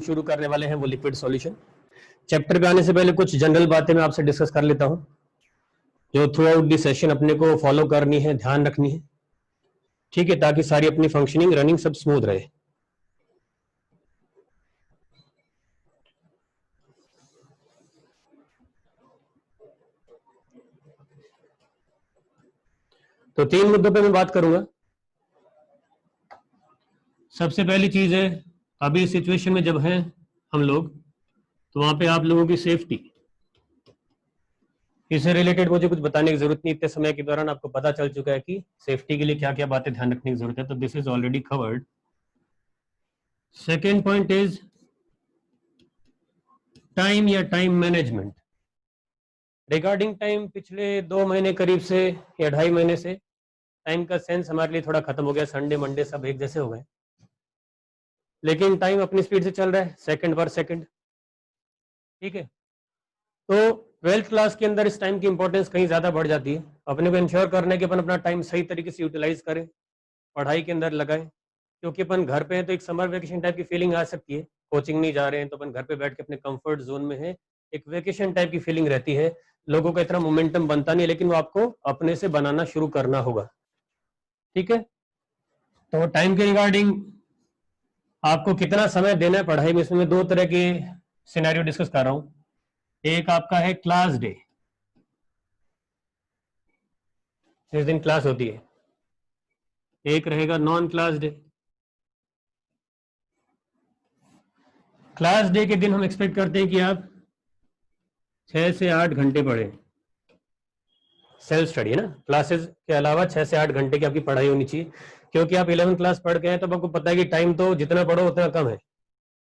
शुरू करने वाले हैं वो लिक्विड सॉल्यूशन। चैप्टर पे आने से पहले कुछ जनरल बातें मैं आपसे डिस्कस कर लेता हूं जो थ्रू आउट द सेशन अपने को फॉलो करनी है, ध्यान रखनी है, ठीक है, ताकि सारी अपनी फंक्शनिंग रनिंग सब स्मूथ रहे। तो 3 मुद्दों पे मैं बात करूंगा। सबसे पहली चीज है, अभी इस सिचुएशन में जब हैं हम लोग, तो वहां पे आप लोगों की सेफ्टी, इससे रिलेटेड मुझे कुछ बताने की जरूरत नहीं। इतने समय के दौरान आपको पता चल चुका है कि सेफ्टी के लिए क्या क्या बातें ध्यान रखने की जरूरत है, तो this is already covered. Second point is time या टाइम मैनेजमेंट। रिगार्डिंग टाइम, पिछले 2 महीने करीब से या 2.5 महीने से टाइम का सेंस हमारे लिए थोड़ा खत्म हो गया। संडे मंडे सब एक जैसे हो गए, लेकिन टाइम अपनी स्पीड से चल रहा है, सेकंड पर सेकंड, ठीक है। तो 12th क्लास के अंदर इस टाइम की इंपॉर्टेंस कहीं ज्यादा बढ़ जाती है। अपने को इंश्योर करना है कि अपन अपना टाइम सही तरीके से यूटिलाइज करें, पढ़ाई के अंदर लगाएं, क्योंकि अपन घर पे हैं तो एक समर वेकेशन टाइप की फीलिंग आ सकती है। कोचिंग नहीं जा रहे हैं तो अपन घर पे बैठ के अपने कंफर्ट जोन में है, एक वेकेशन टाइप की फीलिंग रहती है। लोगों का इतना मोमेंटम बनता नहीं है, लेकिन वो आपको अपने से बनाना शुरू करना होगा, ठीक है। तो टाइम के रिगार्डिंग आपको कितना समय देना है पढ़ाई में, इसमें मैं 2 तरह के सिनेरियो डिस्कस कर रहा हूं। एक आपका है क्लास डे, जिस दिन क्लास होती है। एक रहेगा non class day. Class day के दिन हम एक्सपेक्ट करते हैं कि आप 6 से 8 घंटे पढ़ें। सेल्फ स्टडी है ना, क्लासेस के अलावा 6 से 8 घंटे की आपकी पढ़ाई होनी चाहिए, क्योंकि आप 11th क्लास पढ़ के हैं तो आपको पता है कि टाइम तो जितना पढ़ो उतना कम है।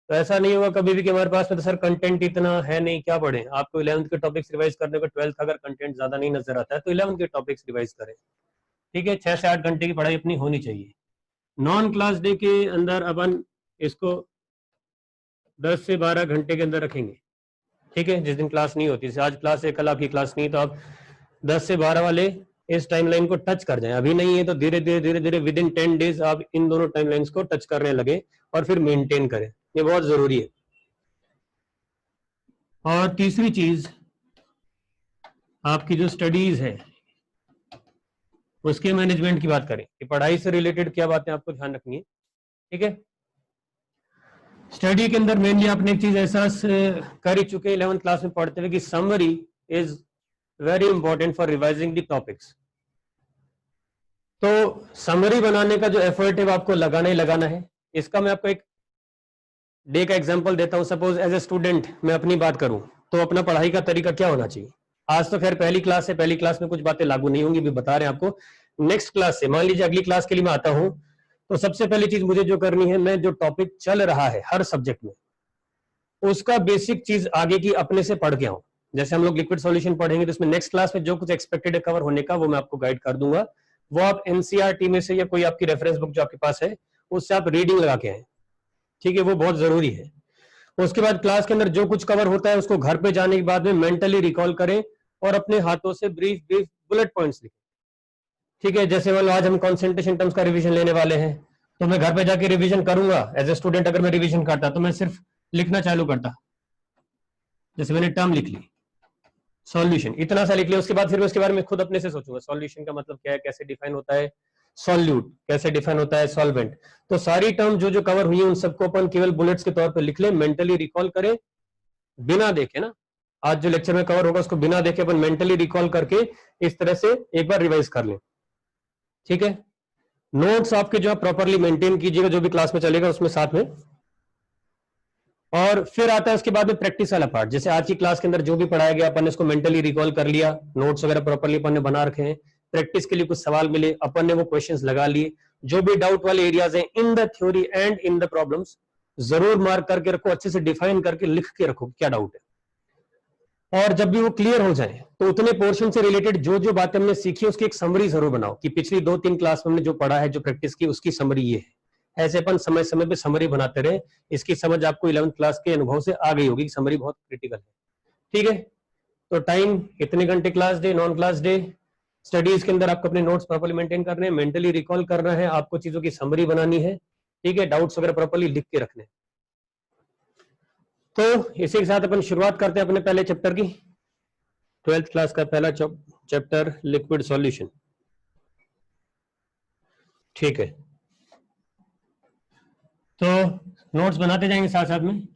तो ऐसा नहीं होगा कभी भी कि हमारे पास में तो सर कंटेंट इतना है नहीं, क्या पढ़ें। आपको 11th के टॉपिक्स रिवाइज करने को 12th अगर कंटेंट ज्यादा नहीं नजर आता है तो 11th के टॉपिक्स रिवाइज करें, ठीक है। 6 से 8 घंटे की पढ़ाई अपनी होनी चाहिए। नॉन क्लास डे के अंदर अपन इसको 10 से 12 घंटे के अंदर रखेंगे, ठीक है। जिस दिन क्लास नहीं होती, आज क्लास है कल आपकी क्लास नहीं, तो आप 10 से 12 वाले इस टाइमलाइन को टच कर जाएं। अभी नहीं है तो धीरे धीरे विद इन 10 डेज आप इन दोनों टाइमलाइंस को टच करने लगे और फिर मेंटेन करें, ये बहुत जरूरी है। और तीसरी चीज, आपकी जो स्टडीज है उसके मैनेजमेंट की बात करें कि पढ़ाई से रिलेटेड क्या बातें आपको ध्यान रखनी है, ठीक है। स्टडी के अंदर मेनली आपने एक चीज एहसास कर ही चुके 11th क्लास में पढ़ते हुए कि summary is very important for revising the topics. तो समरी बनाने का जो एफर्ट है वो आपको लगाना ही लगाना है। इसका मैं आपको एक डे का एग्जांपल देता हूं। सपोज एज ए स्टूडेंट मैं अपनी बात करूं तो अपना पढ़ाई का तरीका क्या होना चाहिए। आज तो खैर पहली क्लास है, पहली क्लास में कुछ बातें लागू नहीं होंगी, भी बता रहे हैं आपको। नेक्स्ट क्लास से, मान लीजिए अगली क्लास के लिए मैं आता हूं, तो सबसे पहली चीज मुझे जो करनी है, मैं जो टॉपिक चल रहा है हर सब्जेक्ट में उसका बेसिक चीज आगे की अपने से पढ़ के आऊं। जैसे हम लोग लिक्विड सॉल्यूशन पढ़ेंगे तो इसमें नेक्स्ट क्लास में जो कुछ एक्सपेक्टेड है कवर होने का वो मैं आपको गाइड कर दूंगा। वो आप एनसीईआरटी में से या कोई आपकी रेफरेंस बुक जो आपके पास है उससे आप रीडिंग लगा के आए, ठीक है, वो बहुत जरूरी है। उसके बाद क्लास के अंदर जो कुछ कवर होता है उसको घर पे जाने के बाद में मेंटली रिकॉल करें और अपने हाथों से ब्रीफ ब्रीफ बुलेट पॉइंट्स लिखें, ठीक है। जैसे मान लो आज हम कॉन्सेंट्रेशन टर्म्स का रिवीजन लेने वाले हैं, तो मैं घर पे जाके रिवीजन करूंगा। एज ए स्टूडेंट अगर मैं रिवीजन करता तो मैं सिर्फ लिखना चालू करता, जैसे मैंने टर्म लिख ली, सॉल्यूशन इतना सा लिख लिया। उसके बाद फिर उसके बारे में खुद अपने से सोचूंगा, सॉल्यूशन का मतलब क्या है, कैसे डिफाइन होता है, सॉल्यूट कैसे डिफाइन होता है, सॉल्वेंट। तो सारी टर्म जो जो कवर हुई है उन सबको अपन केवल बुलेट्स के तौर पर लिख लें, मेंटली रिकॉल करें बिना देखे ना। आज जो लेक्चर में कवर होगा उसको बिना देखे अपन मेंटली रिकॉल करके इस तरह से एक बार रिवाइज कर लें, ठीक है। नोट्स आपके जो है प्रॉपरली मेंटेन कीजिएगा, जो भी क्लास में चलेगा उसमें साथ में। और फिर आता है उसके बाद में प्रैक्टिस वाला पार्ट। जैसे आज की क्लास के अंदर जो भी पढ़ाया गया अपन ने उसको मेंटली रिकॉल कर लिया, नोट्स वगैरह प्रॉपरली अपन ने बना रखे हैं। प्रैक्टिस के लिए कुछ सवाल मिले, अपन ने वो क्वेश्चंस लगा लिए। जो भी डाउट वाले एरियाज हैं in the theory and in the problems जरूर मार्क करके रखो, अच्छे से डिफाइन करके लिख के रखो क्या डाउट है। और जब भी वो क्लियर हो जाए तो उतने पोर्शन से रिलेटेड जो जो बातें हमने सीखी उसकी एक समरी जरूर बनाओ कि पिछली 2-3 क्लास में हमने जो पढ़ा है, जो प्रैक्टिस की, उसकी समरी ये है। ऐसे अपन समय समय पे समरी बनाते रहे। इसकी समझ आपको 11th क्लास के अनुभव से आ गई होगी कि समरी बहुत क्रिटिकल है, ठीक है। तो टाइम, कितने घंटे class day, non class day, studies के अंदर आपको अपने नोट्स प्रॉपर्ली मेंटेन करने हैं, मेंटली रिकॉल करना है, आपको चीजों की समरी बनानी है, ठीक है, डाउट्स वगैरह प्रॉपर्ली लिख के रखने। तो इसी के साथ अपन शुरुआत करते हैं अपने पहले चैप्टर की, 12th क्लास का पहला चैप्टर लिक्विड सॉल्यूशन। ठीक है, तो नोट्स बनाते जाएंगे साथ साथ में।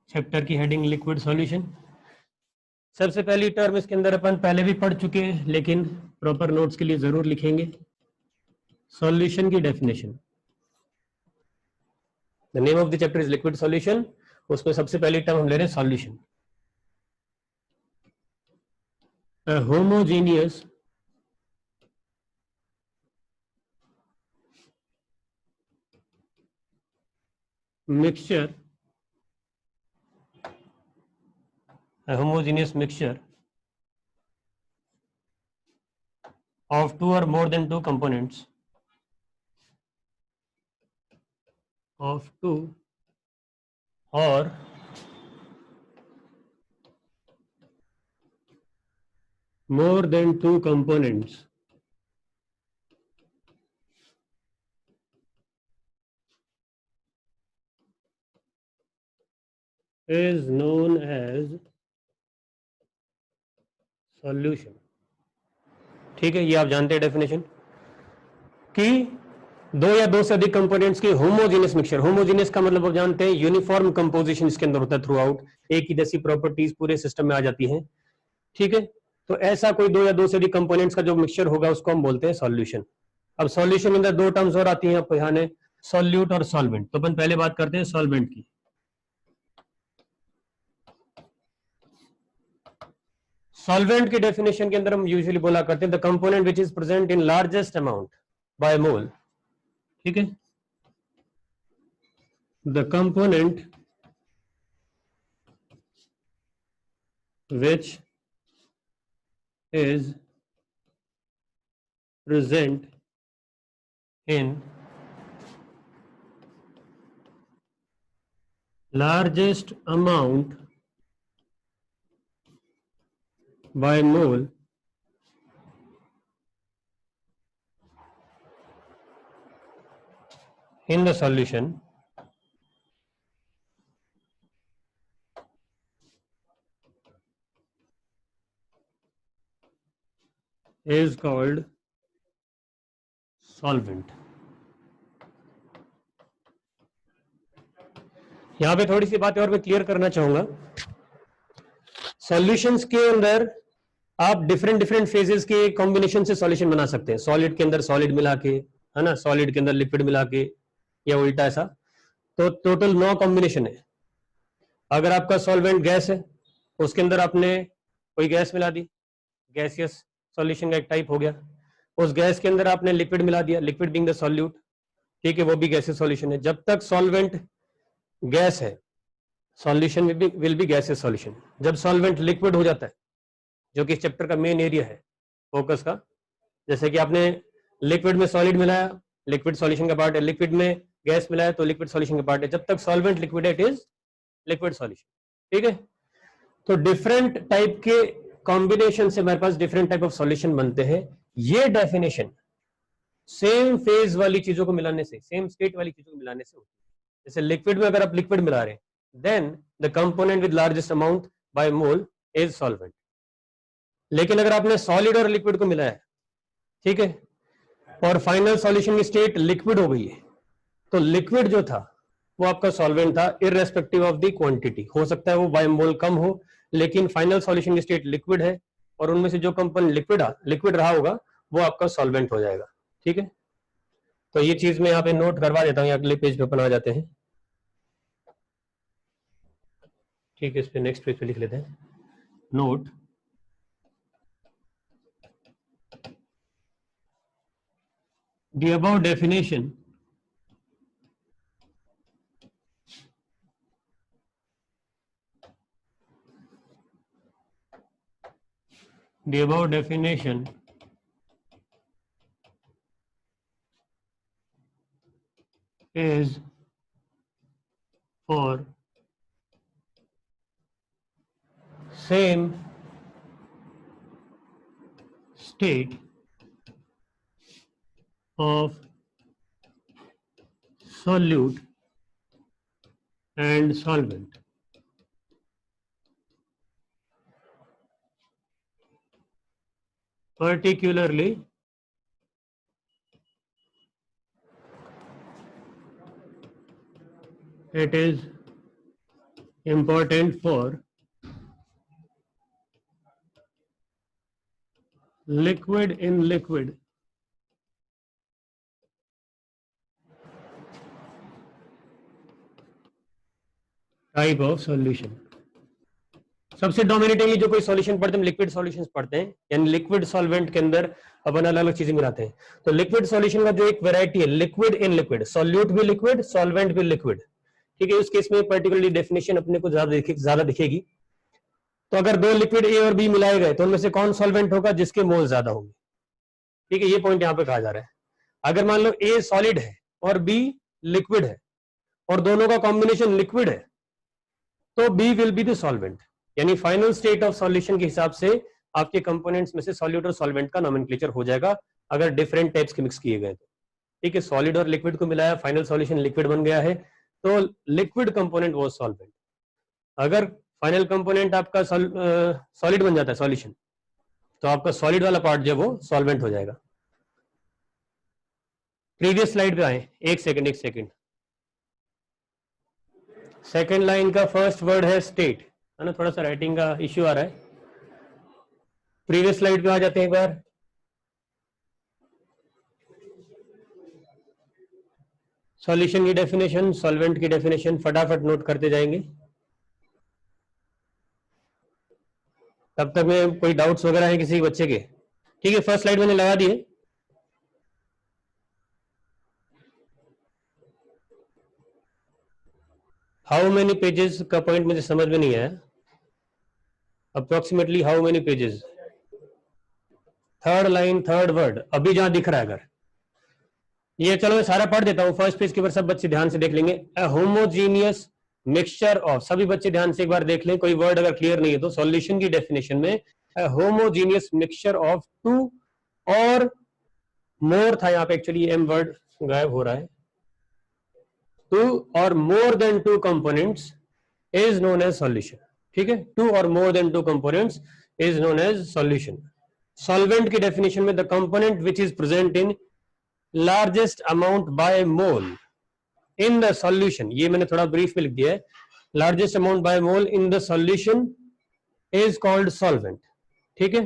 चैप्टर की हेडिंग लिक्विड सॉल्यूशन। सबसे पहली टर्म इसके अंदर अपन पहले भी पढ़ चुके हैं, लेकिन प्रॉपर नोट्स के लिए जरूर लिखेंगे। सॉल्यूशन की definition, the name of the chapter is liquid solution. उसमें सबसे पहली टर्म हम ले रहे हैं solution. A homogeneous mixture, a homogeneous mixture of two or more than two components of two or more than two components is known as solution। ठीक है, ये आप जानते हैं डेफिनेशन कि दो या दो से अधिक कंपोनेंट्स की होमोजेनियस मिक्सचर। होमोजेनियस का मतलब आप जानते हैं यूनिफॉर्म कंपोजिशन इसके अंदर होता है थ्रू आउट, एक ही जैसी प्रॉपर्टीज पूरे सिस्टम में आ जाती हैं। ठीक है, तो ऐसा कोई दो या दो से अधिक कंपोनेंट्स का जो मिक्सचर होगा उसको हम बोलते हैं सॉल्यूशन। अब सॉल्यूशन में अंदर दो टर्म्स और आती हैं आपको ध्यान है, सॉल्यूट और सॉल्वेंट। तो अपन पहले बात करते हैं सॉल्वेंट की। सॉल्वेंट की डेफिनेशन के अंदर हम यूजुअली बोला करते हैं the component which is present in largest amount by मोल। ठीक है, the component which is present in largest amount by mole in the solution is called solvent। यहां पे थोड़ी सी बातें और मैं क्लियर करना चाहूंगा। सॉल्यूशंस के अंदर आप डिफरेंट डिफरेंट फेजेस के कॉम्बिनेशन से सॉल्यूशन बना सकते हैं। सॉलिड के अंदर सॉलिड मिला के, है ना, सॉलिड के अंदर लिक्विड मिला के, या उल्टा ऐसा। तो टोटल 9 कॉम्बिनेशन है। अगर आपका सॉल्वेंट गैस है, उसके अंदर आपने कोई गैस मिला दी, गैसियस सॉल्यूशन का एक टाइप हो गया। उस गैस के अंदर आपने लिक्विड मिला दिया, लिक्विड बीइंग द सॉल्यूट, ठीक है, वो भी गैसियस सॉल्यूशन है। जब तक सॉल्वेंट गैस है, solution will be gaseous solution. जब सॉल्वेंट लिक्विड हो जाता है, जो कि इस चैप्टर का मेन एरिया है फोकस का, जैसे कि आपने लिक्विड में सॉलिड मिलाया, लिक्विड सॉल्यूशन का पार्ट है, लिक्विड में गैस मिलाया तो लिक्विड सॉल्यूशन का पार्ट है। जब तक सॉल्वेंट लिक्विड है, इट इज लिक्विड सॉल्यूशन। ठीक है, तो डिफरेंट टाइप के कॉम्बिनेशन से हमारे पास डिफरेंट टाइप ऑफ सॉल्यूशन बनते हैं। ये डेफिनेशन सेम फेज वाली चीजों को मिलाने से, सेम स्टेट वाली चीजों को मिलाने से होती है। जैसे लिक्विड में अगर आप लिक्विड मिला रहे हैं, then the component with largest amount by mole is solvent. लेकिन अगर आपने सॉलिड और लिक्विड को मिलाया है, ठीक है, और फाइनल सॉल्यूशन की स्टेट लिक्विड हो गई है, तो लिक्विड जो था वो आपका सॉल्वेंट था, इररेस्पेक्टिव ऑफ द क्वांटिटी। हो सकता है वो बाय मोल कम हो, लेकिन फाइनल सॉल्यूशन की स्टेट लिक्विड है, और उनमें से जो कंपोनेंट लिक्विड रहा होगा वो आपका सॉल्वेंट हो जाएगा। ठीक है, तो ये चीज मैं यहाँ पे नोट करवा देता हूँ, अगले पेज पे अपन आ जाते हैं। ठीक है, इस पे नेक्स्ट पेज पे लिख लेते हैं note. The above definition is for same state of solute and solvent. Particularly it is important for liquid in liquid type of solution. सबसे डोमिनेटिंगली जो कोई सॉल्यूशन पढ़ते हैं लिक्विड सॉल्यूशंस पढ़ते हैं, यानी लिक्विड सॉल्वेंट के अंदर अपन अलग अलग चीजें मिलाते हैं. तो लिक्विड सॉल्यूशन का जो एक वैरायटी है लिक्विड इन लिक्विड, सॉल्यूट भी लिक्विड, सॉल्वेंट भी लिक्विड. ठीक है, उस केस में पर्टिकुलरली डेफिनेशन अपने को ज्यादा दिखेगी. तो अगर दो लिक्विड ए और बी मिलाए गए तो उनमें से कौन सॉल्वेंट होगा? जिसके मोल ज्यादा होंगे. ठीक है, ये पॉइंट यहाँ पे कहा जा रहा है. अगर मान लो ए सॉलिड है और बी लिक्विड है और दोनों का कॉम्बिनेशन लिक्विड है तो B will be the solvent, यानी फाइनल स्टेट ऑफ सॉल्यूशन के हिसाब से आपके कंपोनेंट्स में से सॉल्यूट और सॉल्वेंट का नोमेनक्लेचर हो जाएगा अगर डिफरेंट टाइप्स के मिक्स किए गए तो. ठीक है, सॉलिड और लिक्विड को मिलाया, फाइनल सॉल्यूशन लिक्विड बन गया है तो लिक्विड कंपोनेंट वो सॉल्वेंट. अगर फाइनल कंपोनेंट आपका सॉलिड बन जाता है सॉल्यूशन तो आपका सॉलिड वाला पार्ट जो है वो सॉल्वेंट हो जाएगा. प्रीवियस स्लाइड पे आए, एक सेकंड. सेकंड लाइन का फर्स्ट वर्ड है स्टेट, है ना, थोड़ा सा राइटिंग का इश्यू आ रहा है. प्रीवियस स्लाइड पे आ जाते हैं एक बार. सॉल्यूशन की डेफिनेशन, सॉल्वेंट की डेफिनेशन फटाफट नोट करते जाएंगे. तब तक में कोई डाउट्स वगैरह है किसी बच्चे के? ठीक है, फर्स्ट स्लाइड मैंने लगा दिए. हाउ मेनी पेजेस का पॉइंट मुझे समझ में नहीं आया. Approximately how many pages? Third line third word अभी जहां दिख रहा है. अगर ये, चलो मैं सारा पढ़ देता हूं. फर्स्ट पेज के ऊपर सब बच्चे ध्यान से देख लेंगे. अ होमोजीनियस मिक्सचर ऑफ, सभी बच्चे ध्यान से एक बार देख लें, कोई वर्ड अगर क्लियर नहीं है तो. सॉल्यूशन की डेफिनेशन में homogeneous mixture of to or मोर था, यहाँ पे एक्चुअली एम वर्ड गायब हो रहा है. Two or more than two components is known as solution. ठीक है, two or more than two components is known as solution. Solvent की डेफिनेशन में the component which is present in largest amount by mole in the solution, ये मैंने थोड़ा brief में लिख दिया है. Largest amount by mole in the solution is called solvent. ठीक है,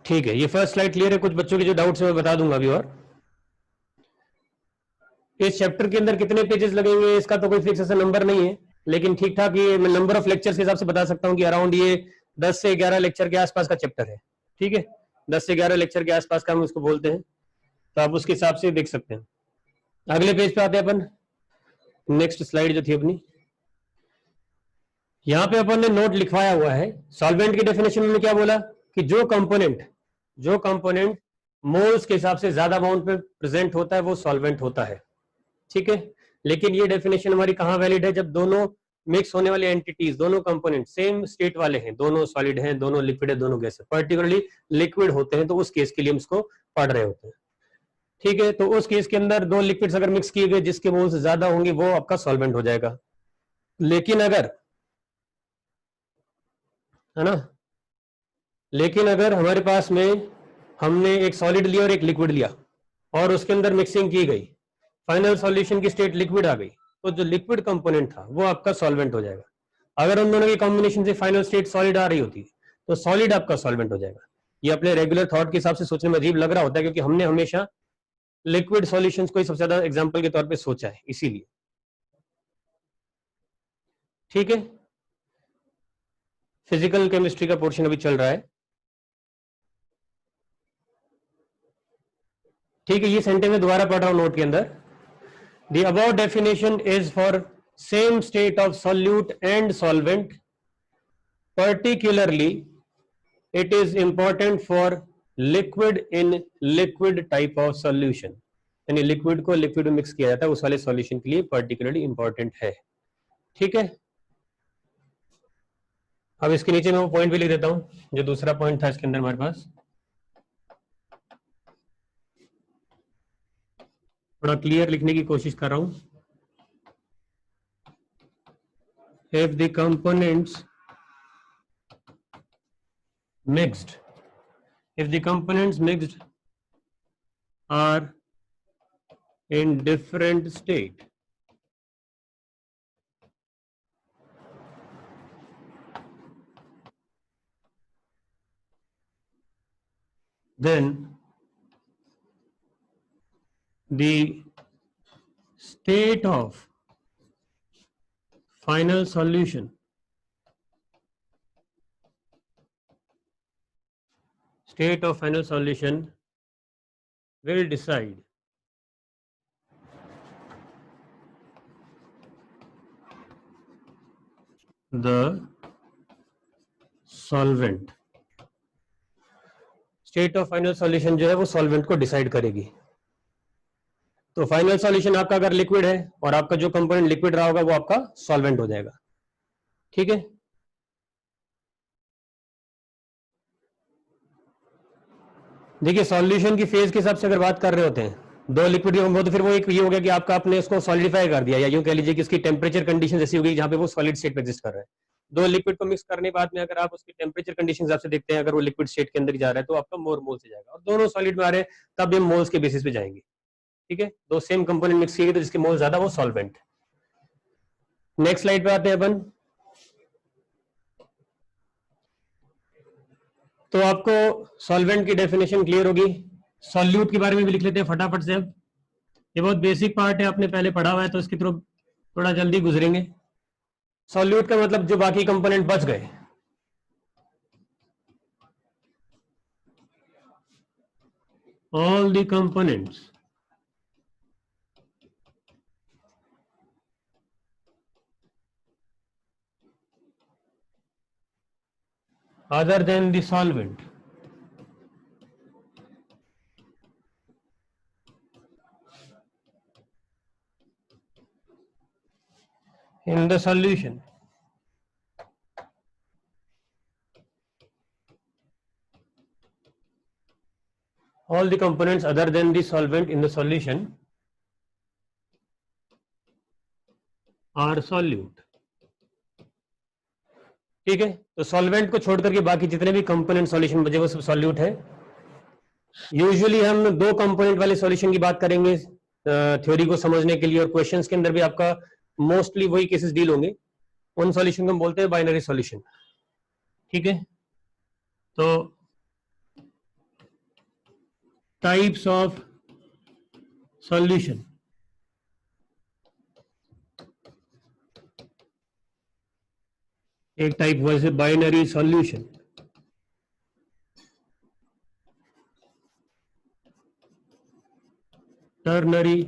ठीक है, ये फर्स्ट स्लाइड क्लियर है. कुछ बच्चों के जो डाउट्स है मैं बता दूंगा अभी. और इस चैप्टर के अंदर कितने पेजेस लगेंगे इसका तो कोई फिक्स ऐसा नंबर नहीं है, लेकिन ठीक ठाक ये मैं नंबर ऑफ लेक्चर्स के हिसाब से बता सकता हूँ कि अराउंड ये 10 से 11 लेक्चर के आसपास का चैप्टर है. ठीक है, 10 से 11 लेक्चर के आसपास का हम उसको बोलते हैं, तो आप उसके हिसाब से देख सकते हैं. अगले पेज पे आते हैं अपन. नेक्स्ट स्लाइड जो थी अपनी, यहाँ पे अपन ने नोट लिखवाया हुआ है. सॉल्वेंट की डेफिनेशन में क्या बोला कि जो कंपोनेंट मोल्स के हिसाब से ज्यादा अमाउंट पे प्रेजेंट होता है वो सॉल्वेंट होता है. ठीक है, लेकिन ये डेफिनेशन हमारी कहाँ वैलिड है? जब दोनों मिक्स होने वाले एंटिटीज, दोनों कंपोनेंट सेम स्टेट वाले हैं, दोनों सॉलिड हैं, दोनों लिक्विड है, दोनों गैस है, पर्टिकुलरली लिक्विड होते हैं, तो उस केस के लिए हम इसको पढ़ रहे होते हैं. ठीक है, तो उस केस के अंदर दो लिक्विड्स अगर मिक्स किए गए जिसके मोल्स ज्यादा होंगे वो आपका सॉल्वेंट हो जाएगा. लेकिन अगर, है ना, लेकिन अगर हमारे पास में हमने एक सॉलिड लिया और एक लिक्विड लिया और उसके अंदर मिक्सिंग की गई, फाइनल सॉल्यूशन की स्टेट लिक्विड आ गई, तो जो लिक्विड कंपोनेंट था वो आपका सॉल्वेंट हो जाएगा. अगर उन दोनों की कॉम्बिनेशन से फाइनल स्टेट सॉलिड आ रही होती तो सॉलिड आपका सॉल्वेंट हो जाएगा. ये अपने रेगुलर थॉट के हिसाब से सोचने में अजीब लग रहा होता है क्योंकि हमने हमेशा लिक्विड सॉल्यूशंस को ही सबसे ज्यादा एग्जांपल के तौर पे सोचा है, इसीलिए. ठीक है, फिजिकल केमिस्ट्री का पोर्शन अभी चल रहा है. ठीक है, ये सेंटेंस में दोबारा पढ़ रहा हूं नोट के अंदर. The above definition is for same state of solute and solvent. Particularly, it is important for liquid in liquid type of solution. यानी लिक्विड को लिक्विड में मिक्स किया जाता है उस वाले सॉल्यूशन के लिए पर्टिकुलरली इंपॉर्टेंट है. ठीक है, अब इसके नीचे मैं वो पॉइंट भी लिख देता हूं जो दूसरा पॉइंट था इसके अंदर हमारे पास. थोड़ा क्लियर लिखने की कोशिश कर रहा हूं। If the components mixed, if the components mixed are in different state, then the state of final solution will decide the solvent. State of final solution जो है वो सॉल्वेंट को डिसाइड करेगी। तो फाइनल सॉल्यूशन आपका अगर लिक्विड है और आपका जो कंपोनेंट लिक्विड रहा होगा वो आपका सॉल्वेंट हो जाएगा। ठीक है, देखिए सॉल्यूशन की फेज के हिसाब से अगर बात कर रहे होते हैं दो लिक्विड हो तो फिर वो एक ये हो गया कि आपका आपने इसको सॉलिडिफाई कर दिया, या यूं कह लीजिए कि इसकी टेम्परेचर कंडीशन ऐसी हो गई जहां पे वो सॉलिड स्टेट पे एग्जिस्ट कर रहा है। दो लिक्विड को मिक्स करने के बाद में अगर आप उसकी टेम्परेचर कंडीशन हिसाब से देखते हैं, अगर वो लिक्विड स्टेट के अंदर जा रहा है तो आपका मोर मोल से जाएगा, और दोनों सॉलिड में आ रहे हैं तब हम मोल्स के बेसिस पे जाएंगे। ठीक है, दो सेम कंपोनेंट मिक्स किए तो जिसके मोल ज्यादा वो सॉल्वेंट। नेक्स्ट स्लाइड पे आते हैं अपन। तो आपको सॉल्वेंट की डेफिनेशन क्लियर होगी। सॉल्यूट के बारे में भी लिख लेते हैं फटाफट से। अब ये बहुत बेसिक पार्ट है, आपने पहले पढ़ा हुआ है तो इसकी तरफ थोड़ा जल्दी गुजरेंगे। सॉल्यूट का मतलब जो बाकी कंपोनेंट बच गए, all the components other than the solvent in the solution all the components other than the solvent in the solution are solute। ठीक है, तो सॉल्वेंट को छोड़ करके बाकी जितने भी कंपोनेंट सॉल्यूशन बचे वो सब सॉल्यूट है। यूजुअली हम दो कंपोनेंट वाले सॉल्यूशन की बात करेंगे थ्योरी को समझने के लिए, और क्वेश्चंस के अंदर भी आपका मोस्टली वही केसेस डील होंगे। उन सॉल्यूशन को हम बोलते हैं बाइनरी सॉल्यूशन। ठीक है, तो टाइप्स ऑफ सॉल्यूशन, एक टाइप वैसे बाइनरी सॉल्यूशन, टर्नरी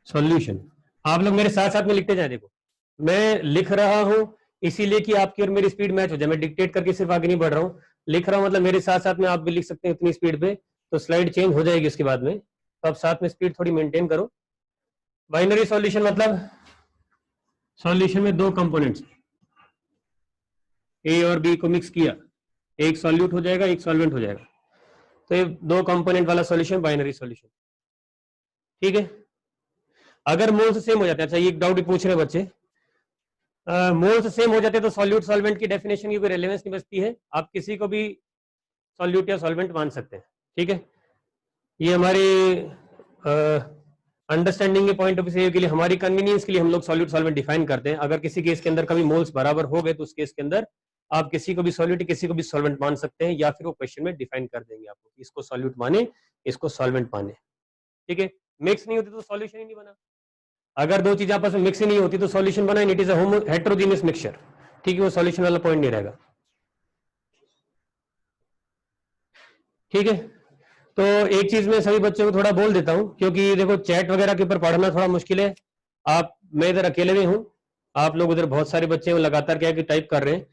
सॉल्यूशन। आप लोग मेरे साथ साथ में लिखते जाए। देखो मैं लिख रहा हूं इसीलिए कि आपकी और मेरी स्पीड मैच हो जाए। मैं डिक्टेट करके सिर्फ आगे नहीं बढ़ रहा हूं, लिख रहा हूं मतलब मेरे साथ साथ में आप भी लिख सकते हैं उतनी स्पीड पे, तो स्लाइड चेंज हो जाएगी उसके बाद में, तो आप साथ में स्पीड थोड़ी मेंटेन करो। बाइनरी सॉल्यूशन मतलब सॉल्यूशन में दो कंपोनेंट्स ए और बी को मिक्स किया, एक सॉल्यूट हो जाएगा एक सॉल्वेंट हो जाएगा, तो ये दो कंपोनेंट वाला सॉल्यूशन बाइनरी सॉल्यूशन। ठीक है, अगर मोल्स सेम हो जाते हैं, अच्छा ये एक डाउट पूछ रहे बच्चे, मोल्स सेम हो जाते हैं तो सॉल्यूट सॉल्वेंट की डेफिनेशन की कोई रेलेवेंस नहीं बचती है, आप किसी को भी सॉल्यूट या सॉल्वेंट मान सकते हैं। ठीक है, ये हमारी अंडरस्टैंडिंग के पॉइंट ऑफ व्यू के लिए, हमारी कन्वीनियंस के लिए हम लोग सॉल्यूट सॉल्वेंट डिफाइन करते हैं। अगर किसी केस के अंदर कभी मोल्स बराबर हो गए तो उस केस के अंदर आप किसी को भी सॉल्यूट किसी को भी सॉल्वेंट मान सकते हैं, या फिर वो क्वेश्चन में डिफाइन कर देंगे आपको कि इसको सॉल्यूट माने इसको सॉल्वेंट माने। ठीक है, मिक्स नहीं होती तो सॉल्यूशन ही नहीं बना। अगर दो चीजें आपस में मिक्स ही नहीं होती तो सॉल्यूशन बना, it is a heterogeneous mixture. ठीक है, वो सॉल्यूशन वाला पॉइंट नहीं रहेगा। ठीक है, तो एक चीज मैं सभी बच्चों को थोड़ा बोल देता हूं, क्योंकि देखो चैट वगैरह के ऊपर पढ़ना थोड़ा मुश्किल है। आप, मैं इधर अकेले में हूं, आप लोग उधर बहुत सारे बच्चे लगातार क्या कि टाइप कर रहे हैं।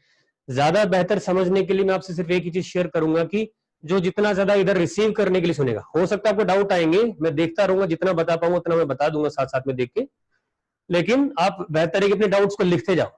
ज्यादा बेहतर समझने के लिए मैं आपसे सिर्फ एक ही चीज शेयर करूंगा कि जो जितना ज्यादा इधर रिसीव करने के लिए सुनेगा, हो सकता है आपको डाउट आएंगे, मैं देखता रहूंगा, जितना बता पाऊंगा उतना मैं बता दूंगा साथ साथ में देख के, लेकिन आप बेहतर है कि अपने डाउट्स को लिखते जाओ।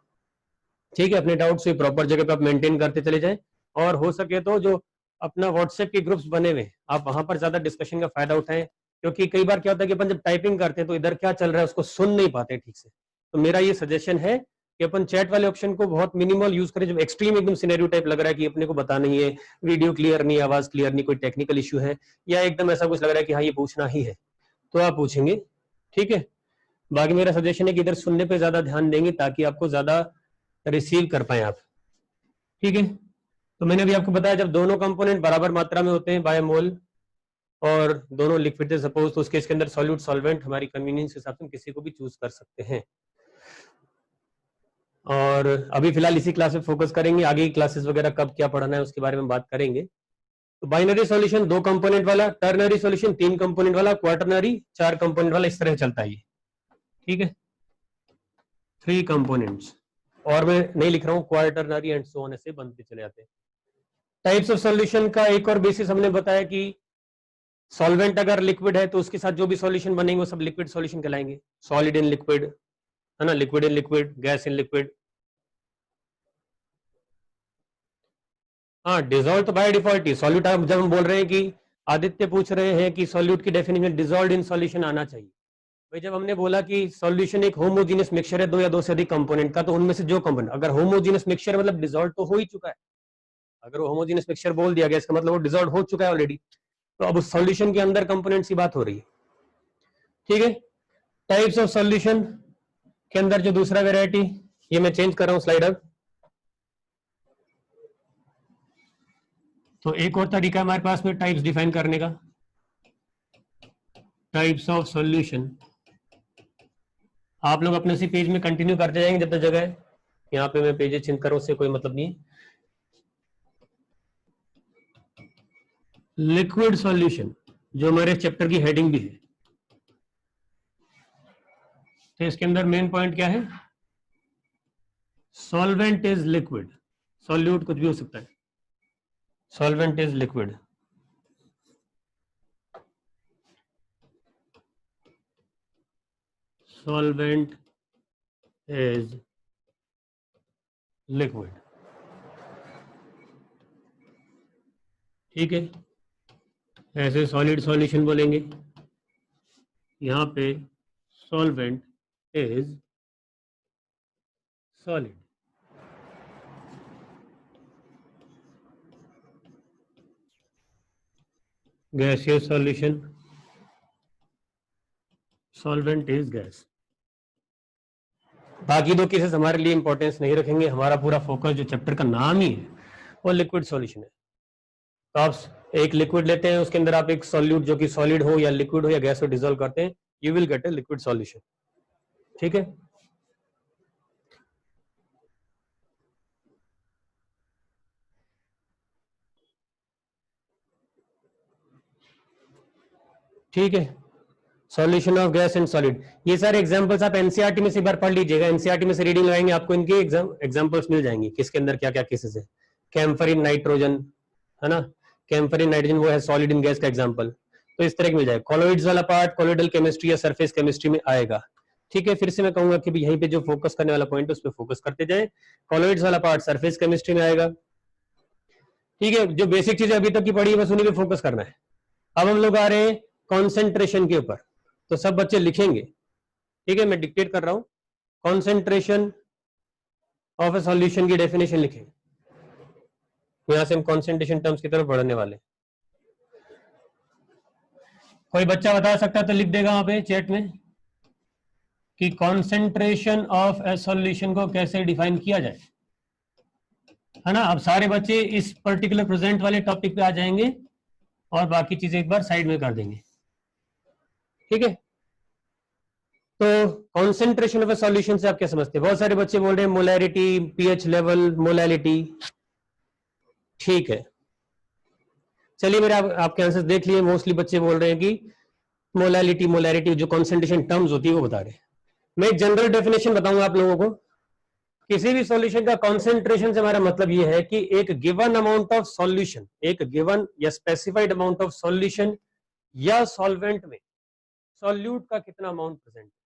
ठीक है, अपने डाउट्स प्रॉपर जगह पे आप मेंटेन करते चले जाएं, और हो सके तो जो अपना व्हाट्सएप के ग्रुप्स बने हुए, आप वहां पर ज्यादा डिस्कशन का फायदा उठाएं, क्योंकि कई बार क्या होता है कि अपन जब टाइपिंग करते हैं तो इधर क्या चल रहा है उसको सुन नहीं पाते ठीक से। तो मेरा ये सजेशन है कि अपन चैट वाले ऑप्शन को बहुत मिनिमल यूज करें, जब एक्सट्रीम एकदम सिनेरियो टाइप लग रहा है कि अपने को पता नहीं है, वीडियो क्लियर नहीं, आवाज क्लियर नहीं, कोई टेक्निकल इश्यू है, या एकदम ऐसा कुछ लग रहा है कि हाँ ये पूछना ही है, तो आप पूछेंगे, ठीक है। बाकी मेरा सजेशन है कि इधर सुनने पे ज्यादा ध्यान देंगे ताकि आपको ज्यादा रिसीव कर पाए आप, ठीक है। तो मैंने अभी आपको बताया जब दोनों कंपोनेंट बराबर मात्रा में होते हैं बाय मोल और दोनों लिक्विड है सपोज, तो उसके इसके अंदर सॉल्यूट सॉल्वेंट हमारी कन्वीनियंस के हिसाब से हम किसी को भी चूज कर सकते हैं। और अभी फिलहाल इसी क्लास में फोकस करेंगे, आगे की क्लासेस वगैरह कब क्या पढ़ना है उसके बारे में बात करेंगे। तो बाइनरी सॉल्यूशन 2 कंपोनेंट वाला, टर्नरी सॉल्यूशन 3 कंपोनेंट वाला, क्वार्टरनरी 4 कंपोनेंट वाला, इस तरह चलता है ये, ठीक है, 3 कंपोनेंट्स। और मैं नहीं लिख रहा हूँ क्वार्टरनरी एंड सो ऑन, ऐसे बनते चले जाते हैं। टाइप्स ऑफ सॉल्यूशन का एक और बेसिस हमने बताया कि सॉल्वेंट अगर लिक्विड है तो उसके साथ जो भी सॉल्यूशन बनेंगे वो सब लिक्विड सॉल्यूशन कहलाएंगे। सॉलिड इन लिक्विड, है ना, liquid in liquid, gas in liquid. हाँ, डिजोल्व तो बाय डिफॉल्ट ही सॉल्यूट। जब हम बोल रहे हैं कि आदित्य पूछ रहे हैं कि सॉल्यूट की डेफिनेशन डिजोल्व इन सॉल्यूशन आना चाहिए, भाई जब हमने बोला कि सॉल्यूशन एक होमोजीनियस मिक्सचर है 2 या 2 से अधिक कंपोनेंट का, तो उनमें से जो कंपोनेंट, अगर होमोजीनियस मिक्सचर मतलब डिजोल्व तो हो ही चुका है, अगर वो होमोजीनियस मिक्सचर बोल दिया गया इसका मतलब वो डिजोल्व हो चुका है ऑलरेडी, तो अब उस सॉल्यूशन के अंदर कंपोनेंट्स की बात हो रही है, ठीक है। टाइप्स ऑफ सॉल्यूशन के अंदर जो दूसरा वेराइटी, ये मैं चेंज कर रहा हूं स्लाइड अब। तो एक और तरीका हमारे पास में टाइप्स डिफाइन करने का, टाइप्स ऑफ सॉल्यूशन। आप लोग अपने उसी पेज में कंटिन्यू करते जाएंगे जब तक जगह है, यहाँ पे मैं पेज चेंज कर रहा हूं, उससे कोई मतलब नहीं है। लिक्विड सॉल्यूशन जो हमारे चैप्टर की हेडिंग भी है, तो इसके अंदर मेन पॉइंट क्या है, सॉल्वेंट इज लिक्विड, सॉल्यूट कुछ भी हो सकता है, solvent is liquid, solvent is liquid, ठीक है। ऐसे सॉलिड सॉल्यूशन बोलेंगे, यहां पे solvent is solid, gaseous solution, solvent is gas। बाकी दो केसेस हमारे लिए इंपॉर्टेंस नहीं रखेंगे, हमारा पूरा फोकस जो चैप्टर का नाम ही है वो लिक्विड सॉल्यूशन है। तो आप एक लिक्विड लेते हैं, उसके अंदर आप एक सॉल्यूट जो कि सॉलिड हो या लिक्विड हो या गैस हो डिसॉल्व करते हैं, you will get a liquid solution, ठीक है। ठीक है, solution of gas and solid, ये सारे एग्जांपल्स आप एनसीईआरटी में से एक बार पढ़ लीजिएगा, एनसीईआरटी में से रीडिंग लगाएंगे आपको इनके एग्जांपल्स मिल जाएंगे, किसके अंदर क्या क्या केसेस है। कैम्फरिन नाइट्रोजन, है ना, कैम्फरिन नाइट्रोजन वो है सॉलिड इन गैस का एग्जांपल, तो इस तरह के मिल जाएगा। कॉलोइड्स वाला पार्ट कॉलोइडल केमिस्ट्री या सरफेस केमिस्ट्री में आएगा, ठीक है। फिर से मैं कहूंगा कि यहीं पे जो फोकस करने वाला पॉइंट है उस पर फोकस करते जाए। कॉलोइड्स वाला पार्ट सरफेस केमिस्ट्री में आएगा, ठीक है। जो बेसिक चीजें अभी तक की पढ़ी है बस उन्हीं पे फोकस करना है। अब हम लोग आ रहे हैं कॉन्सेंट्रेशन के ऊपर, तो सब बच्चे लिखेंगे, ठीक है, मैं डिक्टेट कर रहा हूं। कॉन्सेंट्रेशन ऑफ ए सॉल्यूशन की डेफिनेशन लिखें, यहां से हम कॉन्सेंट्रेशन टर्म्स की तरफ बढ़ने वाले। कोई बच्चा बता सकता है तो लिख देगा वहां पे चैट में कि कॉन्सेंट्रेशन ऑफ ए सॉल्यूशन को कैसे डिफाइन किया जाए, है ना। अब सारे बच्चे इस पर्टिकुलर प्रेजेंट वाले टॉपिक पे आ जाएंगे और बाकी चीजें एक बार साइड में कर देंगे, ठीक है। तो कॉन्सेंट्रेशन ऑफ ए सॉल्यूशन से आप क्या समझते हैं, बहुत सारे बच्चे बोल रहे हैं मोलैरिटी, पीएच लेवल, मोलैलिटी, ठीक है। चलिए मेरे आपके आंसर देख लिए, मोस्टली बच्चे बोल रहे हैं कि मोलैलिटी, मोलैरिटी जो कॉन्सेंट्रेशन टर्म्स होती है वो बता रहे हैं। मैं एक जनरल डेफिनेशन बताऊंगा आप लोगों को। किसी भी सॉल्यूशन का कॉन्सेंट्रेशन से हमारा मतलब ये है कि एक गिवन अमाउंट ऑफ सॉल्यूशन, एक गिवन या स्पेसिफाइड अमाउंट ऑफ सॉल्यूशन या सॉल्वेंट में सॉल्यूट का कितना अमाउंट प्रेजेंट है।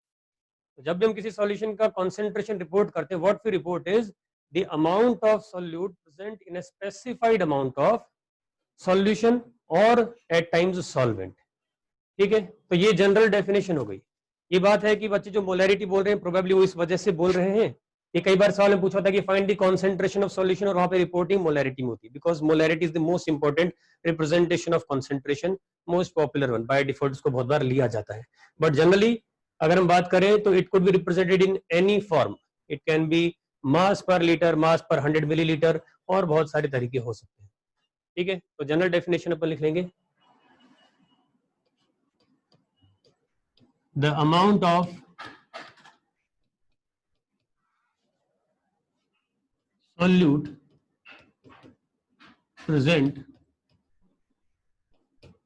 तो जब भी हम किसी सॉल्यूशन का कॉन्सेंट्रेशन रिपोर्ट करते हैं, what we report is the amount of solute present in a specified amount of solution or at times solvent. ठीक है, तो ये जनरल डेफिनेशन हो गई। ये बात है कि बच्चे जो मोलैरिटी बोल रहे हैं प्रोबेबली वो इस वजह से बोल रहे हैं, ये कई बार सवाल में पूछा था कि find the concentration of solution, और वहां पे रिपोर्टिंग मोलैरिटी में होती है, because molarity is the most important representation of concentration, most popular one, by default उसको बहुत बार लिया जाता है। बट जनरली अगर हम बात करें तो it could be represented in any form, it can be mass per litre, मास पर 100 मिलीलीटर, और बहुत सारे तरीके हो सकते हैं। ठीक है, तो जनरल डेफिनेशन अपन लिख लेंगे, the amount of solute present,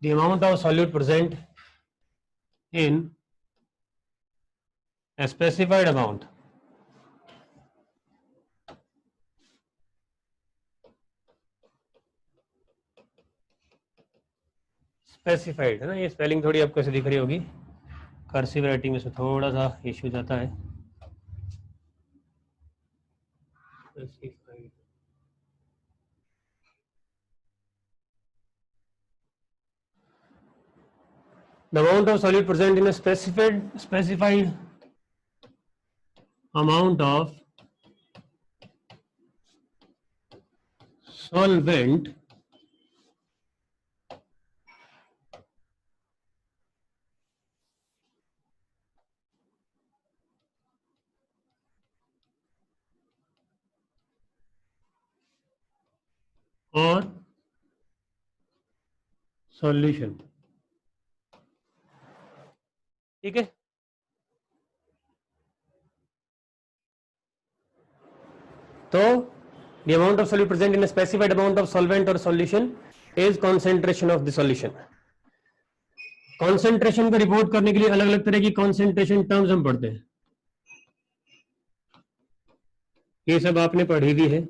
the amount of solute present in a specified amount specified है ना, ये स्पेलिंग थोड़ी आपको ऐसे दिख रही होगी, कर्सिव राइटिंग में से थोड़ा सा इश्यू जाता है। Specified, the amount of solute present in a specified amount of solvent और सॉल्यूशन। ठीक है, तो the amount of solute present in a specified amount of solvent or solution is concentration of the solution। Concentration को report करने के लिए अलग अलग तरह की कॉन्सेंट्रेशन टर्म्स हम पढ़ते हैं, ये सब आपने पढ़ी भी है,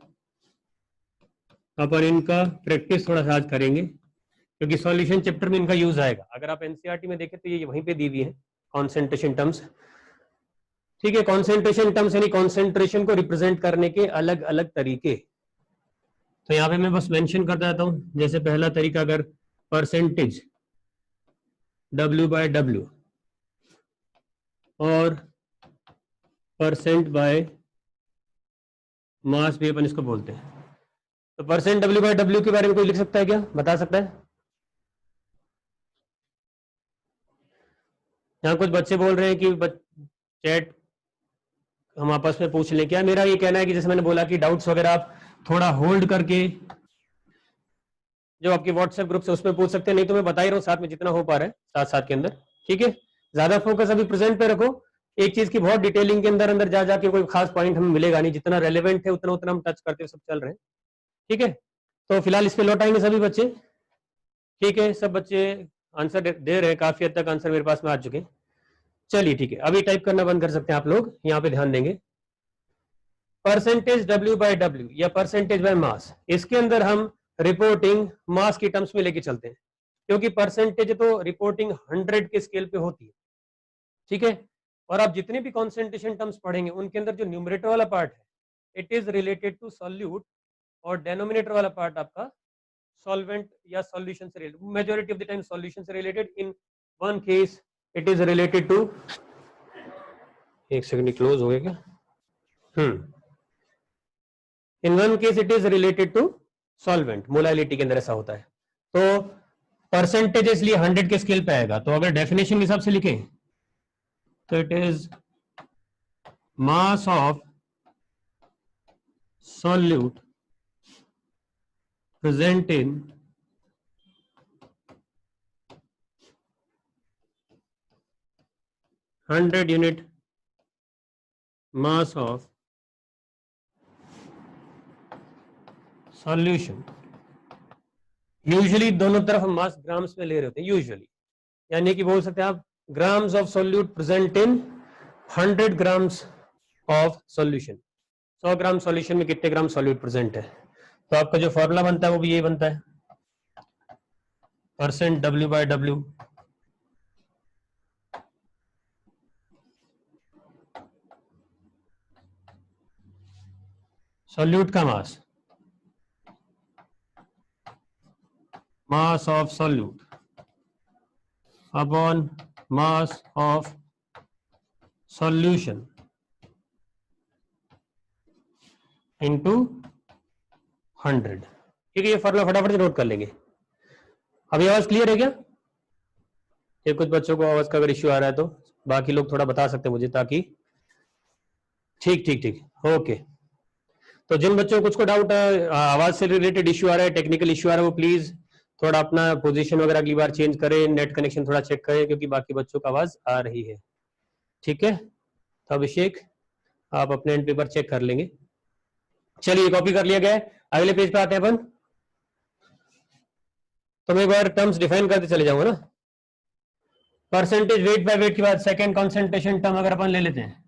अपन इनका प्रैक्टिस थोड़ा सा आज करेंगे क्योंकि सॉल्यूशन चैप्टर में इनका यूज आएगा। अगर आप एनसीईआरटी में देखें तो ये वहीं पे दी हुई है कॉन्सेंट्रेशन टर्म्स। ठीक है, कॉन्सेंट्रेशन टर्म्स यानी कॉन्सेंट्रेशन को रिप्रेजेंट करने के अलग अलग तरीके। तो यहाँ पे मैं बस मेंशन कर देता हूँ, जैसे पहला तरीका अगर परसेंटेज W/W और परसेंट बाय मास भी अपन इसको बोलते हैं। तो परसेंट W/W के बारे में कोई लिख सकता है क्या, बता सकता है? यहाँ कुछ बच्चे बोल रहे हैं कि चैट हम आपस में पूछ लें क्या। मेरा ये कहना है कि जैसे मैंने बोला कि डाउट्स वगैरह आप थोड़ा होल्ड करके जो आपके व्हाट्सएप ग्रुप से उसमें पूछ सकते हैं, नहीं तो मैं बता ही रहा हूँ साथ में जितना हो पा रहा है साथ साथ के अंदर। ठीक है, ज्यादा फोकस अभी प्रेजेंट पे रखो, एक चीज की बहुत डिटेलिंग के अंदर अंदर जा जाके कोई खास पॉइंट हमें मिलेगा नहीं, जितना रेलेवेंट है उतना उतना हम टच करते हुए सब चल रहे हैं। ठीक है, तो फिलहाल इस पे लौट आएंगे सभी बच्चे। ठीक है, सब बच्चे आंसर दे रहे हैं, काफी हद तक आंसर मेरे पास में आ चुके हैं। चलिए ठीक है, अभी टाइप करना बंद कर सकते हैं आप लोग, यहाँ पे ध्यान देंगे। परसेंटेज W/W या परसेंटेज बाय मास, इसके अंदर हम रिपोर्टिंग मास की टर्म्स में लेके चलते हैं, क्योंकि परसेंटेज तो रिपोर्टिंग 100 के स्केल पे होती है। ठीक है, और आप जितने भी कॉन्सेंट्रेशन टर्म्स पढ़ेंगे उनके अंदर जो न्यूमरेटर वाला पार्ट है it is related to solute, और डेनोमिनेटर वाला पार्ट आपका सॉल्वेंट या सॉल्यूशन से related, majority of the time solution से related. In one case it is related to, एक सेकंड क्लोज हो गया क्या? In one case it is related to solvent, molality के अंदर ऐसा होता है। तो परसेंटेज इसलिए 100 के स्केल पे आएगा। तो अगर डेफिनेशन के हिसाब से लिखें तो it is mass of solute present in 100 unit mass of solution। Usually दोनों तरफ हम मास ग्राम्स में ले रहे होते हैं यूजुअली, यानी कि बोल सकते हैं आप grams of solute present in 100 grams of solution. 100 gram solution में कितने ग्राम सॉल्यूट प्रेजेंट है। तो आपका जो फॉर्मूला बनता है वो भी ये बनता है, परसेंट W/W सॉल्यूट का मास mass of solute upon mass of solution into 100। ठीक है, ये फॉर्मूला फटाफट से नोट कर लेंगे। अभी आवाज क्लियर है क्या? ये कुछ बच्चों को आवाज का अगर इश्यू आ रहा है तो बाकी लोग थोड़ा बता सकते हैं मुझे, ताकि ठीक ठीक ठीक ओके। तो जिन बच्चों को कुछ को डाउट है, आवाज से रिलेटेड इश्यू आ रहा है, टेक्निकल इश्यू आ रहा है, वो प्लीज थोड़ा अपना पोजीशन वगैरह अगली बार चेंज करें, नेट कनेक्शन थोड़ा चेक करें, क्योंकि बाकी बच्चों का आवाज आ रही है। ठीक है, तो अभिषेक आप अपने एंड पेपर चेक कर लेंगे। चलिए, कॉपी कर लिया गया है, अगले पेज पे आते हैं अपन। तो मैं एक बार टर्म्स डिफाइन करते चले जाऊंगा ना। परसेंटेज वेट बाय वेट के बाद सेकेंड कॉन्सेंट्रेशन टर्म अगर अपन ले लेते हैं,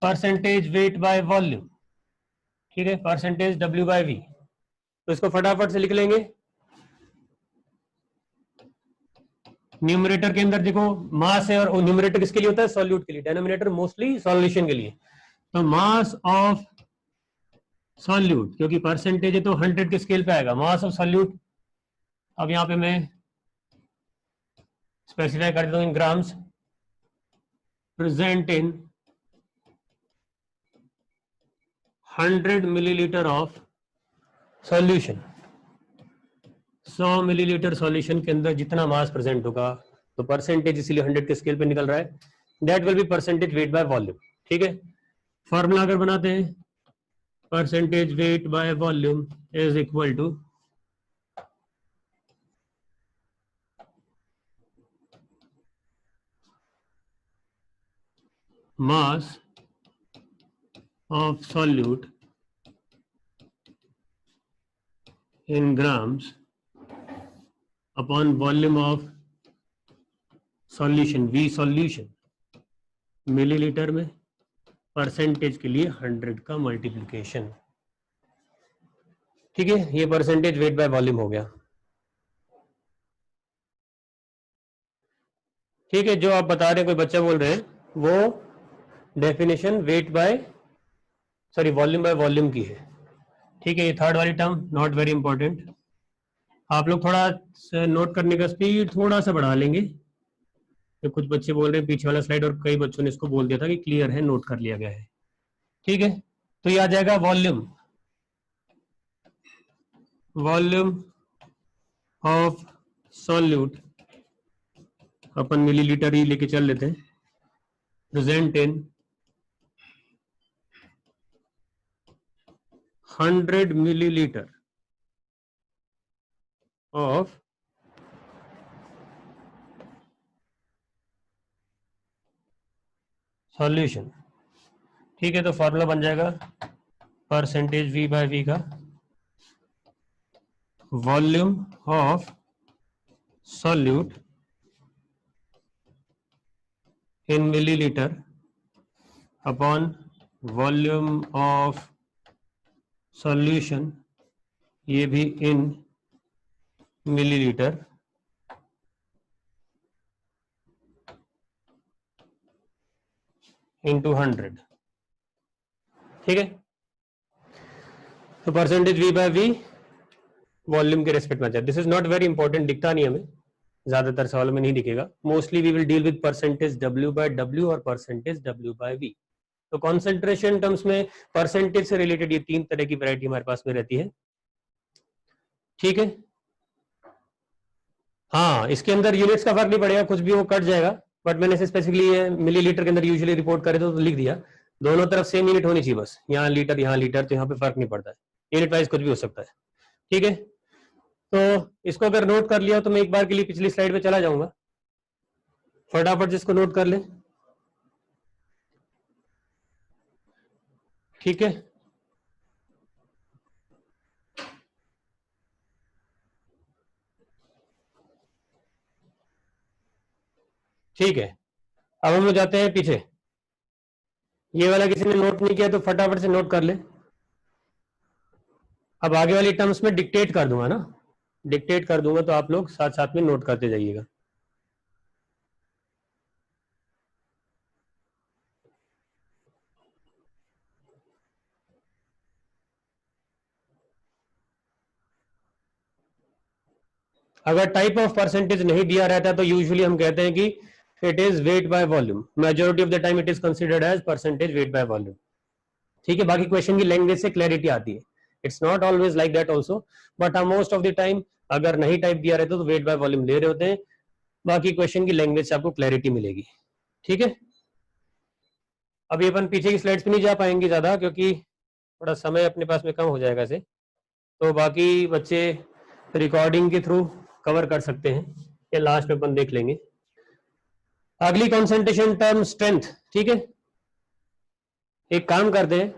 परसेंटेज वेट बाय वॉल्यूम। ठीक है, परसेंटेज डब्ल्यू बाय वी। तो इसको फटाफट से लिख लेंगे। न्यूमरेटर के अंदर देखो मास है, और न्यूमरेटर किसके लिए होता है? सॉल्यूट के लिए। डेनोमिनेटर मोस्टली सॉल्यूशन के लिए। तो मास ऑफ सॉल्यूट, क्योंकि परसेंटेज है तो 100 के स्केल पे आएगा। मास ऑफ सॉल्यूट, अब यहां पे मैं स्पेसिफाई कर देता हूं in grams, present in 100 millilitre of solution. 100 millilitre solution के अंदर जितना मास प्रेजेंट होगा, तो परसेंटेज इसीलिए 100 के स्केल पे निकल रहा है, that will be percentage weight by volume. ठीक है, फॉर्मूला अगर बनाते हैं, percentage weight by volume is equal to mass of solute in grams upon volume of solution, V solution, millilitre में, परसेंटेज के लिए 100 का मल्टीप्लिकेशन। ठीक है, ये परसेंटेज वेट बाय वॉल्यूम हो गया। ठीक है, जो आप बता रहे हैं, कोई बच्चा बोल रहे हैं, वो definition weight by sorry volume by volume की है। ठीक है, ये थर्ड वाली टर्म नॉट वेरी इंपॉर्टेंट। आप लोग थोड़ा नोट करने का स्पीड थोड़ा सा बढ़ा लेंगे। तो कुछ बच्चे बोल रहे हैं पीछे वाला स्लाइड, और कई बच्चों ने इसको बोल दिया था कि क्लियर है, नोट कर लिया गया है। ठीक है, तो ये आ जाएगा वॉल्यूम, वॉल्यूम ऑफ सॉल्यूट, अपन मिलीलीटर ही लेके चल लेते हैं, present in 100 millilitre of solution. ठीक है, तो फॉर्मूला बन जाएगा परसेंटेज वी बाय वी का volume of solute in millilitre upon volume of solution, ये भी इन मिलीलीटर, इंटू 100। ठीक है, तो percentage v by we volume के रेस्पेक्ट में आता है। This is not very important, दिखता नहीं हमें, ज्यादातर सवालों में नहीं दिखेगा। Mostly we will deal with percentage W by W or percentage W by V. तो कॉन्सेंट्रेशन टर्म्स में परसेंटेज से रिलेटेड ये तीन तरह की वैरायटी हमारे पास में रहती है। ठीक है, हाँ, इसके अंदर यूनिट्स का फर्क नहीं पड़ेगा, कुछ भी वो कट जाएगा, बट मैंने इसे स्पेसिफिकली मिलीलीटर के अंदर यूजुअली रिपोर्ट करे तो लिख दिया। दोनों तरफ सेम यूनिट होनी चाहिए, बस यहाँ लीटर, तो यहाँ पे फर्क नहीं पड़ता है, यूनिट वाइज कुछ भी हो सकता है। ठीक है, तो इसको अगर नोट कर लिया तो मैं एक बार के लिए पिछली स्लाइड पे चला जाऊंगा, फटाफट जिसको नोट कर ले। ठीक है, ठीक है, अब हम लोग जाते हैं पीछे। ये वाला किसी ने नोट नहीं किया तो फटाफट से नोट कर ले। अब आगे वाली टर्म्स में डिक्टेट कर दूंगा ना, डिक्टेट कर दूंगा, तो आप लोग साथ साथ में नोट करते जाइएगा। अगर टाइप ऑफ परसेंटेज नहीं दिया रहता है तो यूजुअली हम कहते हैं कि it is weight by volume, majority of the time it is considered as percentage weight by volume. ठीक है, बाकी क्वेश्चन की लैंग्वेज से क्लैरिटी आती है, it's not always like that also, but most of the time अगर नहीं type दिया रहता तो वेट बाय वॉल्यूम ले रहे होते हैं, बाकी क्वेश्चन की लैंग्वेज से आपको क्लैरिटी मिलेगी। ठीक है, अभी अपन पीछे की स्लाइड्स पे नहीं जा पाएंगे ज्यादा क्योंकि थोड़ा समय अपने पास में कम हो जाएगा इसे, तो बाकी बच्चे रिकॉर्डिंग के थ्रू कवर कर सकते हैं, ये लास्ट में अपन देख लेंगे। अगली कॉन्सेंट्रेशन टर्म स्ट्रेंथ। ठीक है, एक काम करते हैं,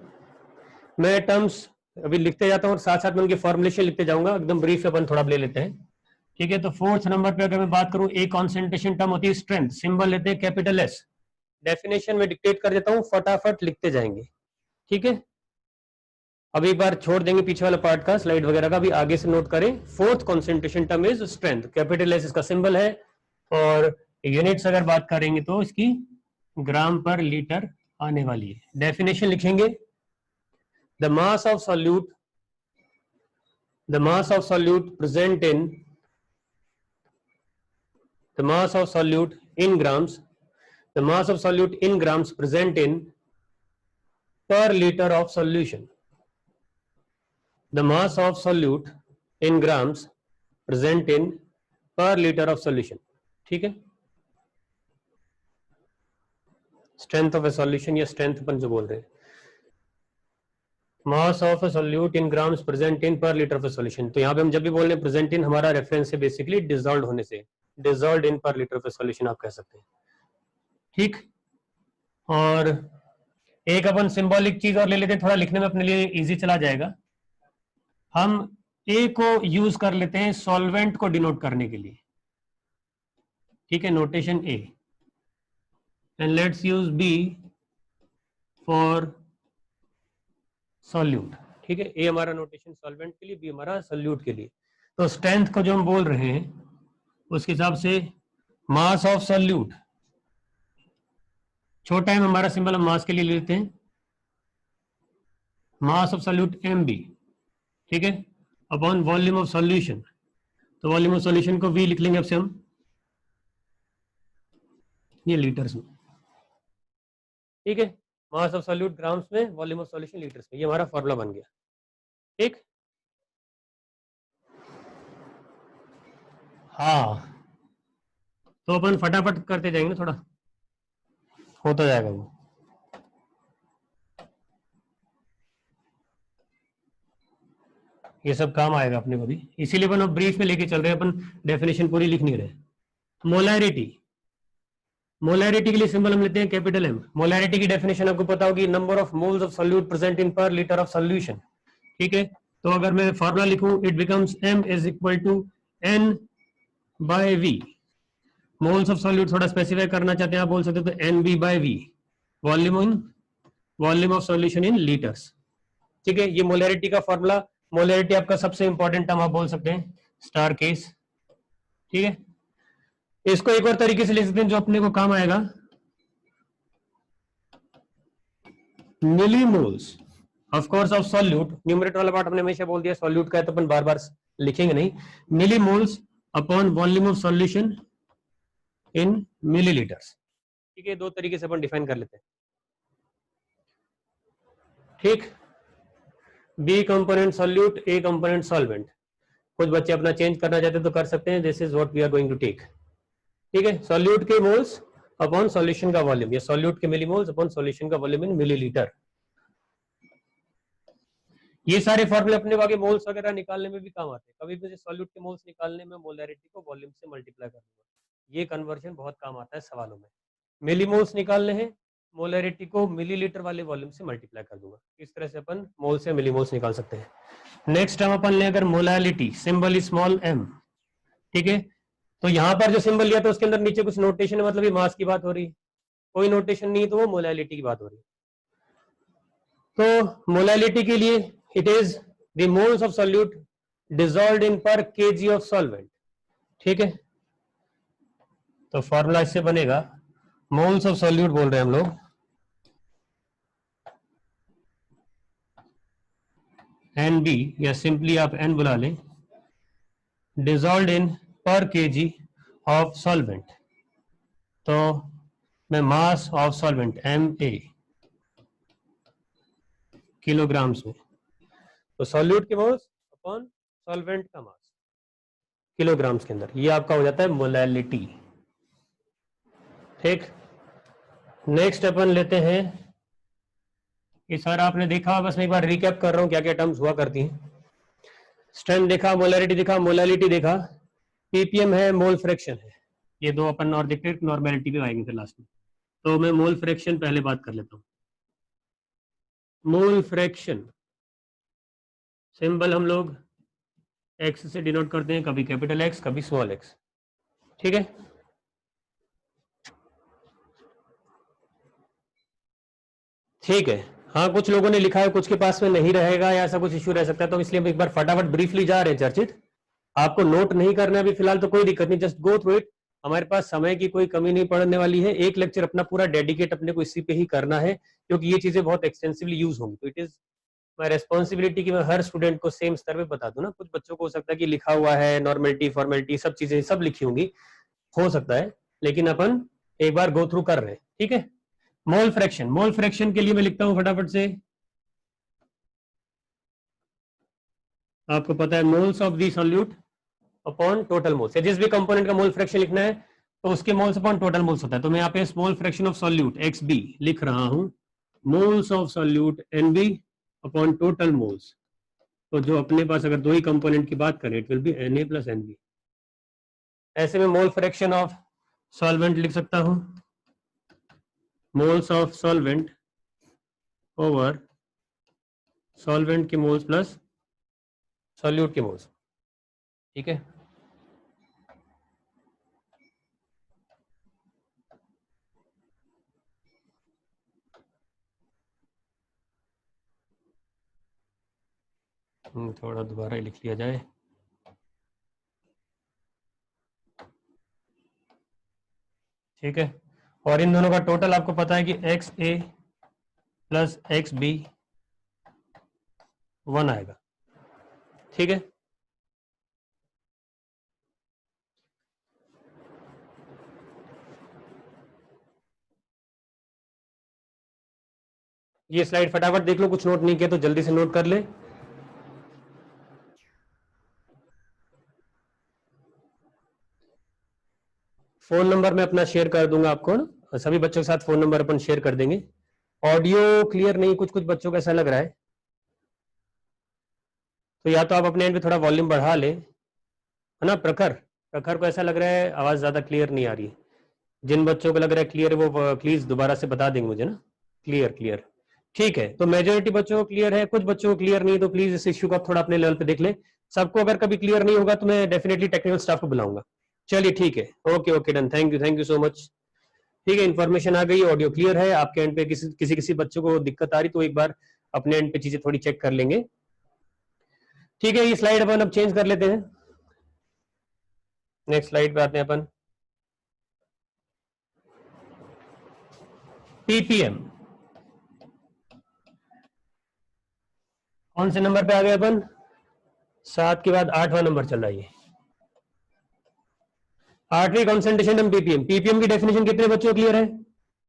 मैं टर्म्स अभी लिखते जाता हूँ और साथ साथ में उनके फॉर्मुलेशन लिखते जाऊंगा, एकदम ब्रीफ अपन थोड़ा ले लेते हैं। ठीक है, तो फोर्थ नंबर पे अगर मैं बात करूं, एक कॉन्सेंट्रेशन टर्म होती है स्ट्रेंथ, सिंबल लेते हैं कैपिटल एस, डेफिनेशन में डिक्टेट कर देता हूं, फटाफट लिखते जाएंगे। ठीक है, अब एक बार छोड़ देंगे पीछे वाला पार्ट का, स्लाइड वगैरह का भी आगे से नोट करें। Fourth concentration term is strength, capital S इसका सिंबल है, और यूनिट्स अगर बात करेंगे तो इसकी ग्राम पर लीटर आने वाली है। डेफिनेशन लिखेंगे, the mass of solute, the mass of solute present in, the mass of solute in grams, the mass of solute in grams present in per liter of solution, the mass of solute in grams present in per liter of solution। ठीक है, strength of A solution या strength अपन जो बोल रहे हैं, mass of A solute in grams present in per litre of A solution, तो यहाँ पे हम जब भी बोल रहे हैं प्रेजेंट इन, हमारा रेफरेंस है बेसिकली डिसॉल्व होने से, dissolve in per litre of A solution आप कह सकते हैं। ठीक, और एक अपन सिंबॉलिक चीज और ले लेते हैं, थोड़ा लिखने में अपने लिए इजी चला जाएगा। हम ए को यूज कर लेते हैं सॉल्वेंट को डिनोट करने के लिए। ठीक है, notation A, and let's use B for solute. ठीक है, ए हमारा नोटेशन सॉल्वेंट के लिए, बी हमारा सॉल्यूट के लिए। तो स्ट्रेंथ को जो हम बोल रहे हैं उसके हिसाब से मास ऑफ सॉल्यूट, छोटा एम हमारा सिंबल हम मास के लिए लेते हैं, mass of solute M B. ठीक है, अपॉन वॉल्यूम ऑफ सॉल्यूशन, तो वॉल्यूम ऑफ सॉल्यूशन को वी लिख लेंगे अब से हम, ये लीटर्स में। ठीक है, मास ऑफ सॉल्यूट ग्राम्स में, वॉल्यूम ऑफ सॉल्यूशन लीटर्स में, ये हमारा फॉर्मूला बन गया। ठीक, हाँ, तो अपन फटाफट करते जाएंगे, थोड़ा होता जाएगा वो। ये सब काम आएगा अपने को भी, इसीलिए अपन ब्रीफ में लेके चल रहे हैं, अपन डेफिनेशन पूरी लिख नहीं रहे। मोलैरिटी, मोलैरिटी के लिए सिंबल हम लेते हैं कैपिटल एम। मोलैरिटी की डेफिनेशन आपको पता होगी, number of moles of solute present in per litre of solution. ठीक है, तो अगर मैं फॉर्मूला लिखूं, it becomes M is equal to N by V. Moles of solute थोड़ा स्पेसिफाई करना चाहते हैं आप बोल सकते हो, तो N B by we, volume of solution in litres. ठीक है, ये मोलैरिटी का फॉर्मूला, मोलैरिटी आपका सबसे इंपॉर्टेंट टर्म आप बोल सकते हैं, स्टार केस। ठीक है, इसको एक और तरीके से लिख सकते हैं जो अपने को काम आएगा, millimoles of course of solute, numerator वाला पार्ट हमने हमेशा बोल दिया, सॉल्यूट का है तो अपन बार बार लिखेंगे नहीं, millimoles upon volume of solution in millilitres. ठीक है, दो तरीके से अपन डिफाइन कर लेते हैं। ठीक, B component solute, A component solvent, कुछ बच्चे अपना चेंज करना चाहते हैं तो कर सकते हैं, this is what we are going to take. ठीक है, सॉल्यूट के मोल्स अपॉन सॉल्यूशन का वॉल्यूम, या सॉल्यूट के मिलीमोल्स अपॉन सॉल्यूशन का वॉल्यूम इन मिलीलीटर। ये सारे फॉर्मूले अपने आगे मोल्स वगैरह निकालने में भी काम आते हैं, कभी भी सॉल्यूट के मोल्स निकालने में मोलैरिटी को वॉल्यूम से मल्टीप्लाई कर दूंगा, ये कन्वर्जन बहुत काम आता है सवालों में। मिलीमोल्स निकालने हैं, मोलैरिटी को मिलीलीटर वाले वॉल्यूम से मल्टीप्लाई कर दूंगा, इस तरह से अपन मोल से मिलीमोल्स निकाल सकते हैं। नेक्स्ट हम अपन ले अगर molality, symbol is small M. ठीक है, तो यहां पर जो सिंबल लिया था उसके अंदर नीचे कुछ नोटेशन है, मतलब ये मास की बात हो रही है, कोई नोटेशन नहीं तो वो मोलैलिटी की बात हो रही है। तो मोलैलिटी के लिए it is the moles of solute dissolved इन पर केजी ऑफ सॉल्वेंट। ठीक है, तो फॉर्मूला इससे बनेगा, मोल्स ऑफ सॉल्यूट बोल रहे हैं हम लोग, एन बी, या सिंपली आप एन बुला लें, डिसॉल्व्ड इन पर केजी ऑफ सॉल्वेंट, तो मैं mass of solvent MA kilograms में, तो सॉल्यूट के मास अपॉन सॉल्वेंट का मास किलोग्राम्स के अंदर, ये आपका हो जाता है मोलैलिटी। ठीक, नेक्स्ट अपन लेते हैं, ये सारा आपने देखा, बस मैं एक बार रिकैप कर रहा हूं क्या क्या टर्म्स हुआ करती हैं। स्ट्रेंथ देखा, मोलैरिटी देखा, मोलैलिटी देखा, पीपीएम है, मोल फ्रैक्शन है, ये दो अपन और देखते हैं, नॉर्मेलिटी पे आएंगे फिर लास्ट में। तो मैं मोल फ्रैक्शन पहले बात कर लेता हूँ। मोल फ्रैक्शन सिंबल हम लोग एक्स से डिनोट करते हैं, कभी कैपिटल एक्स कभी स्मॉल एक्स। ठीक है, ठीक है। हाँ, कुछ लोगों ने लिखा है, कुछ के पास में नहीं रहेगा या ऐसा कुछ इश्यू रह सकता है, तो इसलिए हम एक बार फटाफट ब्रीफली जा रहे हैं चर्चित। आपको नोट नहीं करना है अभी फिलहाल तो कोई दिक्कत नहीं, जस्ट गो थ्रू इट। हमारे पास समय की कोई कमी नहीं पड़ने वाली है, एक लेक्चर अपना पूरा डेडिकेट अपने को इसी पे ही करना है, क्योंकि ये चीजें बहुत एक्सटेंसिवली यूज होंगी। तो इट इज माई रेस्पॉन्सिबिलिटी कि मैं हर स्टूडेंट को सेम स्तर पे बता दूं ना। कुछ बच्चों को हो सकता है कि लिखा हुआ है नॉर्मेलिटी फॉर्मेलिटी सब चीजें सब लिखी होंगी, हो सकता है, लेकिन अपन एक बार गो थ्रू कर रहे हैं। ठीक है, मोल फ्रैक्शन, मोल फ्रैक्शन के लिए मैं लिखता हूं फटाफट से, आपको पता है moles of the solute upon total moles, जिस भी कंपोनेंट का मोल फ्रैक्शन लिखना है तो उसके मोल्स अपॉन टोटल मोल्स होता है। तो मैं यहाँ पे small fraction of solute XB लिख रहा हूं, moles of solute NB upon total moles. तो जो अपने पास अगर दो ही कंपोनेंट की बात करें, it will be Na plus NB। ऐसे में मोल फ्रैक्शन ऑफ सॉल्वेंट लिख सकता हूं, moles of solvent over solvent के मोल्स प्लस सॉल्यूट के मोल्स। ठीक है, थोड़ा दोबारा ही लिख लिया जाए। ठीक है, और इन दोनों का टोटल आपको पता है कि XA प्लस XB 1 आएगा। ठीक है, ये स्लाइड फटाफट देख लो, कुछ नोट नहीं किया तो जल्दी से नोट कर ले। फोन नंबर मैं अपना शेयर कर दूंगा आपको ना, सभी बच्चों के साथ फोन नंबर अपन शेयर कर देंगे। ऑडियो क्लियर नहीं, कुछ कुछ बच्चों को ऐसा लग रहा है, तो या तो आप अपने एंड पे थोड़ा वॉल्यूम बढ़ा ले, है ना। प्रखर, प्रखर को ऐसा लग रहा है आवाज ज्यादा क्लियर नहीं आ रही है। जिन बच्चों को लग रहा है क्लियर है वो प्लीज दोबारा से बता देंगे मुझे ना, क्लियर क्लियर। ठीक है, तो मेजोरिटी बच्चों को क्लियर है, कुछ बच्चों को क्लियर नहीं, तो प्लीज इस इश्यू को आप थोड़ा अपने लेवल पे देख ले। सबको अगर कभी क्लियर नहीं होगा तो मैं डेफिनेटली टेक्निकल स्टाफ को बुलाऊंगा। चलिए ठीक है, okay okay done, thank you so much. ठीक है, इन्फॉर्मेशन आ गई, ऑडियो क्लियर है आपके एंड पे, किसी किसी बच्चों को दिक्कत आ रही तो एक बार अपने एंड पे चीजें थोड़ी चेक कर लेंगे। ठीक है, ये स्लाइड अपन अब चेंज कर लेते हैं, नेक्स्ट स्लाइड पे आते हैं अपन। पीपीएम कौन से नंबर पे आ गए अपन, 7 के बाद 8वां नंबर चल रहा है, 8वीं कॉन्सेंट्रेशन टर्म पीपीएम। पीपीएम की डेफिनेशन कितने बच्चों को क्लियर है?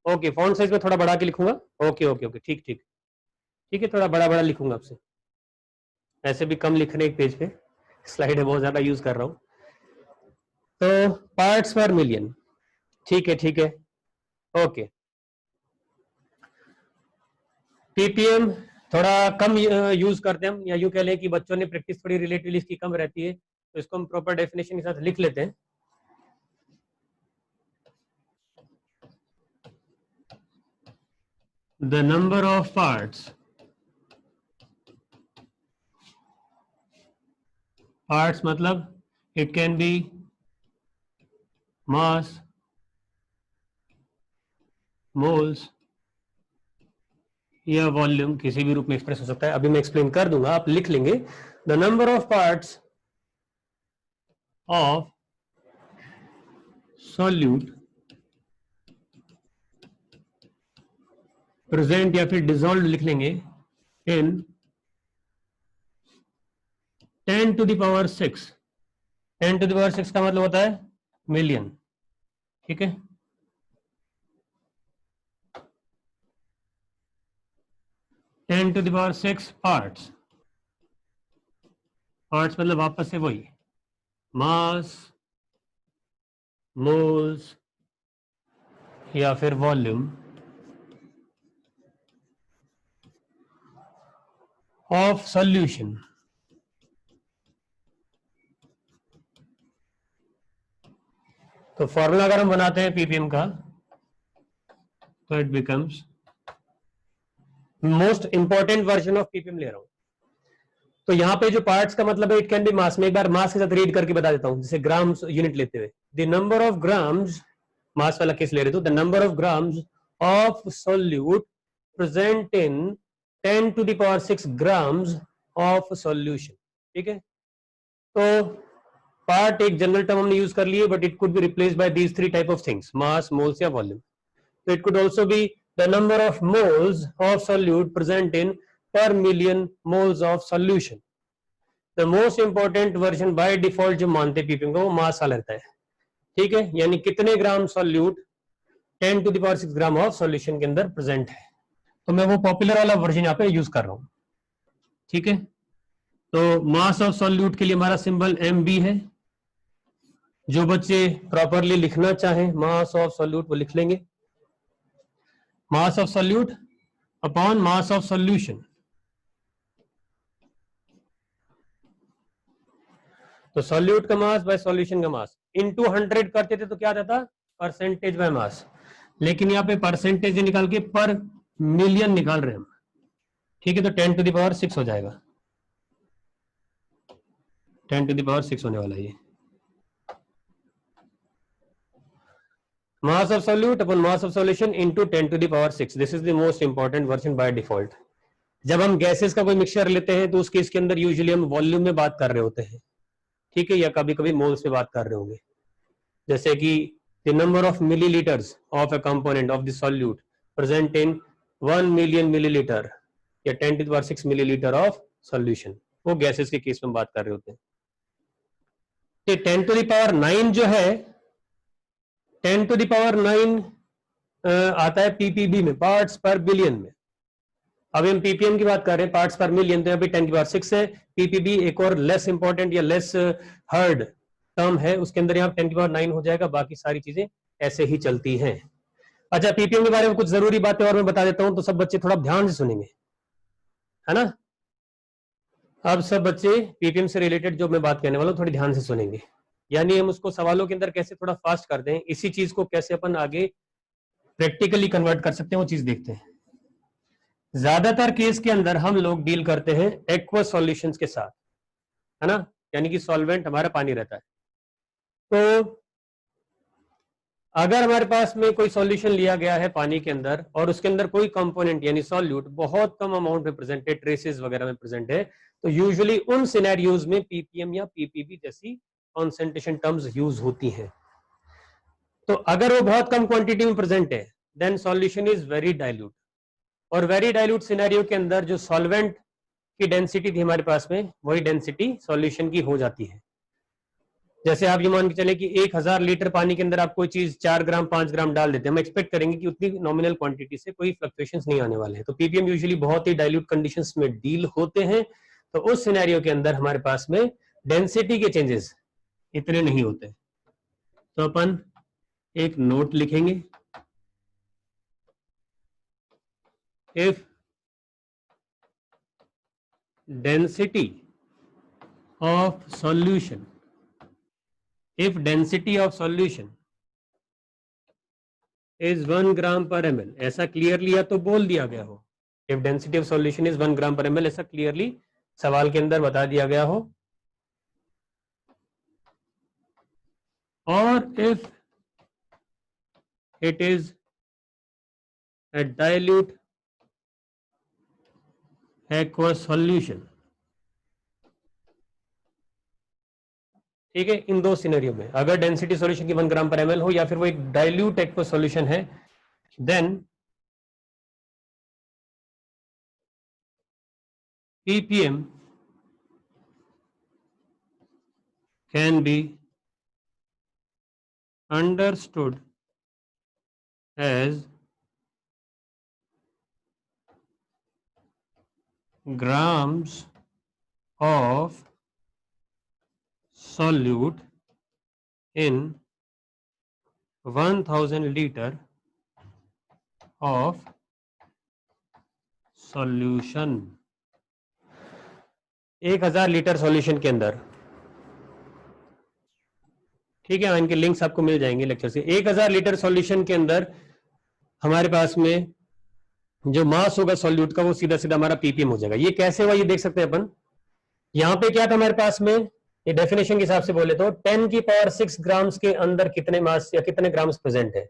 ओके, फॉन्ट साइज में थोड़ा बढ़ा के लिखूंगा, ओके ओके ओके, ठीक ठीक ठीक है, थोड़ा बड़ा बड़ा लिखूंगा आपसे, ऐसे भी कम लिखने एक पेज पे, स्लाइड है बहुत ज्यादा यूज कर रहा हूं। तो पार्ट्स पर मिलियन, ठीक है ठीक है, ओके। पीपीएम थोड़ा कम यूज करते हैं हम, या यूं कह लें कि बच्चों ने प्रैक्टिस थोड़ी रिलेटिवली इसकी कम रहती है, तो इसको हम प्रॉपर डेफिनेशन के साथ लिख लेते हैं। The number of parts, parts मतलब it can be mass, moles या वॉल्यूम, किसी भी रूप में एक्सप्रेस हो सकता है, अभी मैं एक्सप्लेन कर दूंगा, आप लिख लेंगे। The number of parts of solute present, या फिर डिसॉल्व लिख लेंगे, इन 10 to the power 6 10⁶ का मतलब होता है मिलियन, ठीक है। (10⁶) पार्ट्स, पार्ट्स मतलब वापस से वही मास, मोल्स या फिर वॉल्यूम ऑफ सॉल्यूशन। तो फॉर्मूला अगर हम बनाते हैं पीपीएम का, तो it becomes, most important version of ppm ले रहा हूं। तो यहाँ पे जो पार्ट्स का मतलब है इट कैन बी मास, में एक बार मास के साथ रीड करके बता देता हूं, जैसे ग्राम्स यूनिट लेते हुए, द नंबर ऑफ ग्राम्स, मास वाला केस ले रहे, तो the number of grams of solute present in 10⁶ grams of solution, ठीक है। तो पार्ट एक जनरल टर्म हमने यूज कर लिए, but it could be replaced by these 3 type of things, mass, moles या वॉल्यूम। तो it could also be the number of moles of solute present in per million moles of solution. The most important version by default जो मानते ppm को, वो मास वाला रहता है, ठीक है, यानी कितने ग्राम सॉल्यूट 10⁶ ग्राम ऑफ सॉल्यूशन के अंदर प्रेजेंट है। तो मैं वो पॉपुलर वाला वर्जन यहाँ पे यूज कर रहा हूं, ठीक है। तो मास ऑफ सॉल्यूट के लिए हमारा सिंबल MB है। जो बच्चे प्रॉपरली लिखना चाहें मास ऑफ सॉल्यूट वो लिख लेंगे, मास of solute upon mass of solution. तो सॉल्यूट का मास बाय सॉल्यूशन का मास इनटू 100 करते थे तो क्या आता था, परसेंटेज बाय मास। लेकिन यहाँ पे परसेंटेज निकाल के पर मिलियन निकाल रहे हैं हम, ठीक है। तो 10⁶ हो जाएगा, 10⁶ होने वाला ये। मास of solute upon mass of solution into 10⁶ this is the most important version by default. जब हम गैसेस का कोई मिक्सचर लेते हैं तो उस केस के अंदर यूजुअली हम वॉल्यूम में बात कर रहे होते हैं, ठीक है, या कभी कभी मोल्स में बात कर रहे होंगे। जैसे कि the number of millilitres of a component of the solute present in 1 million millilitre या 10⁶ मिलीलीटर ऑफ सॉल्यूशन, वो गैसेस के केस में बात कर रहे होते हैं। 10⁹ जो है 10⁹ आता है पीपीबी में, पार्ट्स पर बिलियन में। अभी हम पीपीएम की बात कर रहे हैं पार्ट्स पर मिलियन, तो यहाँ पे 10⁶ है। पीपीबी एक और लेस इंपॉर्टेंट या लेस हर्ड टर्म है, उसके अंदर यहाँ 10⁹ हो जाएगा, बाकी सारी चीजें ऐसे ही चलती हैं। अच्छा, पीपीएम के बारे में कुछ जरूरी बातें और मैं बता देता हूं, तो सब बच्चे थोड़ा ध्यान से सुनेंगे, है ना। अब सब बच्चे पीपीएम से रिलेटेड जो मैं बात कहने वाला हूं थोड़ी ध्यान से सुनेंगे, यानी हम उसको सवालों के अंदर कैसे थोड़ा फास्ट कर दें, इसी चीज को कैसे अपन आगे प्रैक्टिकली कन्वर्ट कर सकते हैं, वो चीज देखते हैं। ज्यादातर केस के अंदर हम लोग डील करते हैं एक्वस सॉल्यूशंस के साथ, है ना, यानी कि सॉल्वेंट हमारा पानी रहता है। तो अगर हमारे पास में कोई सॉल्यूशन लिया गया है पानी के अंदर और उसके अंदर कोई कंपोनेंट यानी सॉल्यूट बहुत कम अमाउंट में प्रेजेंट है, ट्रेसेस वगैरह में प्रेजेंट है, तो यूजुअली उन सिनेरियोज में पीपीएम या पीपीबी जैसी कॉन्सेंट्रेशन टर्म्स यूज होती हैं। तो अगर वो बहुत कम क्वांटिटी में प्रेजेंट है then solution is very dilute, और वेरी डाइल्यूट सिनेरियो के अंदर जो सॉल्वेंट की डेंसिटी थी हमारे पास में वही डेंसिटी सॉल्यूशन की हो जाती है। जैसे आप ये मान के चले कि 1000 लीटर पानी के अंदर आप कोई चीज 4 ग्राम 5 ग्राम डाल देते हैं, हम एक्सपेक्ट करेंगे कि उतनी नॉमिनल क्वांटिटी से कोई फ्लक्चुएशंस नहीं आने वाले हैं। तो पीपीएम यूजुअली बहुत ही डाइल्यूट कंडीशंस में डील होते हैं, तो उस सिनेरियो के अंदर हमारे पास में डेंसिटी के चेंजेस इतने नहीं होते। तो अपन एक नोट लिखेंगे, if density of solution, if density of solution is 1 gram per ml, ऐसा क्लियरली या तो बोल दिया गया हो, if density of solution is 1 gram per ml, ऐसा क्लियरली सवाल के अंदर बता दिया गया हो, और if it is a dilute aqueous solution, ठीक है। इन दो सिनेरियो में अगर डेंसिटी सॉल्यूशन की 1 ग्राम पर ml हो या फिर वो एक डाइल्यूट एक्वस सॉल्यूशन है, then ppm can be understood as grams of solute in 1000 liter of solution। 1000 litre solution के अंदर, ठीक है, इनके लिंक्स आपको मिल जाएंगे लेक्चर से। 1000 लीटर सॉल्यूशन के अंदर हमारे पास में जो मास होगा सॉल्यूट का वो सीधा सीधा हमारा पीपीएम हो जाएगा। ये कैसे हुआ ये देख सकते हैं अपन। यहाँ पे क्या था हमारे पास में, ये डेफिनेशन के हिसाब से बोले तो 10 की पावर 6 ग्राम्स के अंदर कितने मास या कितने ग्राम्स प्रेजेंट है।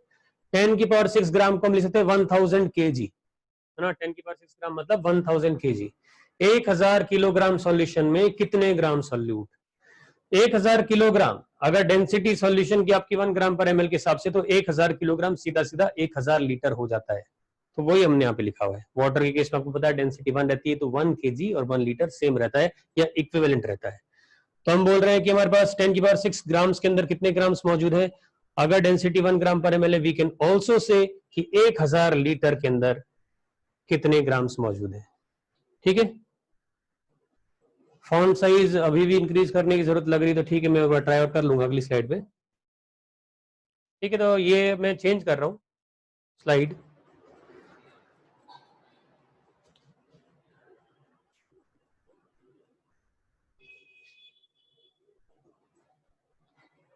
10 की पावर 6 ग्राम को हम लिख सकते हैं 1000 केजी, है ना। 10 की पावर 6 ग्राम मतलब 1000 केजी। 1000 किलोग्राम सॉल्यूशन में कितने ग्राम सॉल्यूट। 1000 किलोग्राम अगर डेंसिटी सॉल्यूशन की आपकी 1 ग्राम पर एमएल के हिसाब से, तो 1000 किलोग्राम सीधा सीधा 1000 लीटर हो जाता है। तो वही हमने यहाँ पे लिखा हुआ है। वाटर के केस में आपको पता है डेंसिटी 1 रहती है, तो 1 केजी और 1 लीटर सेम रहता है या इक्विवेलेंट रहता है। तो हम बोल रहे हैं कि हमारे पास 10 की पावर 6 ग्राम्स के अंदर कितने ग्राम्स मौजूद है। अगर डेंसिटी 1 ग्राम पर एमएल है, वी कैन ऑल्सो से कि 1000 लीटर के अंदर कितने ग्राम्स मौजूद है। ठीक है, फॉन्ट साइज अभी भी इंक्रीज करने की जरूरत लग रही, तो ठीक है मैं ट्राई आउट कर लूंगा अगली स्लाइड पे। ठीक है, तो ये मैं चेंज कर रहा हूँ स्लाइड।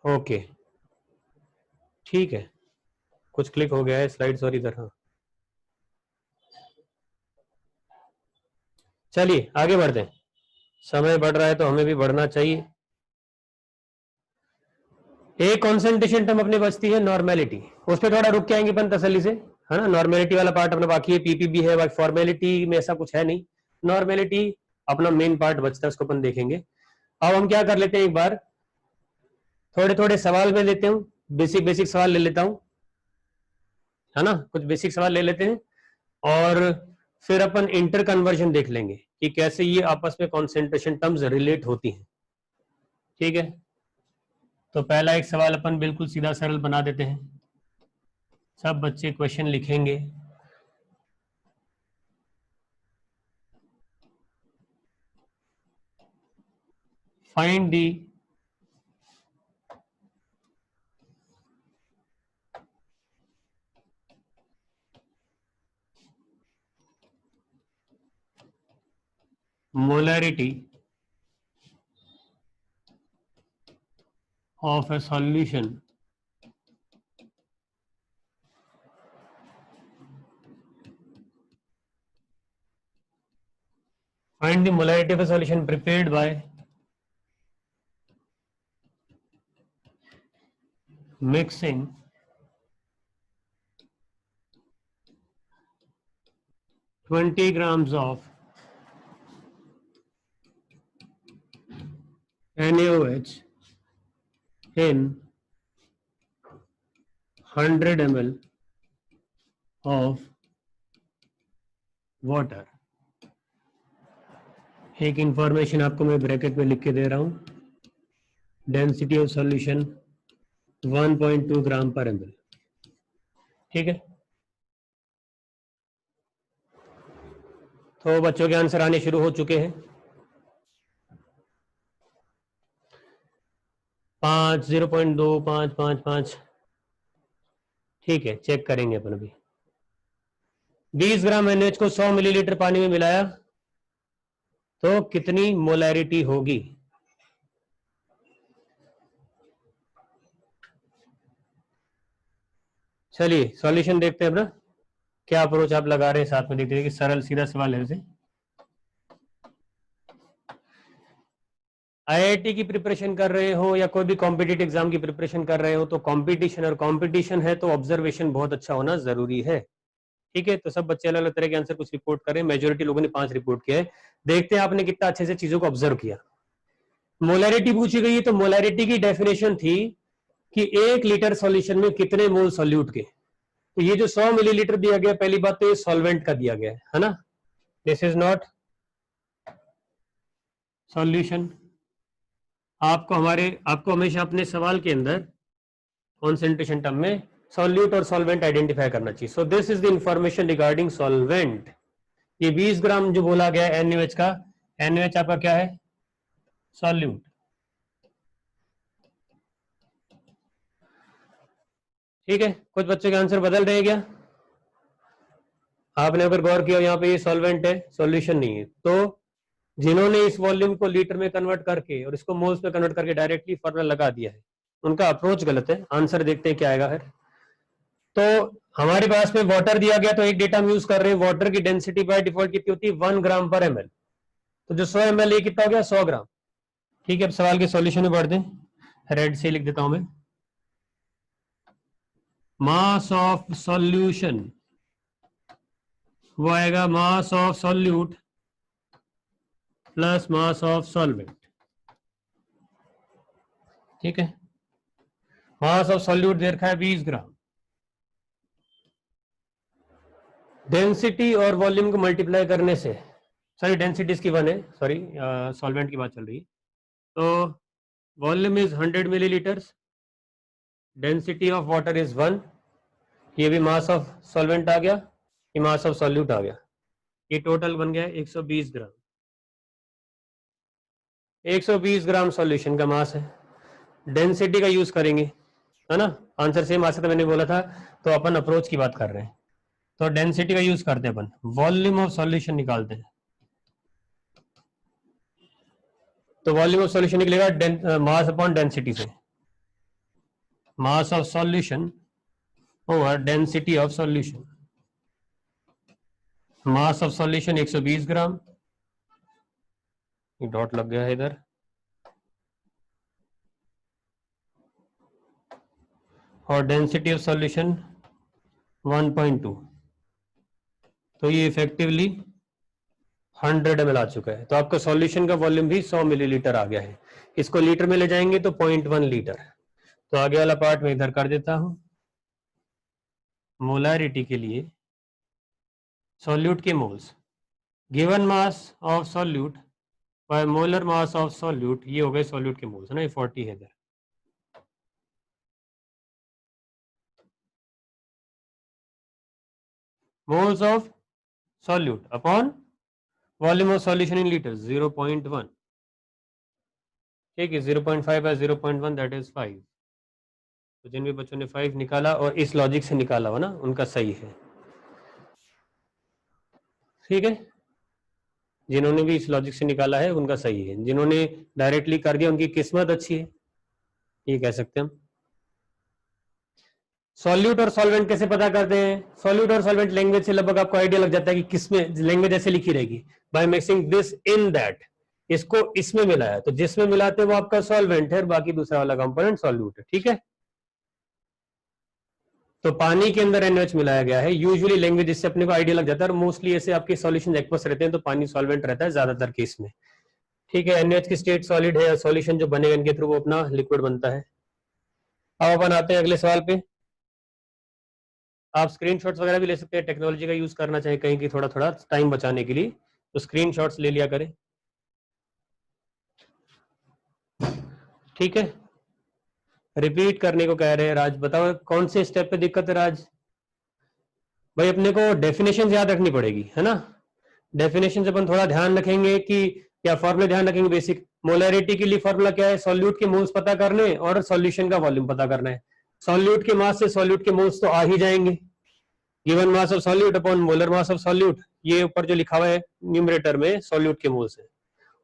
ओके ठीक है, कुछ क्लिक हो गया है स्लाइड, सॉरी इधर। हाँ चलिए आगे बढ़ते हैं, समय बढ़ रहा है तो हमें भी बढ़ना चाहिए। एक कॉन्सेंट्रेशन टर्म अपने बचती है नॉर्मेलिटी, उस पर थोड़ा रुक के आएंगे अपन तसल्ली से, है ना। नॉर्मेलिटी वाला पार्ट अपना बाकी है, पीपीबी है, फॉर्मेलिटी में ऐसा कुछ है नहीं। नॉर्मेलिटी अपना मेन पार्ट बचता है, उसको अपन देखेंगे। अब हम क्या कर लेते हैं, एक बार थोड़े थोड़े सवाल में लेते हूँ, बेसिक बेसिक सवाल ले लेता हूँ, है ना। कुछ बेसिक सवाल ले लेते हैं और फिर अपन इंटर कन्वर्जन देख लेंगे कि कैसे ये आपस में कॉन्सेंट्रेशन टर्म्स रिलेट होती हैं। ठीक है, तो पहला एक सवाल अपन बिल्कुल सीधा सरल बना देते हैं। सब बच्चे क्वेश्चन लिखेंगे। Find the molarity of a solution find the molarity of a solution prepared by mixing 20 grams of NaOH in 100 ml of water। एक इंफॉर्मेशन आपको मैं ब्रैकेट में लिख के दे रहा हूं, density of solution 1.2 gram per ml। ठीक है, तो बच्चों के आंसर आने शुरू हो चुके हैं। 5, 0.2, 5, 5, 5। ठीक है, चेक करेंगे अपन अभी। 20 ग्राम NaOH को 100 मिलीलीटर पानी में मिलाया तो कितनी मोलैरिटी होगी। चलिए सॉल्यूशन देखते हैं अपना, क्या अप्रोच आप लगा रहे हैं साथ में देखते हैं कि सरल सीधा सवाल है। वैसे आईआईटी की प्रिपरेशन कर रहे हो या कोई भी कॉम्पिटिटिव एग्जाम की प्रिपरेशन कर रहे हो, तो कंपटीशन और कंपटीशन है तो ऑब्जर्वेशन बहुत अच्छा होना जरूरी है। ठीक है, तो सब बच्चे अलग अलग तरह के आंसर कुछ रिपोर्ट करें। मेजोरिटी लोगों ने 5 रिपोर्ट किया है। देखते हैं आपने कितना अच्छे से चीजों को ऑब्जर्व किया। मोलैरिटी पूछी गई है, तो मोलैरिटी की डेफिनेशन थी कि 1 लीटर सॉल्यूशन में कितने मोल सॉल्यूट के। तो ये जो 100 मिलीलीटर दिया गया, पहली बात तो ये सॉल्वेंट का दिया गया है ना। This is not solution. आपको हमेशा अपने सवाल के अंदर कॉन्सेंट्रेशन टर्म में सॉल्यूट और सॉल्वेंट आइडेंटिफाई करना चाहिए. So this is the information regarding solvent. ये 20 ग्राम जो बोला गया है NaOH का, NaOH आपका क्या है? सॉल्यूट. ठीक है, कुछ बच्चों के आंसर बदल रहे हैं क्या? आपने अगर गौर किया यहाँ पे ये सॉल्वेंट है, सॉल्यूशन नहीं है. तो जिन्होंने इस वॉल्यूम को लीटर में कन्वर्ट करके और इसको मोल्स में कन्वर्ट करके डायरेक्टली फॉर्मूला लगा दिया है, उनका अप्रोच गलत है. आंसर देखते हैं क्या आएगा फिर. तो हमारे पास में वाटर दिया गया, तो एक डेटा हम यूज कर रहे हैं. वाटर की डेंसिटी बाय डिफॉल्ट कितनी होती है? 1 ग्राम पर ml. तो जो 100 ml ये कितना हो गया? 100 ग्राम. ठीक है, अब सवाल के सॉल्यूशन में बढ़ दें. रेड से लिख देता हूं मैं. मास ऑफ सॉल्यूशन वो आएगा मास of solute plus mass of solvent. ठीक है, मास ऑफ सॉल्यूट दे रखा है 20 ग्राम. डेंसिटी और वॉल्यूम को मल्टीप्लाई करने से, सॉरी डेंसिटी इसकी 1 है, सॉरी सॉल्वेंट की बात चल रही है. तो volume is 100 millilitres, density of water is 1. ये भी मास ऑफ सॉल्वेंट आ गया, ये मास ऑफ सॉल्यूट आ गया. ये टोटल बन गया 120 ग्राम. 120 ग्राम सॉल्यूशन का मास है. डेंसिटी का यूज करेंगे, है ना? आंसर सेम आ सकता, मैंने बोला था. तो अपन अप्रोच की बात कर रहे हैं, तो डेंसिटी का यूज करते हैं अपन. वॉल्यूम ऑफ सॉल्यूशन निकालते हैं. तो वॉल्यूम ऑफ सॉल्यूशन निकलेगा मास अपॉन डेंसिटी से. Mass of solution over density of solution. Mass of solution 120 gram, dot लग गया है इधर, और डेंसिटी ऑफ सॉल्यूशन 1.2. तो ये इफेक्टिवली 100 ml आ चुका है. तो आपका सॉल्यूशन का वॉल्यूम भी 100 मिलीलीटर आ गया है. इसको लीटर में ले जाएंगे तो 0.1 लीटर. तो आगे वाला पार्ट में इधर कर देता हूं. मोलैरिटी के लिए सॉल्यूट के moles, given mass of solute bye molar mass of solute, ये हो गए सॉल्यूट के मोल्स, है ना? ये 40 है इधर. Moles of solute upon volume of solution in litre 0.1. ठीक है, 0.5 बाय 0.1 दैट इज 5. तो जिन भी बच्चों ने 5 निकाला और इस लॉजिक से निकाला हो ना, उनका सही है. ठीक है, जिन्होंने भी इस लॉजिक से निकाला है उनका सही है. जिन्होंने डायरेक्टली कर दिया उनकी किस्मत अच्छी है, ये कह सकते हैं हम. सॉल्यूट और सॉल्वेंट कैसे पता करते हैं? सॉल्यूट और सॉल्वेंट लैंग्वेज से लगभग आपको आइडिया लग जाता है कि किसमें लैंग्वेज ऐसे लिखी रहेगी. By mixing this in that, इसको इसमें मिलाया, तो जिसमें मिलाते वो आपका सॉल्वेंट है, बाकी दूसरा वाला कंपोनेंट सॉल्यूट है. ठीक है, तो पानी के अंदर NaOH मिलाया गया है. यूजुअली लैंग्वेज इससे अपने को आइडिया लग जाता है, और मोस्टली ऐसे आपके सॉल्यूशन एक्वस रहते हैं तो पानी सॉल्वेंट रहता है ज्यादातर केस में. ठीक है, NaOH की स्टेट सॉलिड है, सॉल्यूशन जो बनेगा इनके थ्रू वो अपना लिक्विड बनता है. अब अपन आते हैं अगले सवाल पे. आप स्क्रीनशॉट्स वगैरह भी ले सकते हैं, टेक्नोलॉजी का यूज करना चाहे कहीं की थोड़ा थोड़ा टाइम बचाने के लिए, तो स्क्रीनशॉट्स ले लिया करें. ठीक है, रिपीट करने को कह रहे हैं. राज बताओ कौन से स्टेप पे दिक्कत है? राज भाई, अपने को डेफिनेशन याद रखनी पड़ेगी, है ना? डेफिनेशन से अपन थोड़ा ध्यान रखेंगे कि क्या फॉर्मूले ध्यान रखेंगे. बेसिक मोलैरिटी के लिए फॉर्मूला क्या है? सॉल्यूट के मोल्स पता करने और सॉल्यूशन का वॉल्यूम पता करना है. सॉल्यूट के मास से सॉल्यूट के मोल्स तो आ ही जाएंगे. Given mass of solute upon molar mass of solute, ये ऊपर जो लिखा हुआ है न्यूमरेटर में सॉल्यूट के मोल्स है.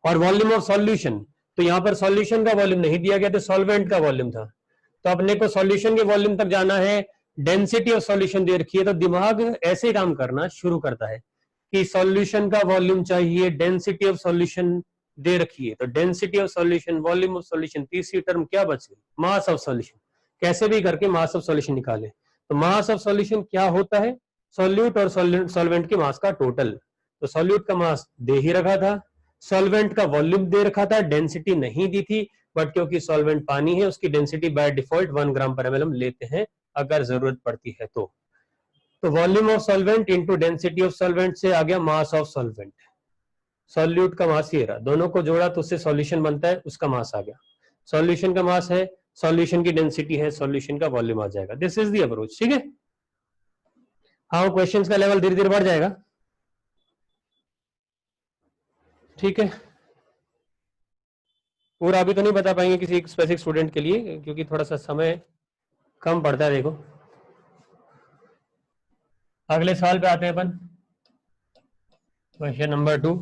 और वॉल्यूम ऑफ सॉल्यूशन, तो यहाँ पर सॉल्यूशन का वॉल्यूम नहीं दिया गया, तो सॉल्वेंट का वॉल्यूम था. तो अपने को सॉल्यूशन के वॉल्यूम तक जाना है. डेंसिटी ऑफ सॉल्यूशन दे रखी है, तो दिमाग ऐसे काम करना शुरू करता है कि सॉल्यूशन का वॉल्यूम चाहिए, डेंसिटी ऑफ सॉल्यूशन दे रखी है, तो density of solution, volume of solution, तीसरी टर्म क्या बच गई? Mass of solution. कैसे भी करके मास ऑफ सॉल्यूशन निकाले. तो मास ऑफ सॉल्यूशन क्या होता है? सॉल्यूट और सॉल्वेंट के मास का टोटल. तो सॉल्यूट का मास दे ही रखा था, सॉल्वेंट का वॉल्यूम दे रखा था, डेंसिटी नहीं दी थी, बट क्योंकि सॉल्वेंट पानी है उसकी density by default 1 gram per ml लेते हैं अगर जरूरत पड़ती है तो. तो volume of solvent into density of solvent से आ गया मास ऑफ सॉल्वेंट. सॉल्यूट का मास ये रहा, दोनों को जोड़ा तो उससे सॉल्यूशन बनता है, उसका मास आ गया. सॉल्यूशन का मास है, सॉल्यूशन की डेंसिटी है, सॉल्यूशन का वॉल्यूम आ जाएगा। This is the approach. ठीक है, हाँ क्वेश्चंस का लेवल धीरे धीरे बढ़ जाएगा। ठीक है, पूरा अभी तो नहीं बता पाएंगे किसी एक स्पेसिफिक स्टूडेंट के लिए, क्योंकि थोड़ा सा समय कम पड़ता है। देखो अगले सवाल पे आते हैं अपन, क्वेश्चन नंबर 2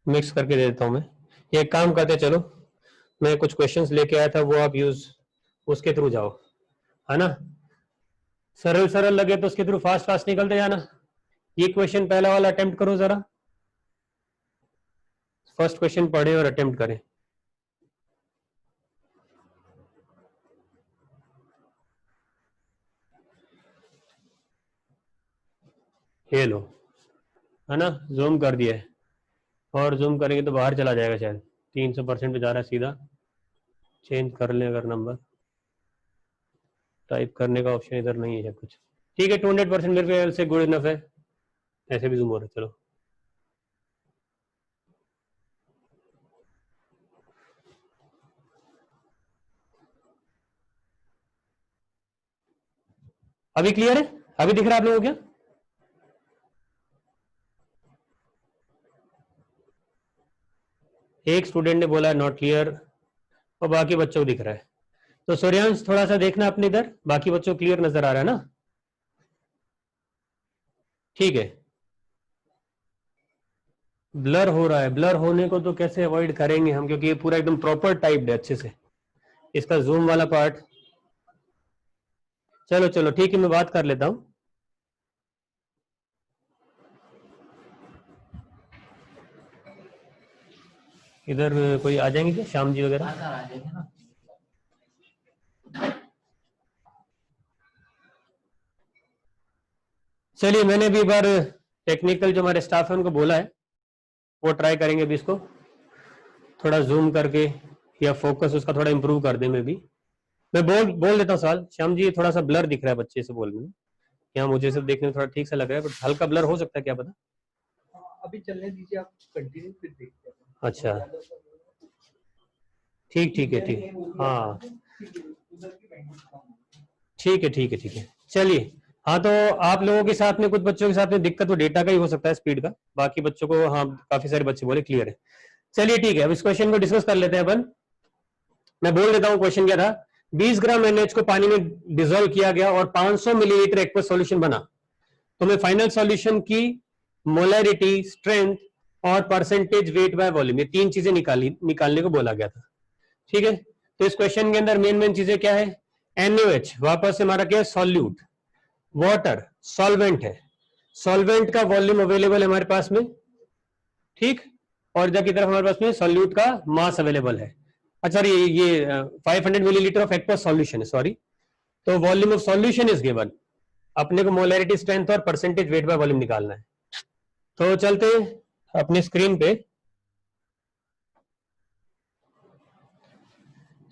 मिक्स करके दे देता हूं मैं। ये एक काम करते चलो, मैं कुछ क्वेश्चंस लेके आया था, वो आप यूज उसके थ्रू जाओ, है ना। सरल सरल लगे तो उसके थ्रू फास्ट फास्ट निकलते जाना। ये क्वेश्चन पहला वाला अटेम्प्ट करो जरा, फर्स्ट क्वेश्चन पढ़े और अटेम्प्ट करें। ये लो, है ना, जूम कर दिया है, और जूम करेंगे तो बाहर चला जाएगा शायद, 300% पे जा रहा है सीधा। चेंज कर लें अगर नंबर, टाइप करने का ऑप्शन इधर नहीं है कुछ। ठीक है, 200% मेरे ख्याल से गुड इनफ है, ऐसे भी जूम हो रहा है। चलो अभी क्लियर है, अभी दिख रहा है आप लोगों को क्या? एक स्टूडेंट ने बोला नॉट क्लियर, और बाकी बच्चों को दिख रहा है। तो सूर्यांश थोड़ा सा देखना अपने इधर, बाकी बच्चों को क्लियर नजर आ रहा है ना? ठीक है, ब्लर हो रहा है, ब्लर होने को तो कैसे अवॉइड करेंगे हम, क्योंकि ये पूरा एकदम प्रॉपर टाइप्ड है अच्छे से, इसका जूम वाला पार्ट। चलो चलो ठीक है, मैं बात कर लेता हूं। इधर कोई आ जाएंगे क्या, श्याम जी वगैरह? चलिए, मैंने भी एक बार टेक्निकल जो हमारे स्टाफ है उनको बोला है, वो ट्राई करेंगे अभी इसको थोड़ा जूम करके, या फोकस उसका थोड़ा इंप्रूव कर दें। मैं बोल देता हूँ सवाल। श्याम जी, थोड़ा सा ब्लर दिख रहा है बच्चे से बोलने में, यहाँ मुझे सब देखने में थोड़ा ठीक से लग रहा है, बट हल्का ब्लर हो सकता है, क्या पता। अभी चलने दीजिए, आप कंटिन्यू फिर देखते हैं। अच्छा ठीक ठीक है, ठीक, हाँ ठीक है ठीक है ठीक है, चलिए। हाँ तो आप लोगों के साथ में, कुछ बच्चों के साथ में दिक्कत तो डेटा का ही हो सकता है, स्पीड का, बाकी बच्चों को हाँ काफी सारे बच्चे बोले क्लियर है। चलिए ठीक है, अब इस क्वेश्चन को डिस्कस कर लेते हैं अपन। मैं बोल देता हूँ क्वेश्चन क्या था। 20 ग्राम NH को पानी में डिसॉल्व किया गया और 500 मिलीलीटर एक्वस सॉल्यूशन बना, तो मैं फाइनल सॉल्यूशन की मोलैरिटी, स्ट्रेंथ और परसेंटेज वेट बाय वॉल्यूम, ये तीन चीजें निकालने को बोला गया था। ठीक है, तो इस क्वेश्चन के अंदर मेन चीजें क्या है। NaOH वापस से हमारा क्या है, सॉल्यूट, वाटर सॉल्वेंट है, सॉल्वेंट का वॉल्यूम अवेलेबल है हमारे पास में, ठीक, और इधर की तरफ हमारे पास में सॉल्यूट का मास अवेलेबल है। अच्छा ये 500 मिलीलीटर ऑफ एक्वस सॉल्यूशन है, सॉरी, तो volume of solution is given, अपने को मोलैरिटी, स्ट्रेंथ और परसेंटेज वेट बाय वॉल्यूम निकालना है। तो चलते हैं अपनी स्क्रीन पे,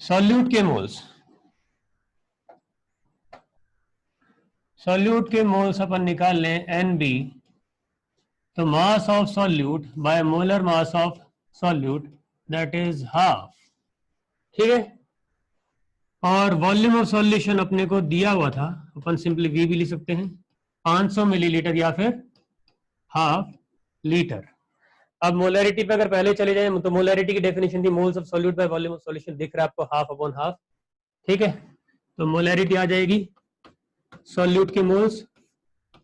सॉल्यूट के मोल्स, सॉल्यूट के मोल्स अपन निकाल लें NB, तो मास of solute bye molar mass of solute that is half. ठीक है, और वॉल्यूम ऑफ सॉल्यूशन अपने को दिया हुआ था, अपन सिंपली V भी लिख सकते हैं, 500 मिलीलीटर या फिर हाफ लीटर। अब मोलैरिटी पे अगर पहले चले जाए तो मोलैरिटी की डेफिनेशन थी moles of solute by volume of solution, दिख रहा है आपको, हाफ अपॉन हाफ। ठीक है, तो मोलैरिटी आ जाएगी सॉल्यूट के मोल्स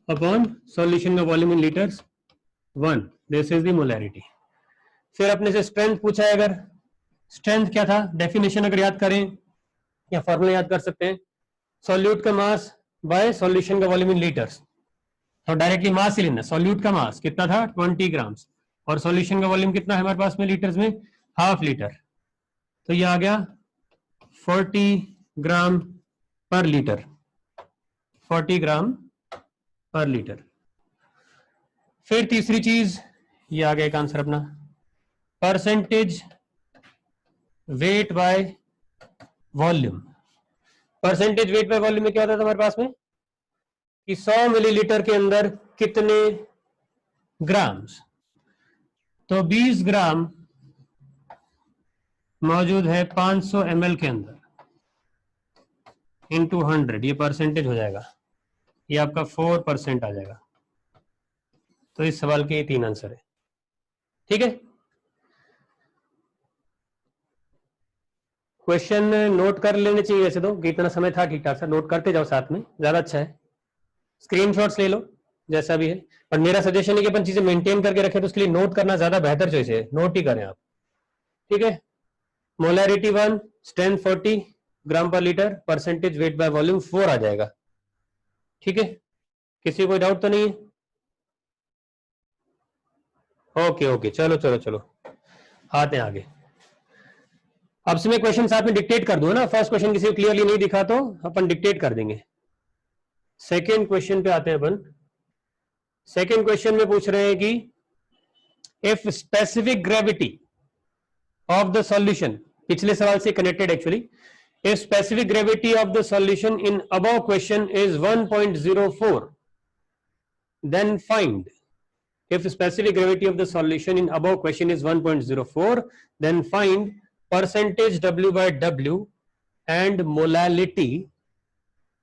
अपॉन सॉल्यूशन का volume in litres 1, this is the molarity. फिर अपने से स्ट्रेंथ पूछा है, अगर स्ट्रेंथ क्या था, डेफिनेशन अगर याद करें या फॉर्मूला याद कर सकते हैं, सॉल्यूट का मास बाय सॉल्यूशन का वॉल्यूम इन लीटर्स, तो डायरेक्टली मास ही लेना। सॉल्यूट का मास कितना था, 20 ग्राम्स, और सॉल्यूशन का वॉल्यूम कितना है हमारे पास में लीटर्स में, हाफ लीटर, तो ये आ गया 40 ग्राम पर लीटर, 40 ग्राम पर लीटर। फिर तीसरी चीज, ये आ गया एक आंसर अपना, percentage weight by volume. Percentage weight by volume में क्या होता था हमारे पास में, कि 100 मिलीलीटर के अंदर कितने ग्राम्स, तो 20 ग्राम मौजूद है 500 ml के अंदर इंटू 100, ये परसेंटेज हो जाएगा, ये आपका 4% आ जाएगा। तो इस सवाल के ये 3 आंसर है। ठीक है, क्वेश्चन नोट कर लेने चाहिए वैसे तो, कितना समय था ठीक ठाक सा, नोट करते जाओ साथ में, ज्यादा अच्छा है। स्क्रीनशॉट्स ले लो जैसा भी है, पर मेरा सजेशन है कि अपन चीजें मेंटेन करके रखें, तो उसके लिए नोट करना ज्यादा बेहतर चॉइस है, नोट ही करें आप। ठीक है, मोलैरिटी 1, स्ट्रेंथ 40 ग्राम पर litre, percentage weight by volume 4 आ जाएगा। ठीक है, किसी को कोई डाउट तो नहीं है? ओके ओके, चलो चलो चलो, आते हैं आगे। अब से मैं क्वेश्चन साथ में डिक्टेट कर दूं ना, फर्स्ट क्वेश्चन किसी को क्लियरली नहीं दिखा तो अपन डिक्टेट कर देंगे। सेकेंड क्वेश्चन पे आते हैं अपन। सेकेंड क्वेश्चन में पूछ रहे हैं कि if specific gravity of the solution, पिछले सवाल से connected actually, if specific gravity of the solution in above question is 1.04, then find, if specific gravity of the solution in above question is 1.04, then find percentage W by W and molality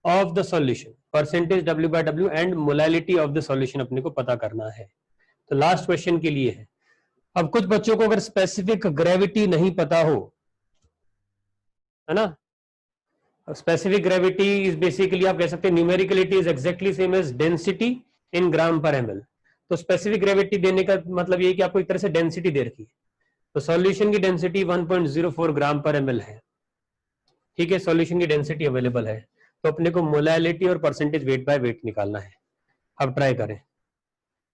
of the solution, percentage W by W and molality of the solution अपने को पता करना है। तो last question के लिए है। अब कुछ बच्चों को अगर स्पेसिफिक ग्रेविटी नहीं पता हो, है ना, स्पेसिफिक ग्रेविटी इज बेसिकली आप कह सकते हैं numerical it is exactly same as density in gram per ml। तो स्पेसिफिक ग्रेविटी देने का मतलब ये कि आपको एक तरह से डेंसिटी दे रखी है, तो सॉल्यूशन की डेंसिटी 1.04 ग्राम पर ml है। ठीक है, सॉल्यूशन की डेंसिटी अवेलेबल है, तो अपने को मोलैलिटी और परसेंटेज वेट बाय वेट निकालना है। अब ट्राई करें।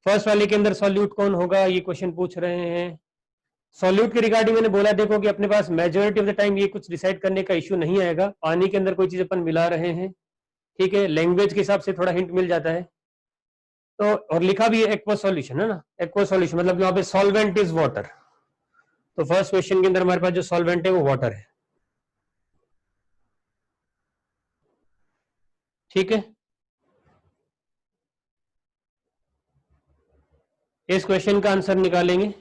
फर्स्ट वाले के अंदर सॉल्यूट कौन होगा, ये क्वेश्चन पूछ रहे हैं। सॉल्यूट के रिगार्डिंग मैंने बोला, देखो कि अपने पास मेजॉरिटी ऑफ द टाइम ये कुछ डिसाइड करने का इश्यू नहीं आएगा, पानी के अंदर कोई चीज अपन मिला रहे हैं। ठीक है, लैंग्वेज के हिसाब से थोड़ा हिंट मिल जाता है। तो और लिखा भी है एक्वा सॉल्यूशन, है ना, एक्वा सॉल्यूशन मतलब यहाँ पे सॉल्वेंट इज वाटर। तो फर्स्ट क्वेश्चन के अंदर हमारे पास जो सॉल्वेंट है वो वाटर है। ठीक है, इस क्वेश्चन का आंसर निकालेंगे।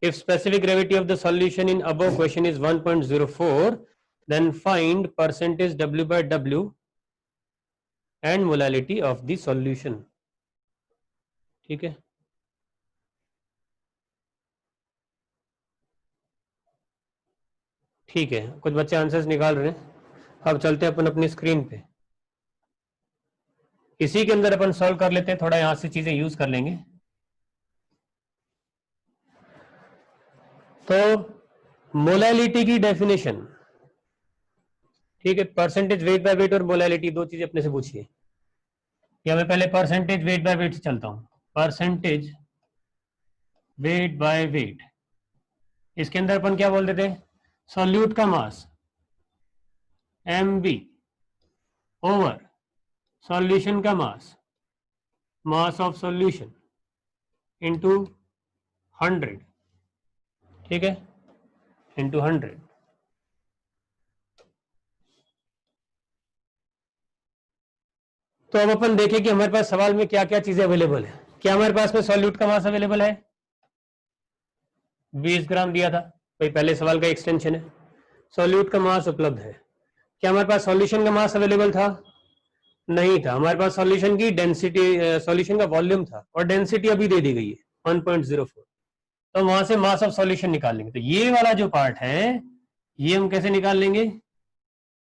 If specific gravity of the solution in above question is 1.04, then find percentage W by W and molality of the solution. ठीक है, ठीक है, कुछ बच्चे आंसर्स निकाल रहे हैं। अब चलते हैं अपन अपनी स्क्रीन पे, इसी के अंदर अपन सॉल्व कर लेते हैं, थोड़ा यहां से चीजें यूज कर लेंगे। तो मोलैलिटी की डेफिनेशन, ठीक है, परसेंटेज वेट बाय वेट और मोलैलिटी दो चीजें अपने से पूछिए। या मैं पहले परसेंटेज वेट बाय वेट से चलता हूं। परसेंटेज वेट बाय वेट, इसके अंदर अपन क्या बोल देते हैं, सॉल्यूट का मास mv ओवर सॉल्यूशन का मास, मास ऑफ सॉल्यूशन इंटू 100। ठीक है, इंटू 100। तो अब अपन देखें कि हमारे पास सवाल में क्या क्या चीजें अवेलेबल है। क्या हमारे पास में सॉल्यूट का मास अवेलेबल है, 20 ग्राम दिया था भाई, पहले सवाल का एक्सटेंशन है। सॉल्यूट का मास उपलब्ध है। क्या हमारे पास सॉल्यूशन का मास अवेलेबल था, नहीं था। हमारे पास सॉल्यूशन की डेंसिटी, सॉल्यूशन का वॉल्यूम था, और डेंसिटी अभी दे दी गई है 1.04। तो वहां से मास ऑफ सॉल्यूशन निकाल लेंगे। तो ये वाला जो पार्ट है ये हम कैसे निकाल लेंगे,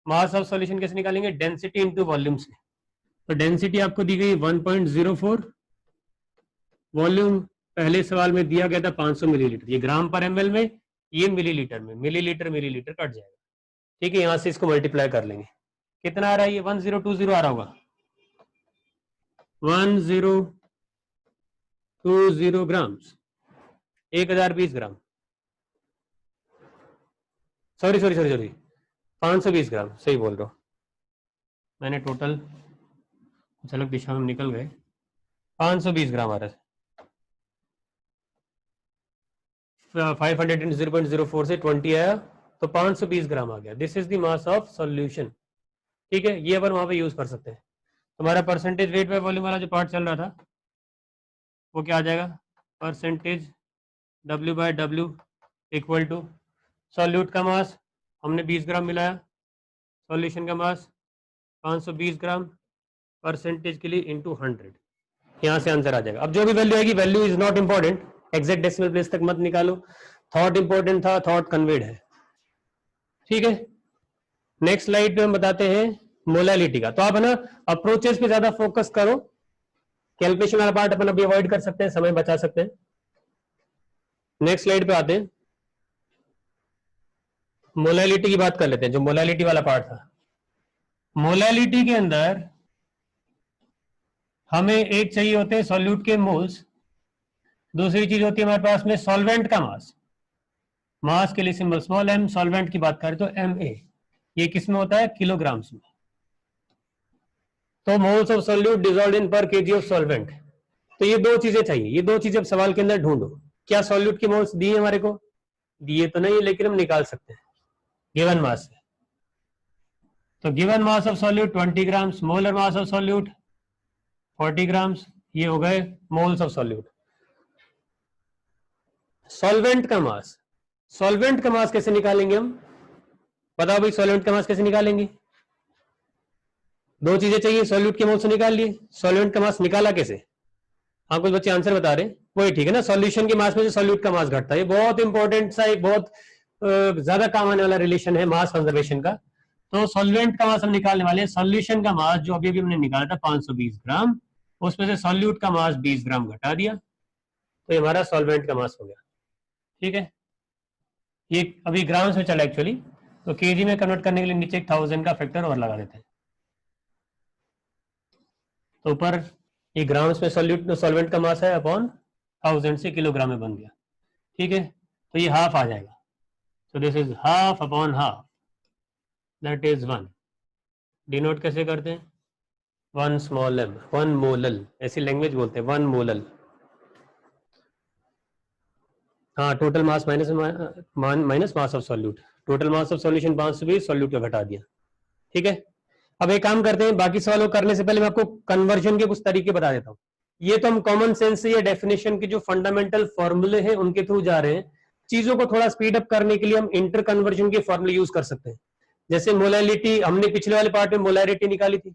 मास ऑफ सॉल्यूशन कैसे निकालेंगे, डेंसिटी इंटू वॉल्यूम से। तो डेंसिटी आपको दी गई 1.04, वॉल्यूम पहले सवाल में दिया गया था 500 मिलीलीटर, ये ग्राम पर ml में, ये मिलीलीटर में, मिलीलीटर मिलीलीटर कट जाएगा। ठीक है, यहां से इसको मल्टीप्लाई कर लेंगे, कितना आ रहा है, ये 1020 आ रहा होगा, 1020 ग्राम्स, 1020 ग्राम, सॉरी 520 ग्राम, सही बोल रहा हूँ मैंने, टोटल अलग दिशा में निकल गए। 520 ग्राम आ रहा है, 500 0.04 से 20 आया, तो 520 ग्राम आ गया। This is the mass of solution. ठीक है, ये अपन वहां पे यूज कर सकते हैं। हमारा परसेंटेज वेट बाय वॉल्यूम वाला जो पार्ट चल रहा था वो क्या आ जाएगा, percentage W by W equal to solute का मास हमने 20 ग्राम मिलाया, सॉल्यूशन का मास 520 ग्राम, परसेंटेज के लिए इंटू 100, यहाँ से आंसर आ जाएगा। अब जो भी वैल्यू आएगी, value is not important, exact decimal place तक मत निकालो, थॉट इंपॉर्टेंट था, थॉट कन्वेड है, ठीक है। नेक्स्ट स्लाइड पे हम बताते हैं मोलालिटी का। तो आप है ना अप्रोचेस पे ज्यादा फोकस करो, कैलकुलेशन वाला पार्ट अपन अभी अवॉइड कर सकते हैं, समय बचा सकते हैं। नेक्स्ट स्लाइड पे आते हैं, मोलालिटी की बात कर लेते हैं, जो मोलालिटी वाला पार्ट था। मोलालिटी के अंदर हमें एक चाहिए होते हैं सॉल्यूट के मोल्स, दूसरी चीज होती है हमारे पास में सॉल्वेंट का मास। मास के लिए सिंबल स्मॉल एम, सॉल्वेंट की बात करें तो एम ए, ये किस में होता है, किलोग्राम्स में। तो मोल्स ऑफ सॉल्यूट डिसॉल्व्ड इन पर केजी ऑफ सॉल्वेंट। तो ये दो चीजें चाहिए, ये दो चीजें सवाल के अंदर ढूंढो। क्या सॉल्यूट के मोल्स दिए हमारे को, दिए तो नहीं, लेकिन हम निकाल सकते हैं गिवन मास से। तो given mass of solute 20 grams, molar mass of solute 40 grams, ये हो गए मोल्स ऑफ सॉल्यूट। सॉल्वेंट का मास, सॉल्वेंट का मास कैसे निकालेंगे हम, बताओ भाई, सॉल्वेंट का मास कैसे निकालेंगे। दो चीजें चाहिए, सॉल्यूट के मोल से निकाल लिए, सॉल्वेंट का मास निकाला कैसे। हाँ कुछ बच्चे आंसर बता रहे हैं, वही ठीक है ना, सॉल्यूशन के मास में से सॉल्यूट का मास घटता है। ये बहुत इंपॉर्टेंट सा, एक बहुत ज्यादा काम आने वाला रिलेशन है मास कंजर्वेशन का। तो सॉल्वेंट का मास हम निकालने वाले हैं, सॉल्यूशन का मास जो अभी हमने निकाला था 520 ग्राम, उसमें से सॉल्यूट का मास 20 ग्राम घटा दिया, तो ये हमारा सॉल्वेंट का मास हो गया, ठीक है। ये अभी ग्राम्स में चला एक्चुअली, तो केजी में कन्वर्ट करने के लिए नीचे 1000 का फैक्टर और लगा देते हैं। तो ऊपर ये ग्राम्स में सॉल्वेंट का मास है अपॉन 1000 से किलोग्राम में बन गया, ठीक है। तो ये हाफ आ जाएगा, so this is half upon half, that is 1। Denote कैसे करते हैं, 1 small m, 1 मोलल, ऐसी लैंग्वेज बोलते हैं 1 मोलल। हाँ total mass minus mass of solute, total mass of solution 520, solute का घटा दिया, ठीक है। अब एक काम करते हैं, बाकी सवालों करने से पहले मैं आपको कन्वर्जन के कुछ तरीके बता देता हूँ। ये तो हम कॉमन सेंस से या डेफिनेशन के जो फंडामेंटल फॉर्मूले हैं उनके थ्रू जा रहे हैं। चीजों को थोड़ा स्पीड अप करने के लिए हम इंटर कन्वर्जन के फॉर्मूले यूज कर सकते हैं। जैसे मोलैलिटी, हमने पिछले वाले पार्ट में मोलैरिटी निकाली थी,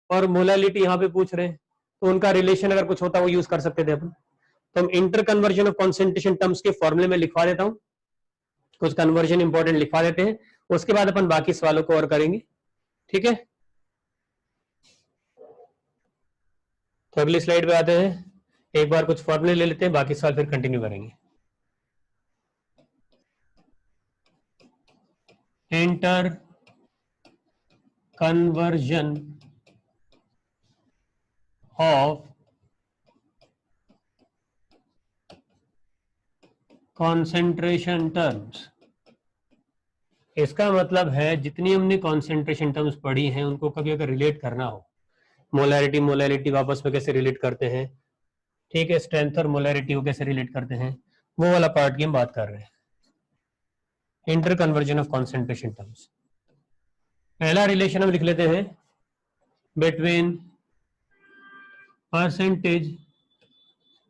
और मोलैलिटी यहाँ पे पूछ रहे हैं, तो उनका रिलेशन अगर कुछ होता वो यूज कर सकते थे अपन। तो हम inter conversion of concentration terms के फॉर्मूले में लिखवा देता हूँ, कुछ कन्वर्जन इंपॉर्टेंट लिखवा देते हैं, उसके बाद अपन बाकी सवालों को और करेंगे, ठीक है। तो अगली स्लाइड पे आते हैं, एक बार कुछ फॉर्मूले ले लेते हैं, बाकी सवाल फिर कंटिन्यू करेंगे। Inter conversion of concentration terms, इसका मतलब है जितनी हमने कॉन्सेंट्रेशन टर्म्स पढ़ी हैं उनको कभी अगर रिलेट करना हो, मोलैरिटी मोलैरिटी आपस में कैसे रिलेट करते हैं, ठीक है, स्ट्रेंथ और मोलैरिटी को कैसे रिलेट करते हैं, वो वाला पार्ट की हम बात कर रहे हैं, inter conversion of concentration terms. पहला रिलेशन हम लिख लेते हैं between percentage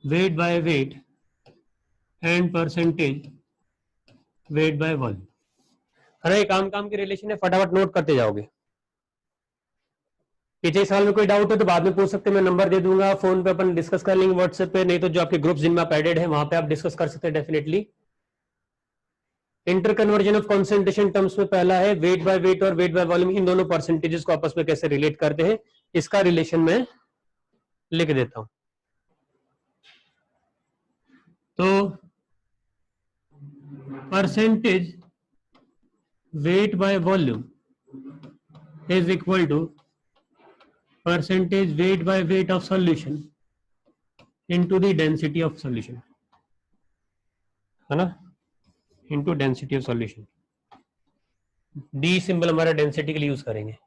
weight by wait and percentage weight by volume. अरे काम काम की रिलेशन है, फटाफट नोट करते जाओगे। पिछले साल में कोई डाउट है तो बाद में पूछ सकते हैं, मैं नंबर दे दूंगा, फोन पे अपन डिस्कस कर लेंगे, व्हाट्सएप पे, नहीं तो जो आपके ग्रुप्स जिनमें आप एडेड है वहां पे आप डिस्कस कर सकते हैं definitely. Inter conversion of concentration terms में पहला है वेट बाय वेट और वेट बाय वॉल्यूम, इन दोनों परसेंटेजेस को आपस में कैसे रिलेट करते हैं, इसका रिलेशन मैं लिख देता हूं। तो percentage weight by volume is equal to percentage weight by weight of solution into the density of solution, है ना, into density of solution. D symbol हमारा डेंसिटी के लिए यूज करेंगे।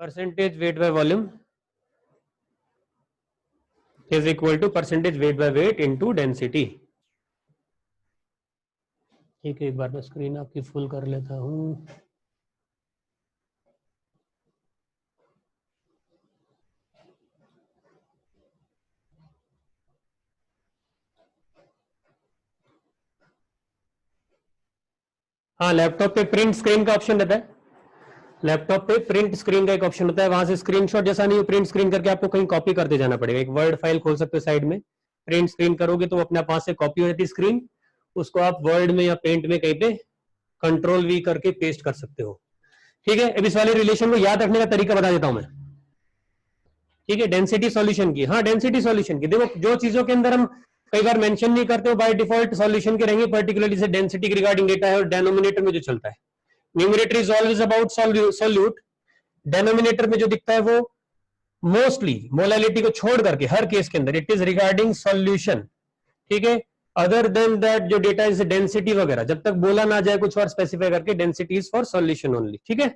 Percentage weight by volume is equal to percentage weight by weight into density. ठीक है, एक बार मैं स्क्रीन आपकी फुल कर लेता हूं। हाँ, लैपटॉप पे प्रिंट स्क्रीन का ऑप्शन रहता है, लैपटॉप पे प्रिंट स्क्रीन का एक ऑप्शन होता है, वहां से स्क्रीनशॉट जैसा नहीं, प्रिंट स्क्रीन करके आपको कहीं कॉपी करते जाना पड़ेगा। एक वर्ड फाइल खोल सकते हो साइड में, प्रिंट स्क्रीन करोगे तो अपने आप वहां से कॉपी हो जाती है स्क्रीन, उसको आप वर्ड में या पेंट में कहीं पे कंट्रोल वी करके पेस्ट कर सकते हो। ठीक है, अब इस वाले रिलेशन को याद रखने का तरीका बता देता हूं मैं। ठीक है, डेंसिटी सॉल्यूशन की, हाँ डेंसिटी सॉल्यूशन की, देखो जो चीजों के अंदर हम कई बार मेंशन नहीं करते हो बाय डिफॉल्ट सॉल्यूशन के रहेंगे, पर्टिकुलरली से डेंसिटी के रिगार्डिंग डेटा है, और डेनोमिनेटर में जो चलता है, numerator is always about solute, denominator में जो दिखता है वो मोस्टली मोलालिटी को छोड़ करके हर केस के अंदर इट इज रिगार्डिंग सॉल्यूशन। ठीक है, अदर देन दैट जो डेटा इज डेंसिटी वगैरह जब तक बोला ना जाए कुछ और स्पेसिफाई करके, density is for solution only. ठीक है,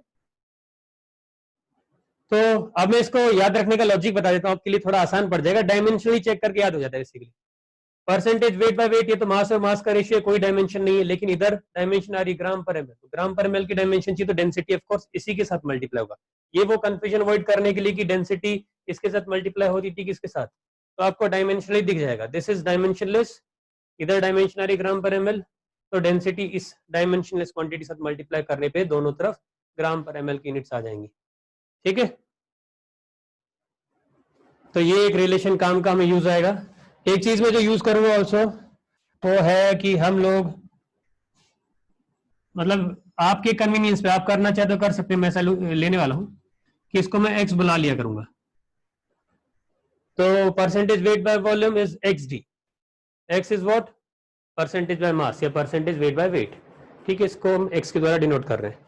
तो अब मैं इसको याद रखने का लॉजिक बता देता हूं आपके लिए, थोड़ा आसान पड़ जाएगा, डायमेंशनली चेक करके याद हो जाता है basically. Percentage weight by wait, ये तो मास और मास का रेशियो, कोई डायमेंशन नहीं है, लेकिन इधर डायमेंशन आ रही ग्राम पर एमएल, तो ग्राम पर एमएल की डायमेंशन चाहिए तो डेंसिटी ऑफ कोर्स इसी के साथ मल्टीप्लाई होगा। ये वो कंफ्यूजन अवॉइड करने के लिए कि डेंसिटी इसके साथ मल्टीप्लाई होती थी किसके साथ, तो आपको डायमेंशनली दिख जाएगा, दिस इज डायमेंशनलेस, इधर डायमेंशन आ रही ग्राम पर एमएल, तो डेंसिटी इस डायमेंशनलेस क्वांटिटी साथ मल्टीप्लाई करने पे दोनों तरफ ग्राम पर एमएल की यूनिट्स आ जाएंगी। ठीक है, तो ये एक रिलेशन काम का हमें यूज आएगा। एक चीज में जो यूज करूंगा ऑल्सो वो है कि हम लोग मतलब आपके कन्वीनियंस पे आप करना चाहे तो कर सकते हैं, मैं ऐसा लेने वाला हूं कि इसको मैं एक्स बुला लिया करूंगा, तो percentage weight by volume is x D, x is what, percentage by मास या परसेंटेज वेट बाय वेट। ठीक है, इसको हम एक्स के द्वारा डिनोट कर रहे हैं।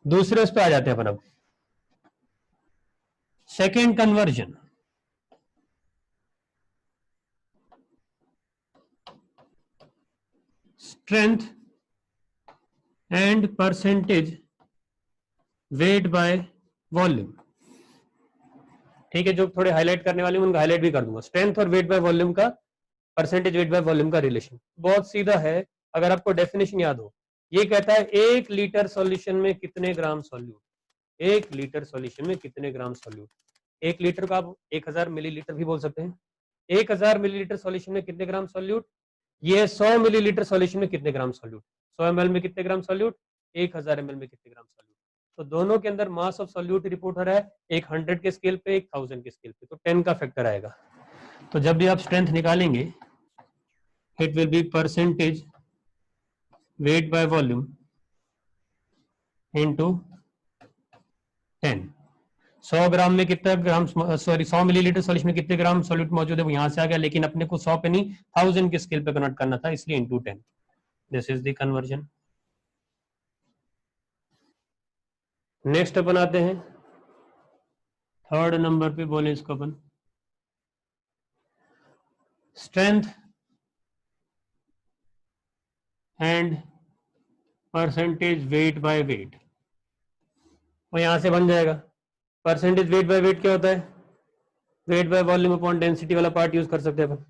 दूसरे उस पर आ जाते हैं अपन अब, second conversion, strength and percentage weight by volume. ठीक है, जो थोड़े हाईलाइट करने वाले हैं उनको हाईलाइट भी कर दूंगा। स्ट्रेंथ और वेट बाय वॉल्यूम का, परसेंटेज वेट बाय वॉल्यूम का रिलेशन बहुत सीधा है, अगर आपको डेफिनेशन याद हो, ये कहता है 1 लीटर सॉल्यूशन में कितने ग्राम सॉल्यूट, 1 लीटर सॉल्यूशन में कितने ग्राम सॉल्यूट। 1 लीटर का आप 1000 मिलीलीटर भी बोल सकते हैं। 1000 मिलीलीटर सॉल्यूशन में कितने ग्राम सॉल्यूट, ये 100 मिलीलीटर सॉल्यूशन में कितने ग्राम सॉल्यूट, 100 ml में कितने ग्राम सॉल्यूट, 1000 ml में कितने ग्राम सॉल्यूट। तो दोनों के अंदर मास ऑफ सॉल्यूट रिपोर्ट हो रहा है, एक 100 के स्केल पे, एक 1000 के स्केल पे, तो 10 का फैक्टर आएगा। तो जब भी आप स्ट्रेंथ निकालेंगे it will be percentage weight by volume into 10। 100 ग्राम में कितना ग्राम, सॉरी 100 मिलीलीटर सॉल्यूशन में कितने ग्राम सॉल्यूट मौजूद है वो यहां से आ गया, लेकिन अपने को 100 पे नहीं 1000 के स्केल पे कन्वर्ट करना था, इसलिए into 10। This is the conversion. Next अपन आते हैं थर्ड नंबर पे, बोले इसको अपन strength and percentage weight by weight, और यहां से बन जाएगा परसेंटेज वेट बाय वेट क्या होता है, wait by volume upon density वाला पार्ट यूज कर सकते हैं अपन,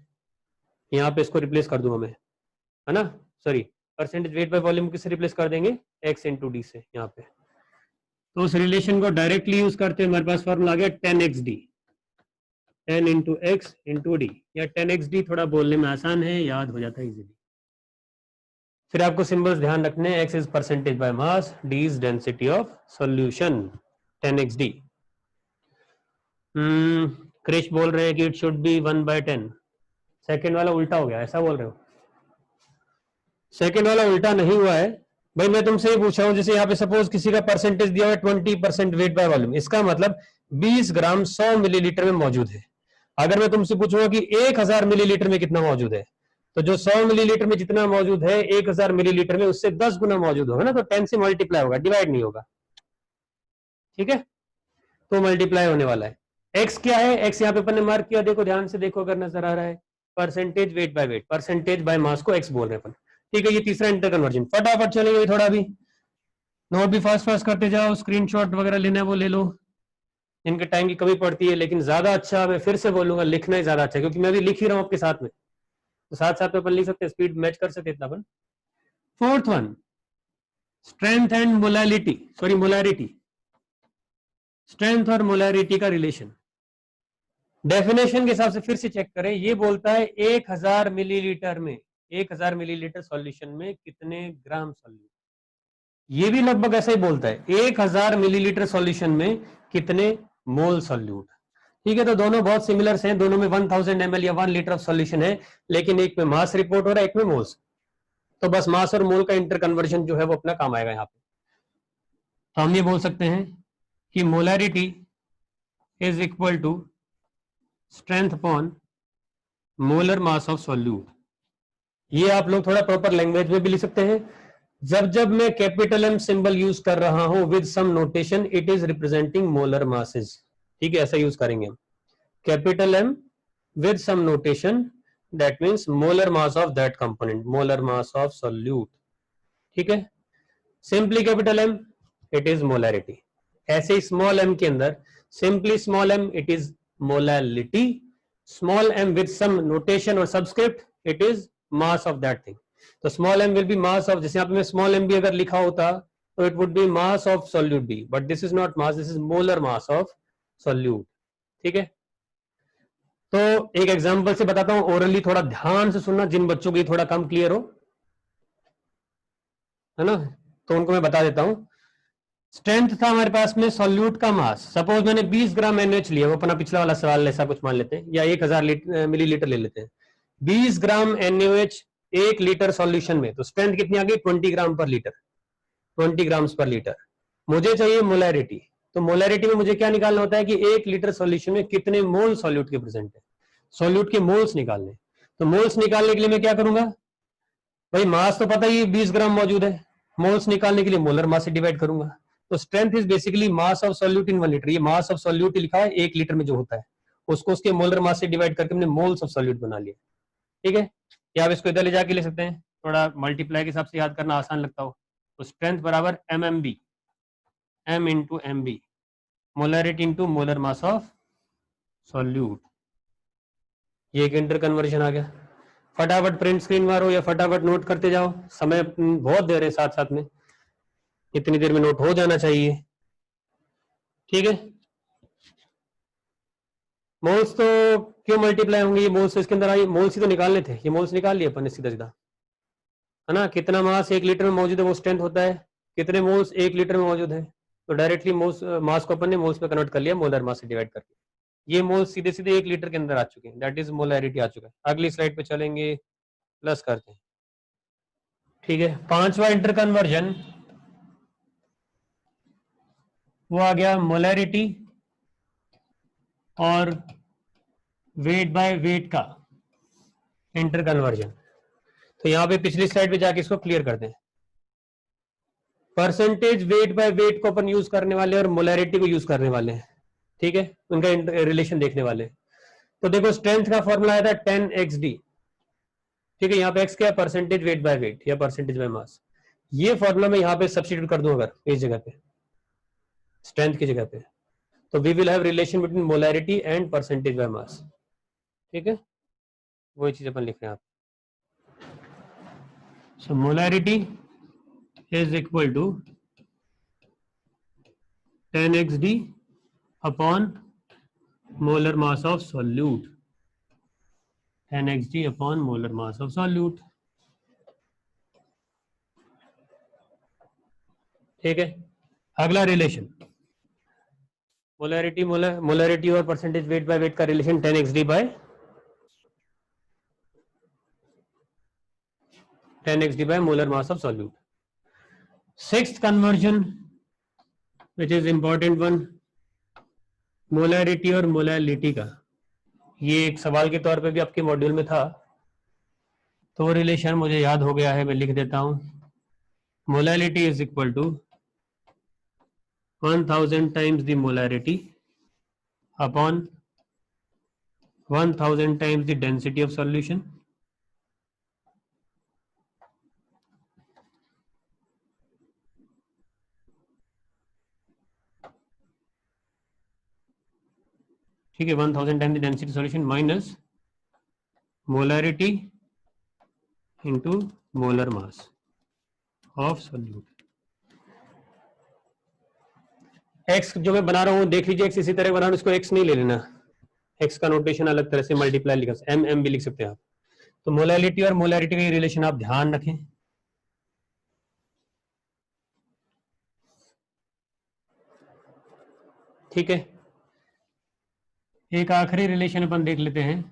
यहाँ पे इसको रिप्लेस कर दूंगा मैं, है ना, sorry percentage weight by volume किससे रिप्लेस कर देंगे, एक्स इंटू डी से यहाँ पे। तो उस रिलेशन को डायरेक्टली यूज करते हैं, हमारे पास फॉर्मूला आ गया 10xd, 10 into x into D, या 10xd थोड़ा बोलने में आसान है, याद हो जाता है इजीली। फिर आपको सिंबल्स ध्यान रखने हैं, x is percentage by mass, d is density of solution, 10xd। Krish बोल रहे हैं कि इट शुड बी 1/10, सेकेंड वाला उल्टा हो गया, ऐसा बोल रहे हो, सेकेंड वाला उल्टा नहीं हुआ है भाई, मैं तुमसे ये पूछा हूं, जैसे यहाँ पे सपोज किसी का परसेंटेज दिया हुआ है 20% वेट बाय वॉल्यूम, इसका मतलब 20 ग्राम 100 मिलीलीटर में मौजूद है। अगर मैं तुमसे पूछूंगा कि 1000 मिलीलीटर में कितना मौजूद है, तो जो 100 मिलीलीटर में जितना मौजूद है 1000 मिलीलीटर में उससे 10 गुना मौजूद होगा ना, तो 10 से मल्टीप्लाई होगा, डिवाइड नहीं होगा। ठीक है, तो मल्टीप्लाई होने वाला है। एक्स क्या है, एक्स यहाँ पे अपन ने मार्क किया, देखो ध्यान से देखो अगर नजर आ रहा है, percentage weight by wait, percentage by मास को एक्स बोल रहे हैं अपन। ठीक है, ये तीसरा इंटर कन्वर्जन, फटाफट चलेंगे थोड़ा भी, नोट भी फास्ट फास्ट करते जाओ, स्क्रीनशॉट वगैरह लेना है वो ले लो, इनके टाइम की कमी पड़ती है, लेकिन ज्यादा अच्छा मैं फिर से बोलूंगा लिखना ही ज्यादा अच्छा है, क्योंकि मैं भी लिख ही रहा हूँ आपके साथ में, तो साथ साथ में अपन लिख सकते हैं, स्पीड मैच कर सकते इतना अपन। Fourth one, strength and molality, sorry molarity, strength और मोलैरिटी का रिलेशन डेफिनेशन के हिसाब से फिर से चेक करें, ये बोलता है 1000 मिलीलीटर में, 1000 मिलीलीटर सॉल्यूशन में कितने ग्राम सॉल्यूट, ये भी लगभग ऐसा ही बोलता है, 1000 मिलीलीटर सॉल्यूशन में कितने मोल सॉल्यूट। ठीक है, तो दोनों बहुत सिमिलर हैं, दोनों में 1000 ml या 1 लीटर ऑफ सॉल्यूशन है, लेकिन एक में मास रिपोर्ट हो रहा है, एक में मोल्स। तो बस मास और मोल का इंटर कन्वर्जन जो है वो अपना काम आएगा यहाँ पे। तो हम ये बोल सकते हैं कि molarity is equal to strength upon molar mass of solute. ये आप लोग थोड़ा प्रॉपर लैंग्वेज में भी लिख सकते हैं। जब मैं कैपिटल एम सिंबल यूज कर रहा हूं with some notation, it is representing molar masses. ठीक है, ऐसा यूज करेंगे हम, capital M with some notation, that means molar mass of that component, molar mass of solute। ठीक है, simply capital M it is molarity, ऐसे small m के अंदर simply small m it is molality, small m with some notation or subscript it is mass of that thing। तो small m will be mass of, जैसे यहाँ पे मैं small m भी अगर लिखा होता तो it would be mass of solute B, but this is not mass, this is molar mass of solute। ठीक है, तो एक एग्जांपल से बताता हूं, ओरली थोड़ा ध्यान से सुनना, जिन बच्चों की थोड़ा कम क्लियर हो, है ना, तो उनको मैं बता देता हूं। स्ट्रेंथ था हमारे पास में सॉल्यूट का मास, सपोज मैंने 20 ग्राम NaOH लिया, वो अपना पिछला वाला सवाल ऐसा कुछ मान लेते हैं, या 1000 मिलीलीटर ले लेते हैं। 20 ग्राम NaOH 1 लीटर सॉल्यूशन में, तो स्ट्रेंथ कितनी आ गई, 20 ग्राम पर लीटर, 20 ग्राम्स पर लीटर। मुझे चाहिए मोलैरिटी, तो मोलैरिटी में मुझे क्या निकालना होता है कि 1 लीटर सॉल्यूशन में कितने मोल सॉल्यूट के प्रेजेंट है, सॉल्यूट के मोल्स निकालने। तो मोल्स निकालने के लिए मैं क्या करूंगा, भाई मास तो पता ही 20 ग्राम मौजूद है, मोल्स निकालने के लिए मोलर मास से डिवाइड करूंगा। तो strength is basically mass of solute in 1 litre, ये मास ऑफ सॉल्यूट लिखा है 1 लीटर में जो होता है, उसको उसके मोलर मास से डिवाइड करके हमने मोल्स ऑफ सॉल्यूट बना लिया। ठीक है, या आप इसको इधर ले जाके ले सकते हैं, थोड़ा मल्टीप्लाई के हिसाब से याद करना आसान लगता हो। तो स्ट्रेंथ बराबर MMB, M into MB, molarity into molar mass of solute. ये एक इंटर कन्वर्जन आ गया। फटाफट प्रिंट स्क्रीन मारो या फटाफट नोट करते जाओ, समय बहुत दे रहे साथ साथ में, इतनी देर में नोट हो जाना चाहिए। ठीक है, मोल्स तो क्यों मल्टीप्लाई होंगे, ये मोल्स इसके अंदर आई, मोल्स ही तो निकालने थे, ये मोल्स निकाल लिए अपन ने सीधा सीधा, है ना। कितना मास 1 लीटर में मौजूद है वो स्ट्रेंथ होता है, कितने मोल्स 1 लीटर में मौजूद है, तो डायरेक्टली मोल्स मास को अपन ने मोल्स में कन्वर्ट कर लिया, मोलर मास से डिवाइड करके। ये मोल्स सीधे सीधे 1 लीटर के अंदर आ चुके हैं, दैट इज मोलैरिटी आ चुका है। अगली स्लाइड पे चलेंगे, प्लस करते हैं। ठीक है, 5वां इंटर कन्वर्जन वो आ गया मोलैरिटी और वेट बाय वेट का इंटर कन्वर्जन। तो यहां पे पिछली स्लाइड पे जाके इसको क्लियर करते हैं। परसेंटेज वेट बाय वेट को अपन यूज करने वाले और मोलैरिटी को यूज करने वाले हैं। ठीक है, उनका रिलेशन देखने वाले। तो देखो स्ट्रेंथ का फॉर्मूला आया था 10xd। ठीक है, यहाँ पे x क्या है, परसेंटेज वेट बाय वेट या परसेंटेज बाय मास। ये फॉर्मूला मैं यहाँ पे सब्स्टिट्यूट कर दूं अगर इस जगह पे, स्ट्रेंथ की जगह पे, तो we will have relation between molarity and percentage by mass. ठीक है, वही चीज अपन लिख रहे हैं आप। So molarity is equal to 10xd upon molar mass of solute, 10xd upon molar mass of solute. ठीक है, अगला रिलेशन मोलैरिटी और परसेंटेज वेट बाय वेट का relation 10xd by 10xd by molar mass of solute. 6th conversion which is important one, molarity और molality का। ये एक सवाल के तौर पे भी आपके मॉड्यूल में था, तो रिलेशन मुझे याद हो गया है, मैं लिख देता हूं। Molality is equal to 1000 times the molarity upon 1000 times the density of solution ठीक है, 1000 times the density solution minus molarity into molar mass of solute. X जो मैं बना रहा हूं देख लीजिए, एक्स इसी तरह बना रहा हूं, इसको एक्स नहीं ले लेना, एक्स का नोटेशन अलग तरह से मल्टीप्लाई लिखा, एम भी लिख सकते हैं आप। तो मोलैलिटी और मोलैरिटी का रिलेशन आप ध्यान रखें। ठीक है, एक आखिरी रिलेशन अपन देख लेते हैं,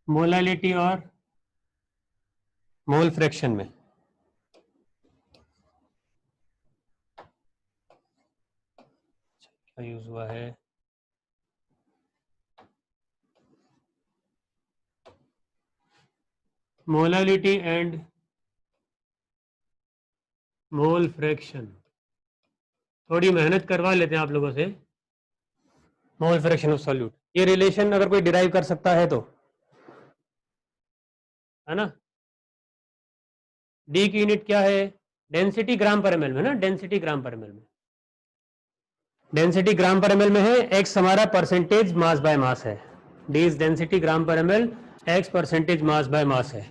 मोलालिटी और मोल फ्रैक्शन में। क्या यूज हुआ है, मोलालिटी एंड मोल फ्रैक्शन। थोड़ी मेहनत करवा लेते हैं आप लोगों से। मोल फ्रैक्शन ऑफ सॉल्यूट, ये रिलेशन अगर कोई डिराइव कर सकता है तो, है ना। डी की यूनिट क्या है, डेंसिटी ग्राम पर एमएल में ना, डेंसिटी ग्राम पर एमएल में, डेंसिटी ग्राम पर एमएल में है, एक्स हमारा परसेंटेज मास बाय मास है, डी इज डेंसिटी ग्राम पर ML, x percentage mass by mass है।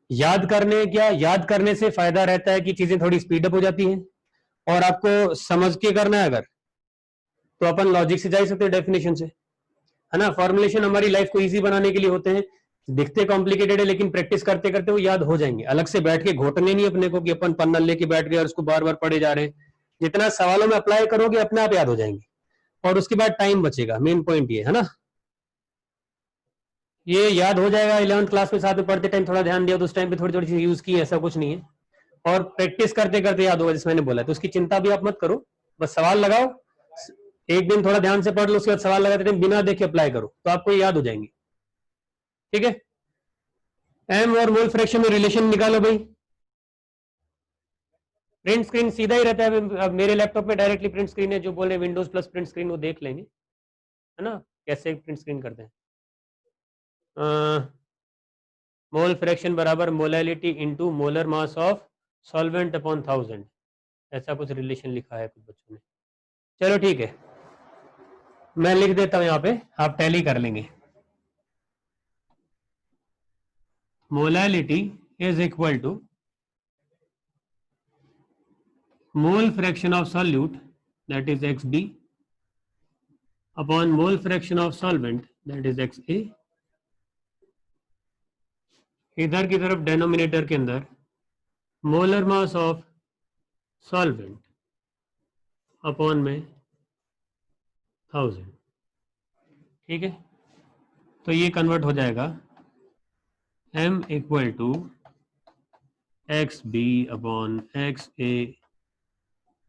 याद याद करने से फायदा रहता है कि चीजें थोड़ी स्पीड अप हो जाती हैं, और आपको समझ के करना है अगर, तो अपन लॉजिक से जा सकते हैं, डेफिनेशन से, है ना। फॉर्मुलेशन हमारी लाइफ को इजी बनाने के लिए होते हैं, दिखते कॉम्प्लिकेटेड है लेकिन प्रैक्टिस करते करते वो याद हो जाएंगे। अलग से बैठ के घोटने नहीं अपने को कि अपन पन्ना लेके बैठ गए और उसको बार बार पढ़े जा रहे हैं। जितना सवालों में अप्लाई करोगे अपने आप याद हो जाएंगे, और उसके बाद टाइम बचेगा। मेन पॉइंट ये है ना, ये याद हो जाएगा। 11th क्लास में साथ में पढ़ते टाइम थोड़ा ध्यान दिया तो उस टाइम पे थोड़ी थोड़ी चीज यूज की, ऐसा कुछ नहीं है, और प्रैक्टिस करते करते याद होगा, जैसे मैंने बोला। तो उसकी चिंता भी आप मत करो, बस सवाल लगाओ, एक दिन थोड़ा ध्यान से पढ़ लो, उसके बाद सवाल लगाते टाइम बिना देखे अप्लाई करो तो आपको याद हो जाएंगे। ठीक है, एम और मोल फ्रैक्शन में रिलेशन निकालो भाई। प्रिंट स्क्रीन सीधा ही रहता है, अब मेरे लैपटॉप में डायरेक्टली प्रिंट स्क्रीन है, जो बोले विंडोज प्लस प्रिंट स्क्रीन वो देख लेंगे, है ना, कैसे प्रिंट स्क्रीन करते हैं। मोल फ्रैक्शन बराबर molality into molar mass of solvent upon 1000, ऐसा कुछ रिलेशन लिखा है कुछ बच्चों ने। चलो ठीक है, मैं लिख देता हूं यहाँ पे, आप टैली कर लेंगे। Molality is equal to mole fraction of solute, that is XB, upon mole fraction of solvent, that is XA। इधर की तरफ डेनोमिनेटर के अंदर molar mass of solvent upon में 1000। ठीक है, तो ये कन्वर्ट हो जाएगा M equal to XB upon XA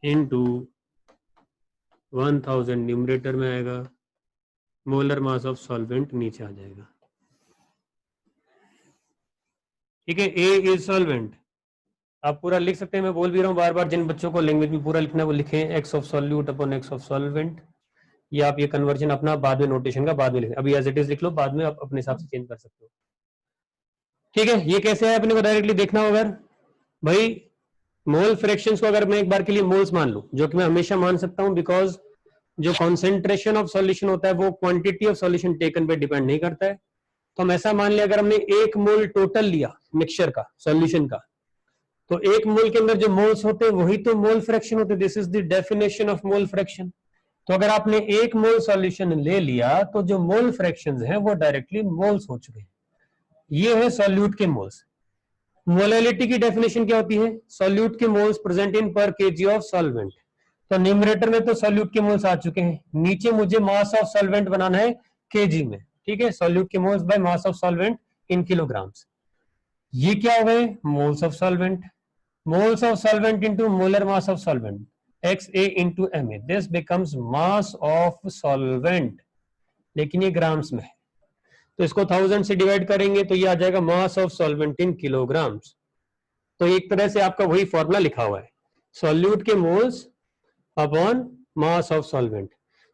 into 1000 numerator में आएगा, मोलर मास ऑफ सॉल्वेंट नीचे आ जाएगा। ठीक है, ए इज सॉल्वेंट, आप पूरा लिख सकते हैं, मैं बोल भी रहा हूँ बार बार, जिन बच्चों को लैंग्वेज में पूरा लिखना है वो लिखें, x of solute upon x of solvent. या आप ये कन्वर्जन अपना बाद में नोटेशन का बाद में लिखें, अभी एज इट इज लिख लो, बाद में आप अपने हिसाब से चेंज कर सकते हो। ठीक है, ये कैसे है अपने को डायरेक्टली देखना होगा भाई। मोल फ्रैक्शंस को अगर मैं एक बार के लिए मोल्स मान लूं, जो कि मैं हमेशा मान सकता हूं, बिकॉज जो कॉन्सेंट्रेशन ऑफ सॉल्यूशन होता है वो क्वांटिटी ऑफ सॉल्यूशन टेकन पे डिपेंड नहीं करता है। तो हम ऐसा मान लिया, अगर हमने 1 मोल टोटल लिया मिक्सचर का, सॉल्यूशन का, तो 1 मोल के अंदर जो मोल्स होते हैं वही तो मोल फ्रैक्शन होते हैं। This is the definition of mole fraction. तो अगर आपने 1 मोल सॉल्यूशन ले लिया तो जो मोल फ्रैक्शंस हैं वो डायरेक्टली मोल्स हो चुके हैं। ये है सॉल्यूट के मोल्स। मोलैलिटी की डेफिनेशन क्या होती है, सॉल्यूट के मोल्स प्रेजेंट इन पर केजी ऑफ सॉल्वेंट। तो न्यूमरेटर में तो सॉल्यूट के मोल्स आ चुके हैं, नीचे मुझे मास ऑफ सॉल्वेंट बनाना है केजी में। ठीक है, सॉल्यूट के moles by mass of solvent in kilograms. ये क्या हो गए, moles of solvent. Moles of solvent into molar mass of solvent, XA into MA, this becomes mass of solvent, लेकिन ये ग्राम्स में है, तो इसको 1000 से डिवाइड करेंगे तो ये आ जाएगा mass of solvent in kilograms. तो एक तरह से आपका वही फॉर्मूला लिखा हुआ है, सॉल्यूट के moles upon mass of solvent.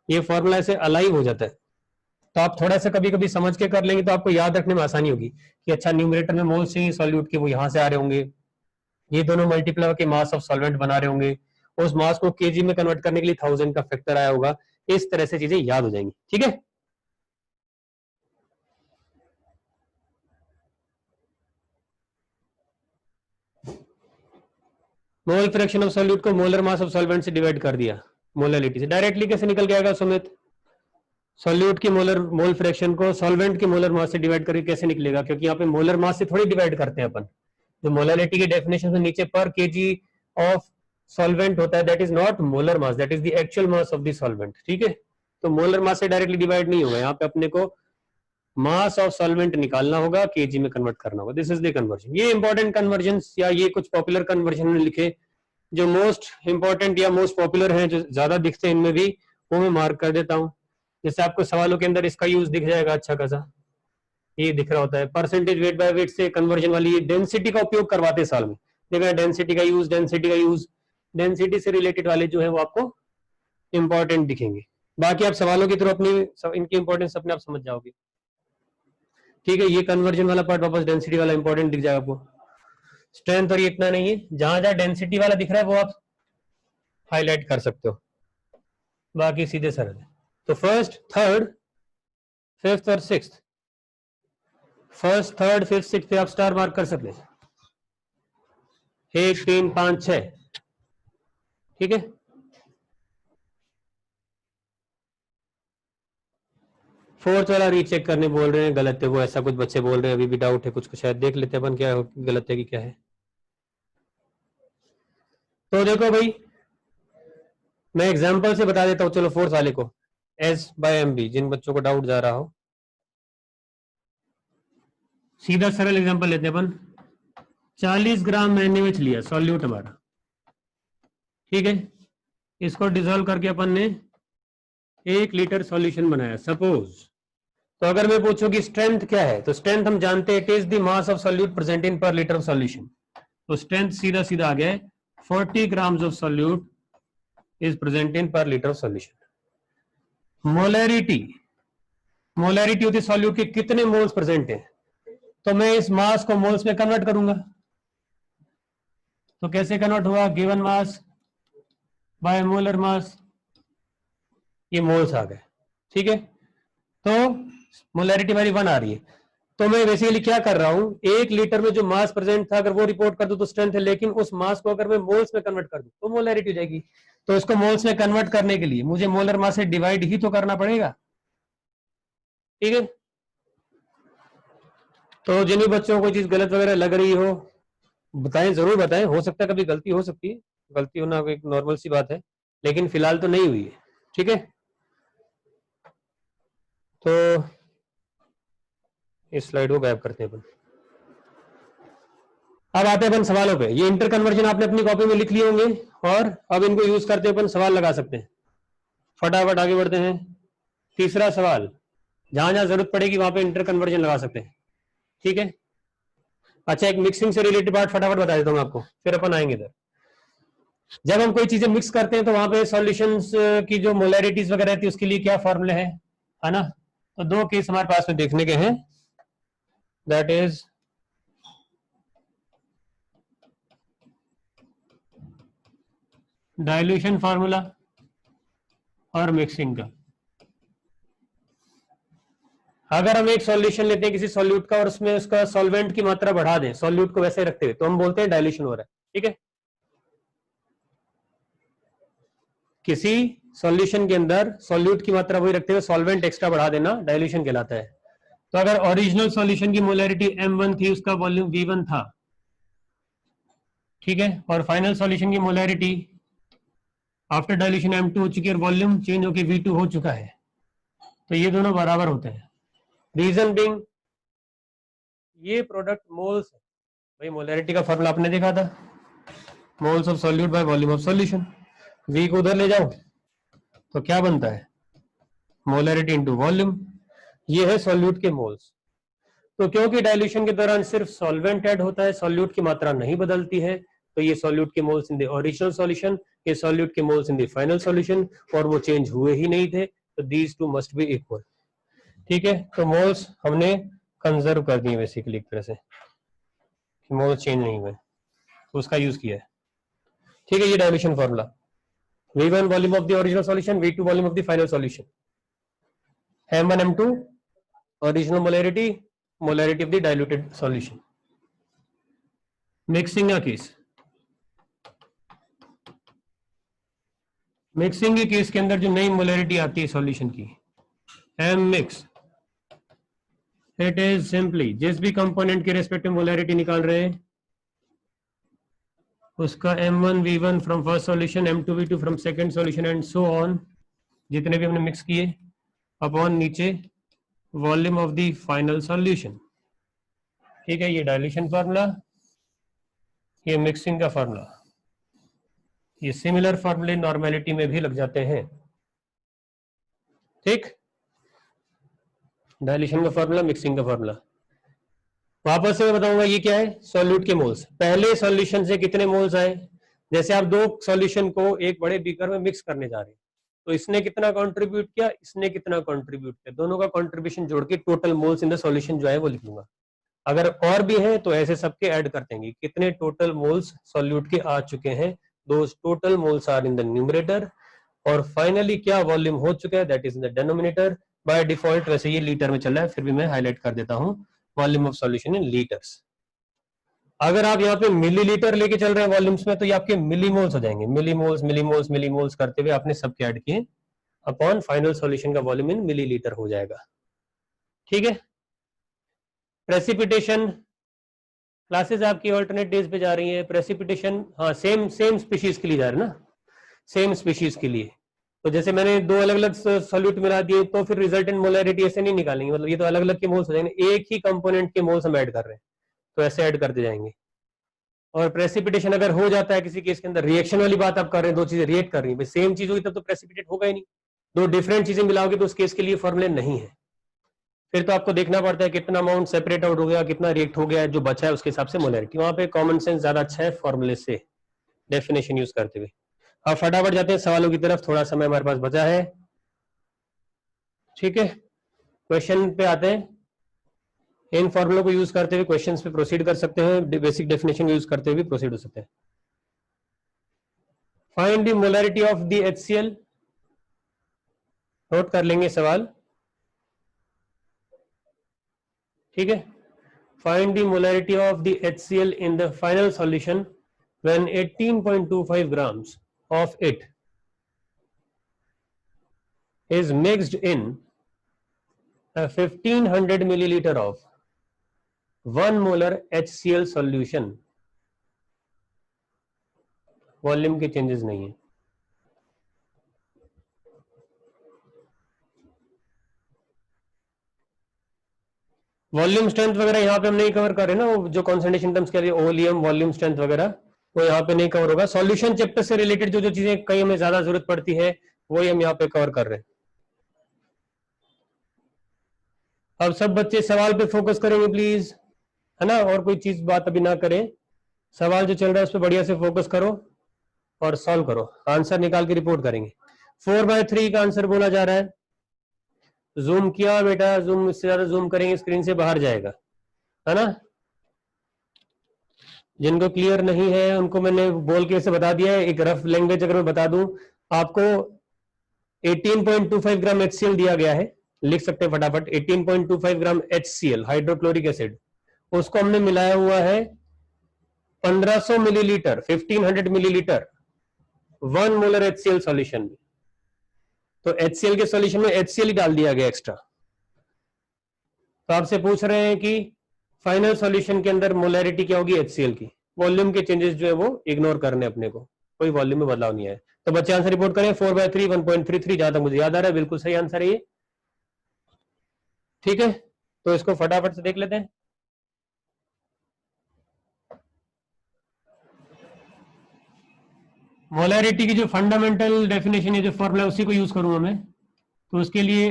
ये फॉर्मूला ऐसे अलाइव हो जाता है, तो आप थोड़ा सा कभी कभी समझ के कर लेंगे तो आपको याद रखने में आसानी होगी कि अच्छा न्यूमरेटर में मोल्स चाहिए सॉल्यूट के, वो यहां से आ रहे होंगे, ये दोनों मल्टीप्लाई के मास ऑफ सॉल्वेंट बना रहे होंगे, उस मास को केजी में कन्वर्ट करने के लिए 1000 का फैक्टर आया होगा। इस तरह से चीजें याद हो जाएंगी। ठीक है, मोल फ्रैक्शन ऑफ सॉल्यूट को मोलर मास ऑफ सॉल्वेंट से डिवाइड कर दिया, मोलैलिटी से। डायरेक्टली कैसे निकल के आएगा सुमित, सॉल्यूट की मोल फ्रैक्शन को सॉल्वेंट के मोलर मास से डिवाइड करके कैसे निकलेगा, क्योंकि यहाँ पे मोलर मास से थोड़ी डिवाइड करते हैं अपन। जो मोलैलिटी की डेफिनेशन में नीचे पर केजी ऑफ सॉल्वेंट होता है that is not molar mass, that is the actual mass of the solvent, ठीक है। तो मोलर मास से डायरेक्टली डिवाइड नहीं होगा, यहाँ पे अपने को मास ऑफ सॉल्वेंट निकालना होगा, केजी में कन्वर्ट करना होगा। This is the conversion. ये इंपॉर्टेंट कन्वर्जन या ये कुछ पॉपुलर कन्वर्जन में लिखे, जो मोस्ट इंपॉर्टेंट या मोस्ट पॉपुलर हैं, जो ज्यादा दिखते हैं इनमें भी, वो मैं मार्क कर देता हूँ। जैसे आपको सवालों के अंदर इसका यूज दिख जाएगा अच्छा खासा, ये दिख रहा होता है। परसेंटेज वेट बाय वेट से कन्वर्जन वाली, ये डेंसिटी का उपयोग करवाते साल में, देखा डेंसिटी का यूज, डेंसिटी का यूज, डेंसिटी से रिलेटेड वाले जो है वो आपको इंपॉर्टेंट दिखेंगे। बाकी आप सवालों की तरफ अपनी इनकी इंपॉर्टेंस अपने आप समझ जाओगे, ठीक है। ये कन्वर्जन वाला पार्ट वापस डेंसिटी वाला इंपॉर्टेंट दिख जाएगा आपको। स्ट्रेंथ और ये इतना नहीं है, जहां जहां डेंसिटी वाला दिख रहा है वो आप हाईलाइट कर सकते हो, बाकी सीधे सरल है। तो फर्स्ट, थर्ड, फिफ्थ और sixth, first, third, fifth, sixth पे आप स्टार मार्क कर सकते हैं, 1, 3, 5, 6, ठीक है। फोर्थ वाला रीचेक करने बोल रहे हैं, गलत है वो, ऐसा कुछ बच्चे बोल रहे हैं, अभी भी डाउट है कुछ को, शायद देख लेते हैं अपन क्या गलत है कि क्या है। तो देखो भाई, मैं एग्जांपल से बता देता हूँ, चलो फोर्थ वाले को, एस बाय एम बी, जिन बच्चों को डाउट जा रहा हो, सीधा सरल एग्जांपल लेते हैं अपन। 40 ग्राम मैंने में लिया सॉल्यूट हमारा, ठीक है। इसको डिसॉल्व करके अपन ने 1 लीटर सॉल्यूशन बनाया सपोज। तो अगर मैं पूछूं कि स्ट्रेंथ क्या है, तो स्ट्रेंथ हम जानते हैं, it is the mass of solute present in per litre of solution. तो स्ट्रेंथ सीधा सीधा आ गया, 40 grams of solute is present in per litre of solution. Molarity, molarity होती है सॉल्यूट के कितने मोल्स प्रेजेंट हैं, तो मैं इस मास को मोल्स में कन्वर्ट करूंगा। तो कैसे कन्वर्ट हुआ, गिवन मास बाय मोलर मास, ये मोल्स आ गए, ठीक है। तो मोलैरिटी हमारी 1 आ रही है। तो मैं बेसिकली क्या कर रहा हूं, 1 लीटर में जो मास प्रेजेंट था अगर वो रिपोर्ट कर दूं तो स्ट्रेंथ है, लेकिन उस मास को अगर मैं मोल्स में कन्वर्ट कर दूं तो मोलैरिटी हो जाएगी। तो इसको मोल्स में कन्वर्ट करने के लिए मुझे मोलर मास से डिवाइड ही तो करना पड़ेगा, ठीक है। तो जिन भी बच्चों को कोई चीज गलत वगैरह लग रही हो, बताएं, जरूर बताएं, हो सकता है कभी गलती हो सकती है, गलती होना एक नॉर्मल सी बात है, लेकिन फिलहाल तो नहीं हुई है, ठीक है। तो इस स्लाइड को गायब करते हैं अपन। अब आते हैं अपन सवालों पे। ये इंटर कन्वर्जन आपने अपनी कॉपी में लिख लिए होंगे, और अब इनको यूज करते अपन सवाल लगा सकते हैं। फटाफट आगे बढ़ते हैं। तीसरा सवाल, जहां जहां जरूरत पड़ेगी वहां पे इंटर कन्वर्जन लगा सकते हैं, ठीक है। अच्छा, एक मिक्सिंग से रिलेटेड पार्ट फटाफट बता देता हूँ आपको, फिर अपन आएंगे इधर। जब हम कोई चीजें मिक्स करते हैं तो वहां पे सॉल्यूशंस की जो मोलैरिटीज वगैरह रहती है उसके लिए क्या फॉर्मूला है ना। तो 2 केस हमारे पास में देखने के हैं, दैट इज डाइल्यूशन फार्मूला और मिक्सिंग का। अगर हम एक सॉल्यूशन लेते हैं किसी सॉल्यूट का और उसमें उसका सॉल्वेंट की मात्रा बढ़ा दें सॉल्यूट को वैसे रखते हुए, तो हम बोलते हैं डाइल्यूशन हो रहा है, ठीक है। किसी सॉल्यूशन के अंदर सॉल्यूट की मात्रा वही रखते हुए सॉल्वेंट एक्स्ट्रा बढ़ा देना डाइल्यूशन कहलाता है। तो अगर ओरिजिनल सॉल्यूशन की मोलैरिटी M1 थी, उसका वॉल्यूम V1 था, ठीक है, और फाइनल सॉल्यूशन की मोलैरिटी आफ्टर डाइल्यूशन M2 हो चुकी है और वॉल्यूम चेंज होकर V2 हो चुका है, तो ये दोनों बराबर होते हैं। रीजन बीइंग, ये प्रोडक्ट मोल्स है भाई, मोलैरिटी का फॉर्मूला आपने देखा था, moles of solute by volume of solution. V को उधर ले जाओ तो क्या बनता है, मोलैरिटी इनटू वॉल्यूम, ये है सॉल्यूट के मोल्स। तो क्योंकि डाइल्यूशन के दौरान सिर्फ सॉल्वेंट ऐड होता है, सॉल्यूट की मात्रा नहीं बदलती है, तो ये सॉल्यूट के moles in the original solution, ये सॉल्यूट के moles in the final solution, और वो चेंज हुए ही नहीं थे, तो these two must be equal, ठीक है। तो मोल्स हमने कंजर्व कर दिए बेसिकली एक तरह से, मोल्स चेंज नहीं हुए, तो उसका यूज किया है, ठीक है। ये dilution formula, V1 volume of the original solution, V2 volume of the final solution, M1 M2 original molarity, molarity of the diluted solution. Mixing का केस, मिक्सिंग के केस के अंदर जो नई मोलैरिटी आती है सॉल्यूशन की, M mix, it is simply जिस भी कंपोनेंट के रेस्पेक्टिव मोलैरिटी निकाल रहे हैं उसका m1 v1 from first solution, m2 v2 from second solution and so on, जितने भी हमने मिक्स किए, अपॉन नीचे volume of the final solution. ठीक है, ये डाइल्यूशन फार्मूला, ये मिक्सिंग का फार्मूला, ये सिमिलर फार्मूले नॉर्मेलिटी में भी लग जाते हैं। ठीक, डाइल्यूशन का फार्मूला, मिक्सिंग का फार्मूला। वापस से मैं बताऊंगा ये क्या है, सॉल्यूट के मोल्स। पहले सॉल्यूशन से कितने मोल्स आए, जैसे आप दो सॉल्यूशन को एक बड़े बीकर में मिक्स करने जा रहे हैं, तो इसने कितना कंट्रीब्यूट किया, इसने कितना कंट्रीब्यूट किया, दोनों का कंट्रीब्यूशन जोड़ के total moles in the solution जो है वो लिख लूंगा। अगर और भी है तो ऐसे सबके ऐड कर देंगे, कितने टोटल मोल्स सॉल्यूट के आ चुके हैं, those total moles are in the numerator, और फाइनली क्या वॉल्यूम हो चुका है, that is in the denominator. By default वैसे ये लीटर में चल रहा है, फिर भी मैं हाईलाइट कर देता हूं, volume of solution in litres. अगर आप यहाँ पे मिलीलीटर लेके चल रहे हैं वॉल्यूम्स में, तो ये आपके मिलीमोल्स हो जाएंगे, मिलीमोल्स मिलीमोल्स मिलीमोल्स करते हुए आपने सबके ऐड किए, अपॉन फाइनल सॉल्यूशन का वॉल्यूम इन मिलीलीटर हो जाएगा। ठीक है, प्रेसिपिटेशन क्लासेस आपकी ऑल्टरनेट डेज पे जा रही है। प्रेसिपिटेशन हाँ सेम स्पीशीज के लिए जा रहे हैं ना, सेम स्पीशीज के लिए। तो जैसे मैंने दो अलग अलग सॉल्यूट मिला दिए, तो फिर रिजल्टेंट मोलैरिटी ऐसे नहीं निकालेंगे, मतलब ये तो अलग अलग के मोल्स हो जाएंगे, एक ही कंपोनेंट के मोल्स हम ऐड कर रहे हैं, तो ऐसे ऐड करते जाएंगे। और प्रेसिपिटेशन अगर हो जाता है किसी केस के अंदर, रिएक्शन वाली बात आप कर रहे हैं, दो चीजें रिएक्ट कर रही है, सेम चीज होगी तब तो प्रेसिपिटेट होगा ही नहीं। दो डिफरेंट चीजें मिलाओगे तो उस केस के लिए फॉर्मूले नहीं है, फिर तो आपको देखना पड़ता है कितना अमाउंट सेपरेट आउट हो गया, कितना रिएक्ट हो गया, जो बचा है उसके हिसाब से मोलैरिटी। वहां पे कॉमन सेंस ज्यादा अच्छा है फॉर्मूले से डेफिनेशन यूज करते हुए। अब फटाफट जाते हैं सवालों की तरफ, थोड़ा समय हमारे पास बचा है। ठीक है, क्वेश्चन पे आते हैं। इन फॉर्मूलों को यूज करते हुए क्वेश्चंस पे प्रोसीड कर सकते हैं, बेसिक डेफिनेशन यूज करते हुए प्रोसीड हो सकते हैं। Find the molarity of the HCl, note कर लेंगे सवाल। ठीक है, find the molarity of the HCl in the final solution when 18.25 grams of it is mixed in a 1500 milliliter of 1 molar HCl solution। Volume के changes नहीं है। Volume strength वगैरह यहाँ पे हम नहीं कवर कर रहे ना, वो जो कॉन्सेंट्रेशन टर्म्स कह रहे हैं, ओलियम वॉल्यूम स्ट्रेंथ वगैरह, वो यहाँ पे नहीं कवर होगा। सॉल्यूशन चैप्टर से रिलेटेड जो जो चीजें कई हमें ज्यादा जरूरत पड़ती है, वही हम यहाँ पे कवर कर रहे हैं। अब सब बच्चे सवाल पे फोकस करेंगे प्लीज, है ना, और कोई चीज बात अभी ना करें, सवाल जो चल रहा है उस पर बढ़िया से फोकस करो और सॉल्व करो, आंसर निकाल के रिपोर्ट करेंगे। 4/3 का आंसर बोला जा रहा है। जूम किया बेटा, जूम इससे ज्यादा जूम करेंगे स्क्रीन से बाहर जाएगा, है ना। जिनको क्लियर नहीं है उनको मैंने बोल के ऐसे बता दिया है, एक रफ लैंग्वेज अगर मैं बता दूं आपको, 18.25 ग्राम HCl दिया गया है, लिख सकते हैं फटाफट, 18.25 ग्राम HCl हाइड्रोक्लोरिक एसिड, उसको हमने मिलाया हुआ है 1500 millilitre 1500 millilitre 1 molar HCl solution में। तो HCl के सॉल्यूशन में HCl ही डाल दिया गया एक्स्ट्रा। तो आपसे पूछ रहे हैं कि फाइनल सॉल्यूशन के अंदर मोलैरिटी क्या होगी HCl की। वॉल्यूम के चेंजेस जो है वो इग्नोर करने अपने को, कोई वॉल्यूम में बदलाव नहीं है। तो बच्चे आंसर रिपोर्ट करें। 4/3 1.33, जहां तक मुझे याद आ रहा है बिल्कुल सही आंसर है ये। ठीक है, तो इसको फटाफट से देख लेते हैं। मोलैरिटी की जो फंडामेंटल डेफिनेशन है, जो फॉर्मूला, उसी को यूज करूंगा मैं। तो उसके लिए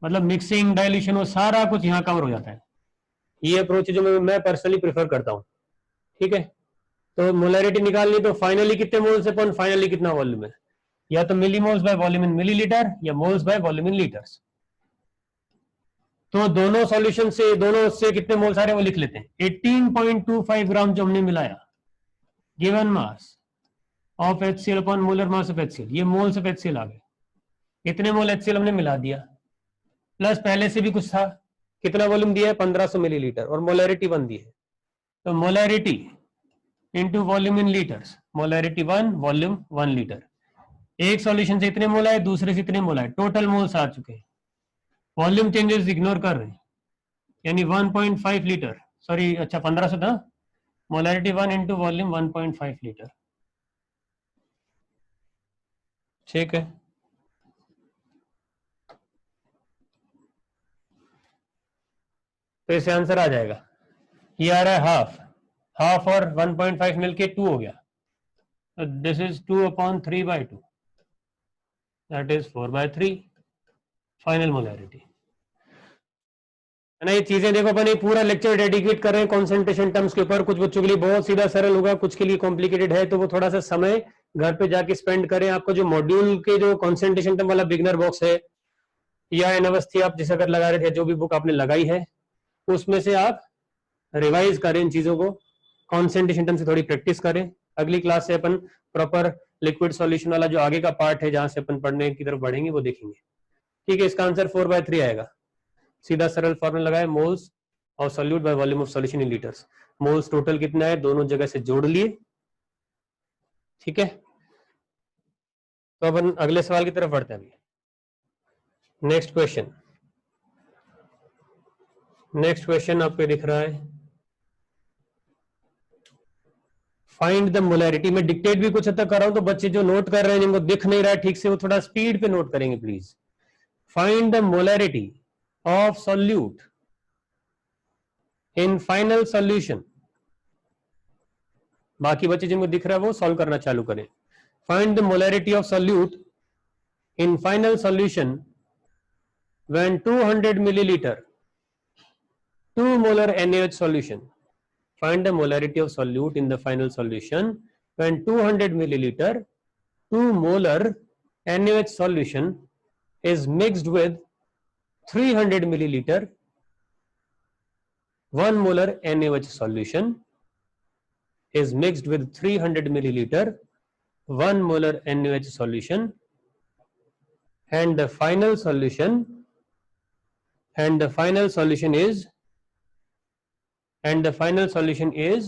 मतलब मिक्सिंग, डाइल्यूशन, वो सारा कुछ यहाँ कवर हो जाता है। ये अप्रोच जो मैं पर्सनली प्रेफर करता हूँ। ठीक है, तो मोलैरिटी निकालनी तो फाइनली कितने मोल्स अपॉन फाइनली कितना वॉल्यूम है, या तो millimoles by volume in millilitre या moles by volume in litres. तो दोनों सॉल्यूशन से, दोनों से कितने मोल्स आ रहे हैं वो लिख लेते हैं। 18.25 ग्राम जो हमने मिलाया, given mass of HCl upon molar mass of HCl, ये मोल्स ऑफ HCl आ गए। इतने मोल HCl हमने मिला दिया, प्लस पहले से भी कुछ था, कितना वॉल्यूम दिया है 1500 मिलीलीटर, और मोलैरिटी 1 दी है। तो molarity into volume in litres, molarity 1 volume 1 litre. एक सॉल्यूशन से इतने मोल आए, दूसरे से इतने मोल आए, टोटल मोल्स आ चुके हैं। वॉल्यूम चेंजेस इग्नोर कर रहे हैं, यानी 1.5 लीटर, सॉरी अच्छा 1500 था, मोलैरिटी 1 इंटू वॉल्यूम 1.5 लीटर। ठीक है, तो इससे आंसर आ जाएगा। ये आ रहा है हाफ, हाफ और 1.5 मिलके 2 हो गया, तो this is 2/3/2, that is 4/3 final molarity. है ना, ये चीजें देखो अपन ये पूरा लेक्चर डेडिकेट कर रहे हैं कॉन्सेंट्रेशन टर्म्स के ऊपर। कुछ बच्चों के लिए बहुत सीधा सरल होगा, कुछ के लिए कॉम्प्लिकेटेड है, तो वो थोड़ा सा समय घर पे जाके स्पेंड करें। आपको जो मॉड्यूल के जो कॉन्सेंट्रेशन टर्म वाला बिगनर बॉक्स है या अनवस्थी आप जिस अगर लगा रहे थे, जो भी बुक आपने लगाई है उसमें से आप रिवाइज करें इन चीजों को, कॉन्सेंट्रेशन टर्म से थोड़ी प्रैक्टिस करें। अगली क्लास से अपन प्रॉपर लिक्विड सॉल्यूशन वाला जो आगे का पार्ट है जहां से अपन पढ़ने की तरफ बढ़ेंगे वो देखेंगे। ठीक है, इसका आंसर 4/3 आएगा। सीधा सरल फॉर्मूला लगाए, मोल्स और solute by volume of solution in litres. Moles total कितना है दोनों जगह से जोड़ लिए। ठीक है, तो अपन अगले सवाल की तरफ बढ़ते हैं। अभी नेक्स्ट क्वेश्चन, नेक्स्ट क्वेश्चन आपको दिख रहा है, फाइंड द मोलैरिटी। मैं डिक्टेट भी कुछ हद तक कर रहा हूं, तो बच्चे जो नोट कर रहे हैं जिनको दिख नहीं रहा है ठीक से, वो थोड़ा स्पीड पे नोट करेंगे please. Find the molarity of solute in final solution. बाकी बच्चे जिनको दिख रहा है वो सॉल्व करना चालू करें। Find the molarity of solute in final solution when 200 millilitre 2 molar NaOH solution. Find the molarity of solute in the final solution when 200 milliliter 2 molar NaOH solution is mixed with 300 milliliter 1 molar NaOH solution is mixed with 300 milliliter 1 molar NaOH solution, and the final solution is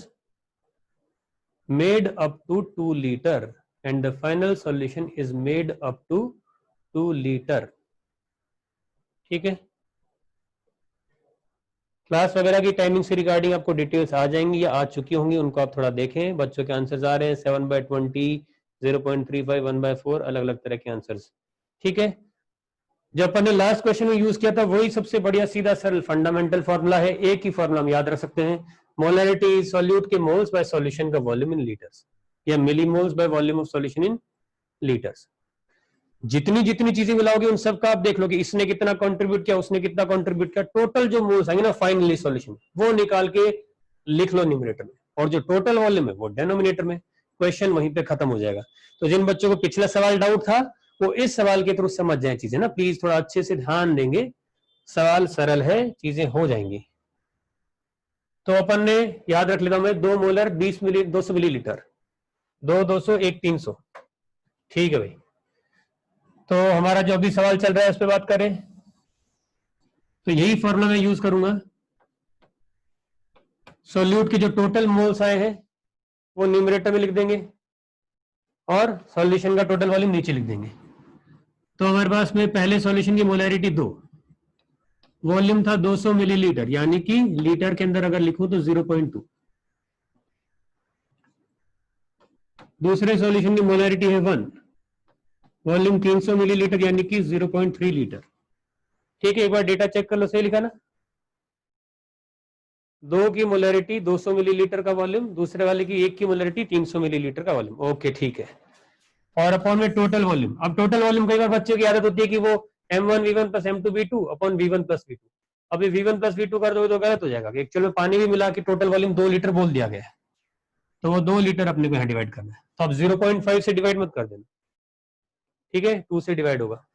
made up to 2 liter, and the final solution is made up to 2 liter. ठीक है, class वगैरह की timing से regarding आपको details आ जाएंगी या आ चुकी होंगी, उनको आप थोड़ा देखें। बच्चों के आंसर्स आ रहे हैं 7/20, 0.35, 1/4, अलग अलग तरह के आंसर्स। ठीक है, जब अपन ने लास्ट क्वेश्चन में यूज किया था वही सबसे बढ़िया सीधा सरल फंडामेंटल फॉर्मूला है। एक ही फॉर्मूला हम याद रख सकते हैं, मोलैरिटी सॉल्यूट के मोल्स बाय सॉल्यूशन का वॉल्यूम इन लीटर्स, या millimoles by volume of solution in litres. जितनी जितनी चीजें मिलाओगे उन सब का आप देख लो कि इसने कितना कंट्रीब्यूट किया, उसने कितना कंट्रीब्यूट किया, टोटल जो मोल्स आएंगे ना फाइनली सॉल्यूशन वो निकाल के लिख लो न्यूमरेटर में, और जो टोटल वॉल्यूम है वो डिनोमिनेटर में। क्वेश्चन वहीं पे खत्म हो जाएगा। तो जिन बच्चों को पिछला सवाल डाउट था वो इस सवाल के थ्रू समझ जाए चीजें ना, प्लीज थोड़ा अच्छे से ध्यान देंगे, सवाल सरल है, चीजें हो जाएंगी। तो अपन ने याद रख लेता हूं मैं, 2 मोलर 200 मिलीलीटर, 200, 1 300। ठीक है भाई, तो हमारा जो अभी सवाल चल रहा है उस पर बात करें, तो यही फॉर्मूला मैं यूज करूंगा। सॉल्यूट के जो टोटल मोल्स आए हैं वो न्यूमरेटर में लिख देंगे और सॉल्यूशन का टोटल वॉल्यूम नीचे लिख देंगे। तो हमारे पास में पहले सॉल्यूशन की मोलैरिटी 2, वॉल्यूम था 200 मिलीलीटर, यानी कि लीटर के अंदर अगर लिखूं तो 0.2। दूसरे सॉल्यूशन की मोलैरिटी है 1, वॉल्यूम 300 मिलीलीटर यानी कि 0.3 लीटर। ठीक है, एक बार डेटा चेक कर लो, सही लिखा ना। 2 की मोलैरिटी 200 मिलीलीटर का वॉल्यूम, दूसरे वाले की 1 की मोलैरिटी 300 मिलीलीटर का वॉल्यूम। ओके ठीक है, और अपॉन में टोटल वॉल्यूम। अब टोटल वॉल्यूम कई बार बच्चों की आदत होती है कि वो m1v1 plus m2v2 upon v1 plus v2। अभी v1 प्लस v2 कर दोगे तो गलत हो जाएगा, एक्चुअल में पानी भी मिला के टोटल वॉल्यूम 2 लीटर बोल दिया गया है, तो वो 2 लीटर अपने को यहाँ डिवाइड करना है। तो अब 0.5 से डिवाइड मत कर देना, ठीक है, 2 से डिवाइड होगा।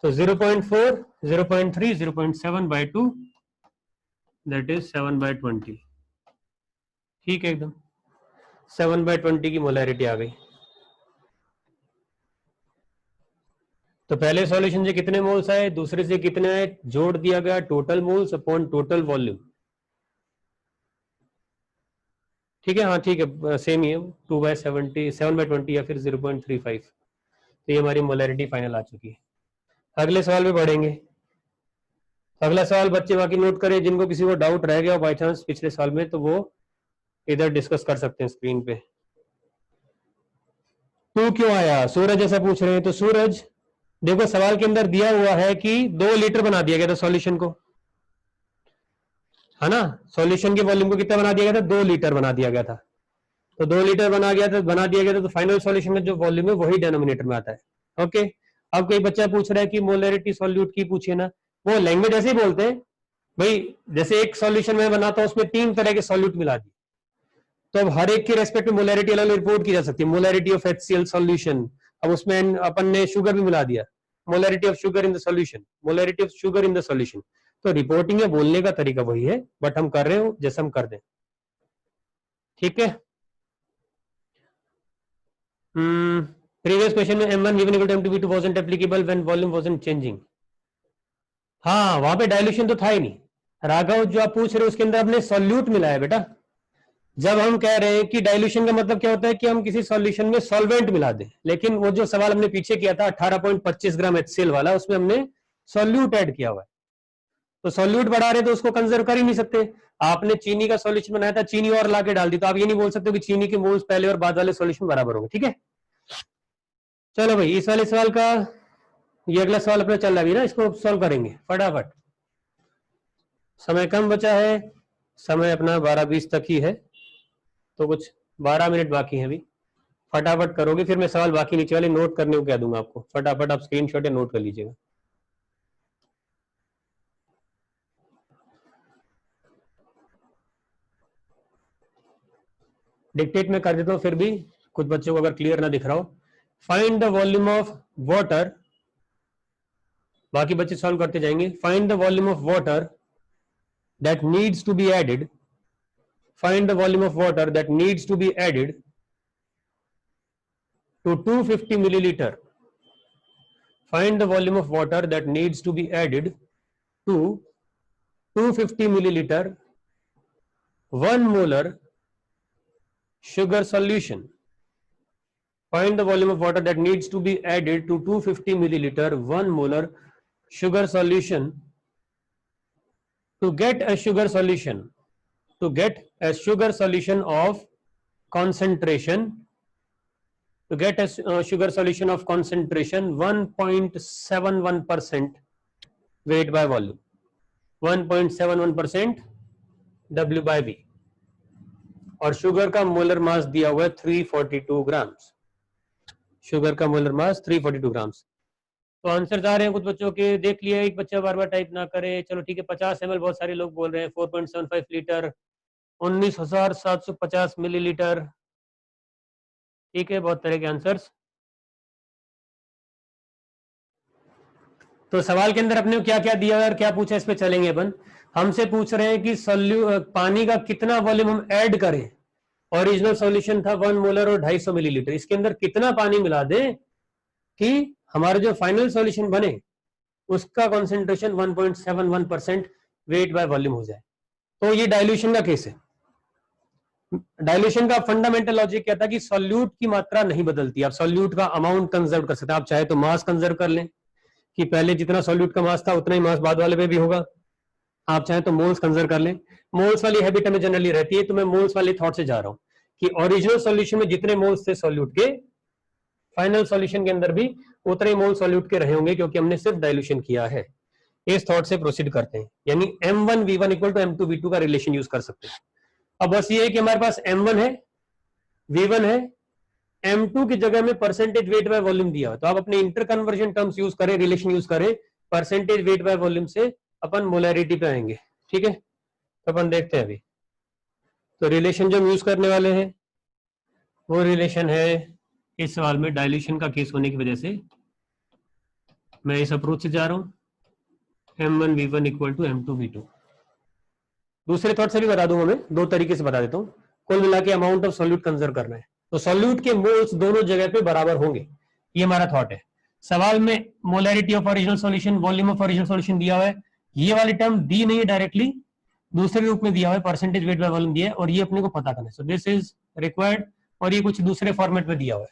तो 0.4, 0.3, 0.7/2, दैट इज 7/20। ठीक है, एकदम 7/20 की मोलैरिटी आ गई। तो पहले सॉल्यूशन से कितने मोल्स आए, दूसरे से कितने आए, जोड़ दिया गया total moles upon total volume. ठीक है, हाँ ठीक है, सेम ही है, 2/70, 7/20 या फिर 0.35। तो ये हमारी मोलैरिटी फाइनल आ चुकी है। अगले सवाल पे बढ़ेंगे। अगला सवाल बच्चे बाकी नोट करें, जिनको किसी को डाउट रह गया बाई चांस पिछले साल में, तो वो इधर डिस्कस कर सकते हैं स्क्रीन पे। 2 क्यों आया? सूरज ऐसा पूछ रहे हैं। तो सूरज देखो सवाल के अंदर दिया हुआ है कि 2 लीटर बना दिया गया था सॉल्यूशन को, है ना। सॉल्यूशन के वॉल्यूम को कितना बना दिया गया था? 2 लीटर बना दिया गया था। तो 2 लीटर बना दिया गया था, तो फाइनल सॉल्यूशन में जो वॉल्यूम है वही डिनोमिनेटर में आता है। ओके, अब कोई बच्चा पूछ रहा है कि मोलरिटी सॉल्यूट की पूछिए ना, वो लैंग्वेज ऐसे ही बोलते हैं भाई, जैसे एक सॉल्यूशन में बनाता हूं उसमें 3 तरह के सॉल्यूट मिला दिए, तो अब हर एक के रेस्पेक्ट में मोलरिटी अलग रिपोर्ट की जा सकती है। मोलरिटी ऑफ HCl सॉल्यूशन, अब उसमें अपन ने शुगर भी मिला दिया, molarity of sugar in the solution, molarity of sugar in the solution. तो रिपोर्टिंग है, बोलने का तरीका वही है, बट हम कर रहे हो जैसे हम कर दें। ठीक है। प्रीवियस क्वेश्चन में M1 V1 equal to M2 V2 wasn't applicable when volume wasn't changing। हाँ, वहां पे डायल्यूशन तो था ही नहीं। राघव जो आप पूछ रहे हो उसके अंदर आपने सॉल्यूट मिला है बेटा। जब हम कह रहे हैं कि डाइल्यूशन का मतलब क्या होता है कि हम किसी सॉल्यूशन में सॉल्वेंट मिला दें, लेकिन वो जो सवाल हमने पीछे किया था 18.25 ग्राम HCl वाला, उसमें हमने सॉल्यूट ऐड किया हुआ है। तो सॉल्यूट बढ़ा रहे तो उसको कंजर्व कर ही नहीं सकते। आपने चीनी का सॉल्यूशन बनाया था, चीनी और लाके डाल दी, तो आप ये नहीं बोल सकते कि चीनी के मोल्स पहले और बाद वाले सॉल्यूशन बराबर होंगे। ठीक है, चलो भाई इस वाले सवाल का, ये अगला सवाल अपना चल रहा है ना, इसको सॉल्व करेंगे फटाफट। समय कम बचा है, समय अपना 12:20 तक ही है, तो कुछ 12 मिनट बाकी है अभी। फटाफट करोगे, फिर मैं सवाल बाकी नीचे वाले नोट करने को कह दूंगा आपको, फटाफट आप स्क्रीनशॉट या नोट कर लीजिएगा। डिक्टेट में कर देता हूं, फिर भी कुछ बच्चों को अगर क्लियर ना दिख रहा हो। Find the volume of water, बाकी बच्चे सॉल्व करते जाएंगे। Find the volume of water that needs to be added, find the volume of water that needs to be added to 250 milliliter. Find the volume of water that needs to be added to 250 milliliter 1 molar sugar solution. Find the volume of water that needs to be added to 250 milliliter 1 molar sugar solution to get a sugar solution, to get a sugar solution of concentration, to get a sugar solution of concentration 1.71% weight by volume, 1.71% W by V, और sugar का molar mass दिया हुआ है 342 grams. Sugar का molar mass 342 grams. तो answer आ रहे हैं कुछ बच्चों के, देख लिया, एक बच्चा बार बार टाइप ना करे। चलो ठीक है, 50 ml बहुत सारे लोग बोल रहे हैं, 4.75 लीटर, 19,750 मिलीलीटर। ठीक है, बहुत तरह के आंसर्स। तो सवाल के अंदर अपने क्या क्या दिया और क्या पूछा, इस पे चलेंगे अपन। हमसे पूछ रहे हैं कि पानी का कितना वॉल्यूम हम ऐड करें। ओरिजिनल सॉल्यूशन था 1 मोलर और 250 मिलीलीटर, इसके अंदर कितना पानी मिला दें कि हमारा जो फाइनल सॉल्यूशन बने उसका कॉन्सेंट्रेशन 1.71% वेट बाय वॉल्यूम हो जाए। तो ये डाइल्यूशन का केस है। डाइल्यूशन का फंडामेंटल लॉजिक क्या था कि सॉल्यूट की मात्रा नहीं बदलती, आप सॉल्यूट का अमाउंट कंजर्व कर सकते हैं। आप चाहे तो मास कंजर्व कर लें कि पहले जितना सॉल्यूट का मास था उतना ही मास बाद वाले पे भी होगा। आप चाहे तो मोल्स कंजर्व कर लें। मोल्स वाली हैबिट हमें जनरली रहती है, तो मैं मोल्स वाले थॉट से जा रहा हूं कि ओरिजिनल सॉल्यूशन में जितने मोल्स थे सॉल्यूट के, फाइनल सॉल्यूशन के अंदर भी उतने मोल सॉल्यूट के रहे होंगे, क्योंकि हमने सिर्फ डाइल्यूशन किया है। इस थॉट से प्रोसीड करते हैं, यानी M1 V1 equal to M2 V2 का रिलेशन यूज कर सकते हैं। अब बस ये है कि हमारे पास M1 है, V1 है, M2 की जगह में परसेंटेज वेट बाय वॉल्यूम दिया हुआ, तो आप अपने इंटर कन्वर्जन टर्म्स यूज करें, रिलेशन यूज करें, परसेंटेज वेट बाय वॉल्यूम से अपन मोलैरिटी पे आएंगे। ठीक है, तो अपन देखते हैं अभी। तो रिलेशन जो हम यूज करने वाले हैं वो रिलेशन है, इस सवाल में डाइल्यूशन का केस होने की वजह से मैं इस अप्रोच से जा रहा हूं, M1 V1 equal to M2 V2। दूसरे थॉट से भी बता दूंगा, मैं 2 तरीके से बता देता हूं। कुल मिला के अमाउंट ऑफ सॉल्यूट कंजर्व करना है, तो सॉल्यूट के मोल्स दोनों जगह पे बराबर होंगे, ये हमारा थॉट है। सवाल में molarity of original solution, volume of original solution दिया हुआ है, ये वाली टर्म दी नहीं है डायरेक्टली, दूसरे रूप में दिया हुआ है, परसेंटेज वेट बाय वॉल्यूम दिया है, और ये अपने को पता करना है। सो दिस इज रिक्वायर्ड, और ये कुछ दूसरे फॉर्मेट में दिया हुआ है।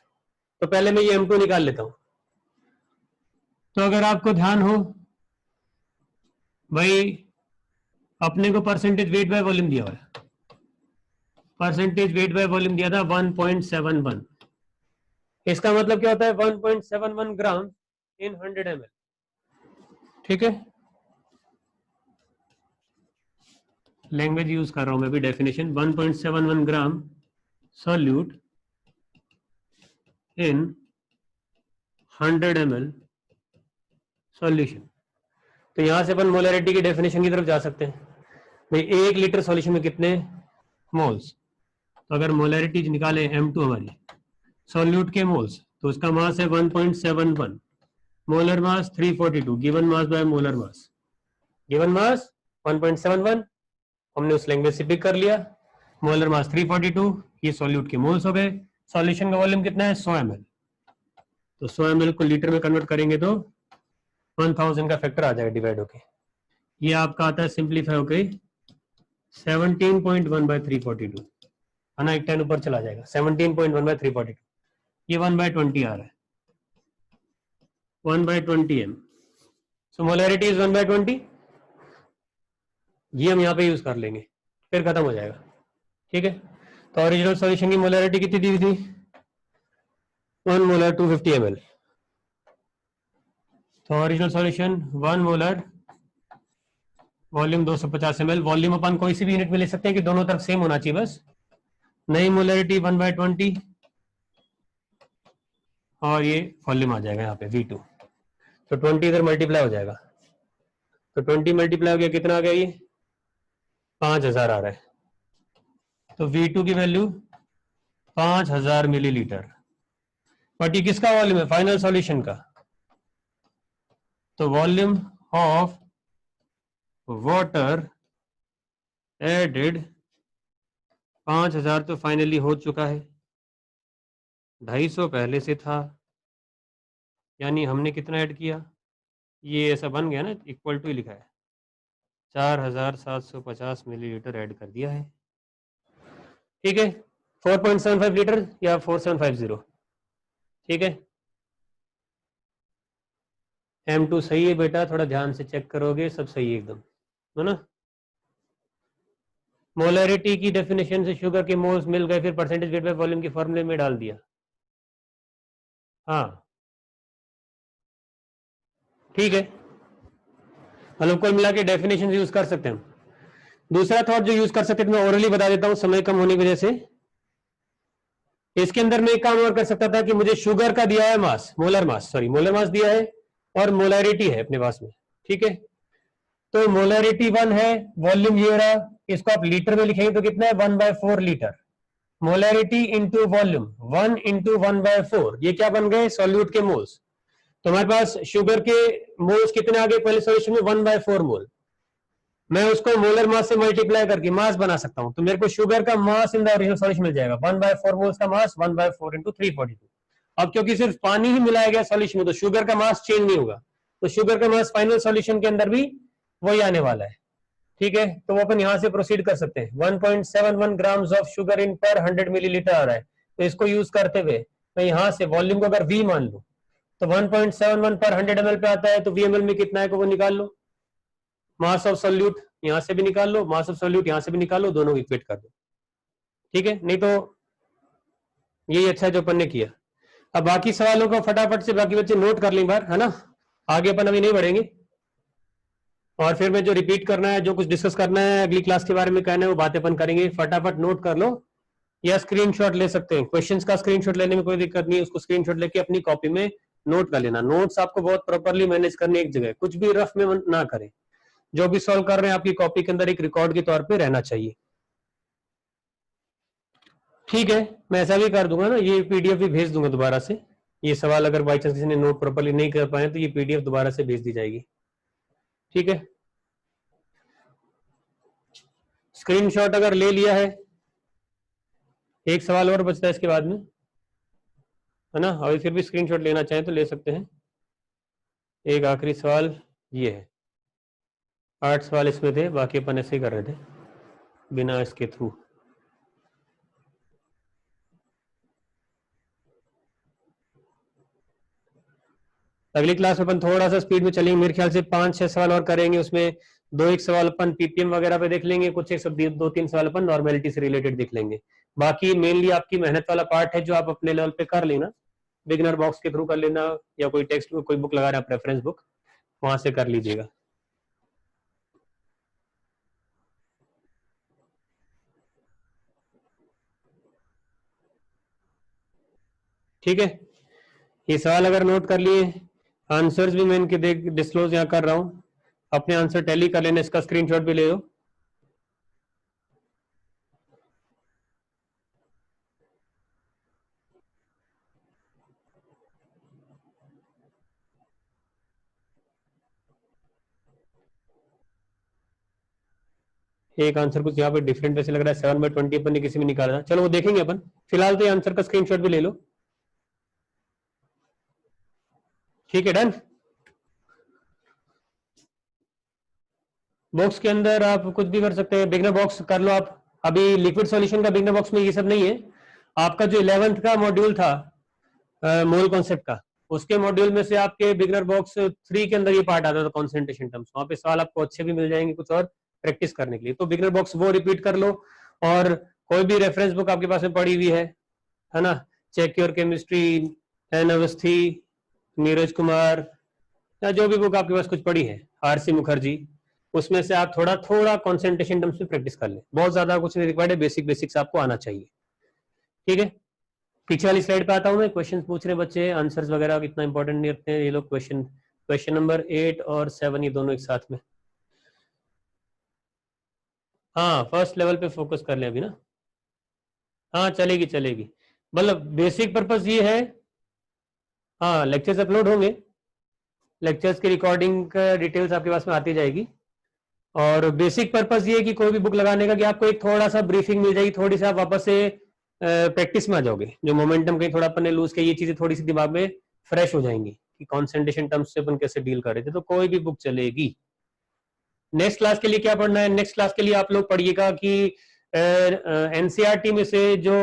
तो पहले मैं ये M2 निकाल लेता हूं। तो अगर आपको ध्यान हो भाई, अपने को परसेंटेज वेट बाय वॉल्यूम दिया हुआ है, परसेंटेज वेट बाय वॉल्यूम दिया था 1.71। इसका मतलब क्या होता है 1.71 ग्राम इन 100 ml। ठीक है, लैंग्वेज यूज कर रहा हूं मैं भी, definition 1.71 gram solute in 100 ml solution. तो यहां से अपन मोलरिटी की डेफिनेशन की तरफ जा सकते हैं। भाई 1 लीटर सॉल्यूशन में कितने मोल्स, तो अगर मोलरिटी निकाले M2 हमारी सॉल्यूट के मोल्स, तो उसका मास है 1.71, molar mass 342, given mass by molar mass, given mass 1.71 हमने उस लैंग्वेज से पिक कर लिया, मोलर मास 342, ये सॉल्यूट के मोल्स हो गए। सॉल्यूशन का वॉल्यूम कितना है 100 ml, तो 100 ml को लीटर में कन्वर्ट करेंगे तो 1000 का फैक्टर आ जाएगा डिवाइड होके, ये आपका आता है सिंप्लीफाई होके 17.1 बाय 342 है ना, एक 10 ऊपर चला जाएगा 17.1 बाय 342, ये 1/20 आ रहा है, 1/20 m। सो मोलरिटी इज 1/20, ये हम यहाँ पे यूज कर लेंगे, फिर खत्म हो जाएगा। ठीक है, तो ओरिजिनल सॉल्यूशन की मोलरिटी कितनी दी हुई थी 1 मोलर 250 ml, तो original solution 1 molar volume 250 ml, volume अपन कोई सी भी यूनिट में ले सकते हैं कि दोनों तरफ सेम होना चाहिए बस। नई मोलरिटी 1/20 और ये वॉल्यूम आ जाएगा यहाँ पे V2, तो 20 इधर मल्टीप्लाई हो जाएगा, तो 20 मल्टीप्लाई हो गया कितना आ गया, ये 5000 आ रहा है, तो V2 की वैल्यू 5000 मिलीलीटर। बट ये किसका वॉल्यूम है फाइनल सॉल्यूशन का, तो वॉल्यूम ऑफ वाटर एडेड 5000 तो फाइनली हो चुका है, 250 पहले से था, यानी हमने कितना ऐड किया, ये ऐसा बन गया ना, इक्वल टू लिखा है 4750 मिलीलीटर ऐड कर दिया है। ठीक है, 4.75 लीटर या 4750, ठीक है। M2 सही है बेटा, थोड़ा ध्यान से चेक करोगे, सब सही है एकदम, है ना। मोलरिटी की डेफिनेशन से शुगर के मोल्स मिल गए, फिर परसेंटेज वेट बाय वॉल्यूम के फॉर्मूले में डाल दिया। हाँ ठीक है, मतलब कुल मिला के डेफिनेशन यूज कर सकते हैं हम। दूसरा थॉट जो यूज कर सकते हैं, मैं ओरली बता देता हूं समय कम होने की वजह से। इसके अंदर मैं एक काम और कर सकता था कि मुझे शुगर का दिया है mass, molar mass, sorry molar mass दिया है और मोलरिटी है अपने पास में, ठीक है। तो मोलरिटी 1 है, वॉल्यूम ये रहा, इसको आप लीटर में लिखेंगे तो कितना है 1/4 litre. Molarity into volume 1 into 1/4, ये क्या बन गए सॉल्यूट के मोल्स। तो हमारे पास शुगर के मोल्स कितने आ गए पहले सॉल्यूशन में 1/4 मोल, मैं उसको मोलर मास से मल्टीप्लाई करके मास बना सकता हूं, तो मेरे को शुगर का मास इन द ओरिजिनल सॉल्यूशन मिल जाएगा 1/4 मोल्स का मास 1/4 इंटू 342। अब क्योंकि सिर्फ पानी ही मिलाया गया सॉल्यूशन में, तो शुगर का मास चेंज नहीं होगा, तो शुगर का मास फाइनल सॉल्यूशन के अंदर भी वही आने वाला है। ठीक है, तो वो अपन यहां से प्रोसीड कर सकते हैं। 1.71 ग्राम्स ऑफ शुगर इन पर 100 मिलीलीटर आ रहा है, तो इसको यूज करते हुए मैं यहां से वॉल्यूम को अगर V मान लूं तो 1.71 पर 100 ml पे आता है, तो VML में कितना है को वो निकाल लो। मास ऑफ सॉल्यूट यहां से भी निकाल लो, मास ऑफ सॉल्यूट यहां से भी निकाल लो, दोनों इक्वेट कर दो। ठीक है, नहीं तो यही अच्छा है जो अपन ने किया। अब बाकी सवालों को फटाफट से बाकी बच्चे नोट कर लें बार, है ना, आगे अपन अभी नहीं बढ़ेंगे। और फिर मैं जो रिपीट करना है, जो कुछ डिस्कस करना है अगली क्लास के बारे में कहना है, वो बातें अपन करेंगे। फटाफट नोट कर लो या स्क्रीनशॉट ले सकते हैं, क्वेश्चंस का स्क्रीनशॉट लेने में कोई दिक्कत नहीं है, उसको स्क्रीनशॉट लेके अपनी कॉपी में नोट कर लेना। नोट्स आपको बहुत प्रॉपर्ली मैनेज करने एक जगह, कुछ भी रफ में ना करें, जो भी सॉल्व कर रहे हैं आपकी कॉपी के अंदर एक रिकॉर्ड के तौर पे रहना चाहिए। ठीक है, मैं ऐसा भी कर दूंगा ना, ये पीडीएफ भी भेज दूंगा दोबारा से, ये सवाल अगर बाई चांस किसी ने नोट प्रॉपर्ली नहीं कर पाए तो ये पीडीएफ दोबारा से भेज दी जाएगी। ठीक है, स्क्रीनशॉट अगर ले लिया है, एक सवाल और बचता है इसके बाद में, है ना, अभी फिर भी स्क्रीनशॉट लेना चाहें तो ले सकते हैं। एक आखिरी सवाल ये है, 8 सवाल इसमें थे, बाकी अपन ऐसे ही कर रहे थे बिना इसके थ्रू। अगली क्लास में अपन थोड़ा सा स्पीड में चलेंगे, मेरे ख्याल से 5-6 सवाल और करेंगे, उसमें 2-1 सवाल अपन पीपीएम वगैरह पे देख लेंगे, कुछ 2-3 सवाल अपन नॉर्मेलिटी से रिलेटेड देख लेंगे। बाकी मेनली आपकी मेहनत वाला पार्ट है जो आप अपने लेवल पे कर लेना, बिगनर बॉक्स के थ्रू कर लेना, या कोई टेक्स्ट कोई बुक लगा रहे हैं आप, रेफरेंस बुक, वहां से कर लीजिएगा। ठीक है, ये सवाल अगर नोट कर लिए, आंसर्स भी मैं इनके देख डिस्क्लोज यहाँ कर रहा हूँ, अपने आंसर टैली कर लेना, इसका स्क्रीनशॉट भी ले लो। एक आंसर कुछ यहाँ पे डिफरेंट वैसे लग रहा है, 7/20 अपन ने किसी में निकाला था, चलो वो देखेंगे अपन, फिलहाल तो ये आंसर का स्क्रीनशॉट भी ले लो। ठीक है, डन। बॉक्स के अंदर आप कुछ भी कर सकते हैं, बिगनर बॉक्स कर लो आप। अभी लिक्विड सॉल्यूशन का बिगनर बॉक्स में ये सब नहीं है। आपका जो 11th का मॉड्यूल था मोल कॉन्सेप्ट का, उसके मॉड्यूल में से आपके बिगनर बॉक्स 3 के अंदर ये पार्ट आता था, कॉन्सेंट्रेशन टर्म्स। वहां पे सवाल आपको अच्छे भी मिल जाएंगे कुछ और प्रैक्टिस करने के लिए। तो बिगनर बॉक्स वो रिपीट कर लो, और कोई भी रेफरेंस बुक आपके पास में पड़ी हुई है ना, check your chemistry, N Awasthi, Neeraj Kumar, या जो भी बुक आपके पास कुछ पड़ी है, आरसी मुखर्जी, उसमें से आप थोड़ा थोड़ा कॉन्सेंट्रेशन टर्म्स में प्रैक्टिस कर ले। बहुत ज्यादा कुछ नहीं रिक्वायर्ड है, बेसिक बेसिक्स आपको आना चाहिए। ठीक है, पीछे वाली स्लाइड पे आता हूं मैं। क्वेश्चन पूछ रहे बच्चे, आंसर्स वगैरह इतना इंपॉर्टेंट नहीं रखते हैं ये लोग। क्वेश्चन नंबर 8 और 7 ये दोनों एक साथ में। हाँ, फर्स्ट लेवल पे फोकस कर ले अभी ना। हाँ, चलेगी चलेगी, मतलब बेसिक पर्पस ये है। हाँ, लेक्चर्स अपलोड होंगे, लेक्चर्स की रिकॉर्डिंग का डिटेल्स आपके पास में आती जाएगी। और बेसिक पर्पस ये है कि कोई भी बुक लगाने का कि आपको एक थोड़ा सा ब्रीफिंग मिल जाएगी, थोड़ी सी आप वापस से प्रैक्टिस में आ जाओगे। जो मोमेंटम कहीं थोड़ा अपन ने लूज किया, ये चीजें थोड़ी सी दिमाग में फ्रेश हो जाएंगी कि कॉन्सेंट्रेशन टर्म्स से अपन कैसे डील कर रहे थे। तो कोई भी बुक चलेगी। नेक्स्ट क्लास के लिए क्या पढ़ना है? नेक्स्ट क्लास के लिए आप लोग पढ़िएगा कि एनसीईआरटी में से जो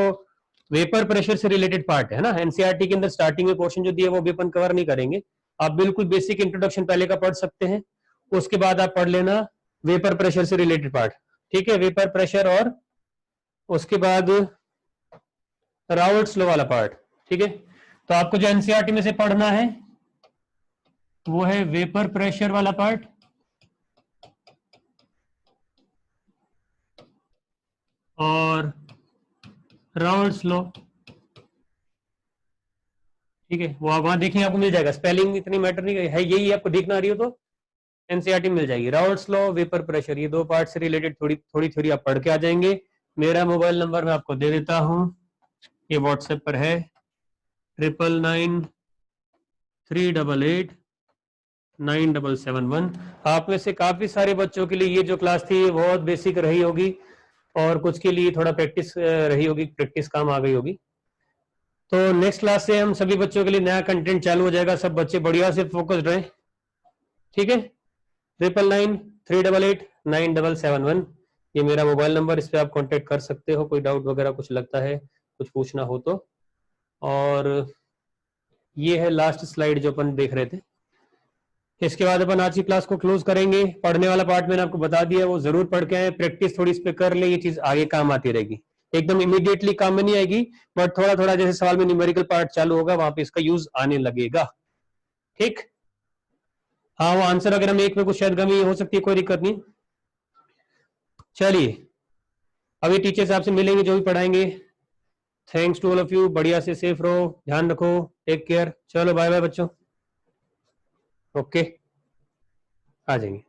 वेपर प्रेशर से रिलेटेड पार्ट है ना, एनसीईआरटी के अंदर स्टार्टिंग में पोर्शन जो दिया वो भी अपन कवर नहीं करेंगे। आप बिल्कुल बेसिक इंट्रोडक्शन पहले का पढ़ सकते हैं, उसके बाद आप पढ़ लेना वेपर प्रेशर से रिलेटेड पार्ट। ठीक है, वेपर प्रेशर, और उसके बाद रावर्ट्स लॉ वाला पार्ट। ठीक है, तो आपको जो एनसीईआरटी में से पढ़ना है वो है वेपर प्रेशर वाला पार्ट, और रावर्ट्स लॉ। ठीक है, वो आप वहां देखिए, आपको मिल जाएगा। स्पेलिंग इतनी मैटर नहीं है, यही आपको दिख ना रही हो तो एनसीईआरटी मिल जाएगी। रावर्ट्स लॉ, वेपर प्रेशर, ये दो पार्ट से रिलेटेड थोड़ी थोड़ी थ्योरी आप पढ़ के आ जाएंगे। मेरा मोबाइल नंबर मैं आपको दे देता हूं, ये व्हाट्सएप पर है, 9993889771। आप में से काफी सारे बच्चों के लिए ये जो क्लास थी बहुत बेसिक रही होगी, और कुछ के लिए थोड़ा प्रैक्टिस रही होगी, प्रैक्टिस काम आ गई होगी। तो नेक्स्ट क्लास से हम सभी बच्चों के लिए नया कंटेंट चालू हो जाएगा। सब बच्चे बढ़िया से फोकस्ड रहें। ठीक है, 9993888771, ये मेरा मोबाइल नंबर, इस पर आप कांटेक्ट कर सकते हो। कोई डाउट वगैरह कुछ लगता है, कुछ पूछना हो तो। और ये है लास्ट स्लाइड जो अपन देख रहे थे। इसके बाद अपन आज की क्लास को क्लोज करेंगे। पढ़ने वाला पार्ट मैंने आपको बता दिया, वो जरूर पढ़ के आए, प्रैक्टिस थोड़ी इस पे कर ले, ये चीज आगे काम आती रहेगी। एकदम इमीडिएटली काम में नहीं आएगी, बट थोड़ा थोड़ा जैसे सवाल में न्यूमेरिकल पार्ट चालू होगा वहां पे इसका यूज आने लगेगा। ठीक, हाँ, वो आंसर अगर हम एक में कुछ शायद कमी हो सकती है, कोई दिक्कत नहीं। चलिए, अभी टीचर साहब से मिलेंगे जो भी पढ़ाएंगे। Thanks to all of you, बढ़िया से सेफ रहो, ध्यान रखो, टेक केयर। चलो बाय बाय बच्चों, ओके, आ जाएंगे।